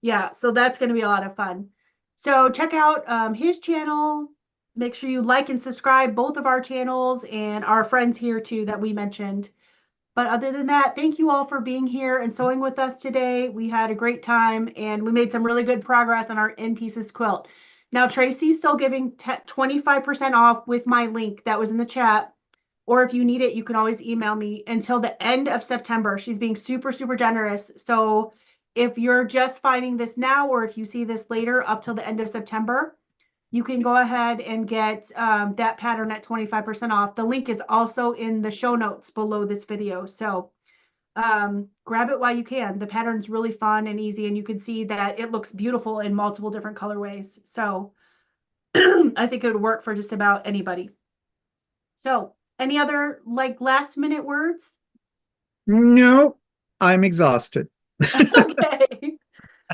Yeah. So that's going to be a lot of fun. So check out his channel. Make sure you like and subscribe both of our channels and our friends here too that we mentioned. But other than that, thank you all for being here and sewing with us today. We had a great time and we made some really good progress on our In Pieces quilt. Now, Tracy's still giving 25% off with my link that was in the chat. Or if you need it, you can always email me until the end of September. She's being super, super generous. So if you're just finding this now, or if you see this later up till the end of September, you can go ahead and get that pattern at 25% off. The link is also in the show notes below this video. So grab it while you can. The pattern's really fun and easy, and you can see that it looks beautiful in multiple different colorways. So I think it would work for just about anybody. So any other like last minute words? No, I'm exhausted. Okay.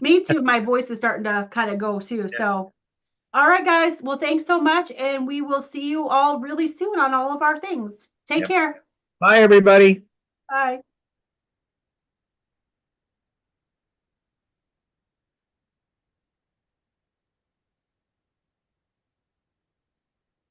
Me too. My voice is starting to kind of go too. So, all right, guys. Well, thanks so much. And we will see you all really soon on all of our things. Take care. Bye, everybody. Bye.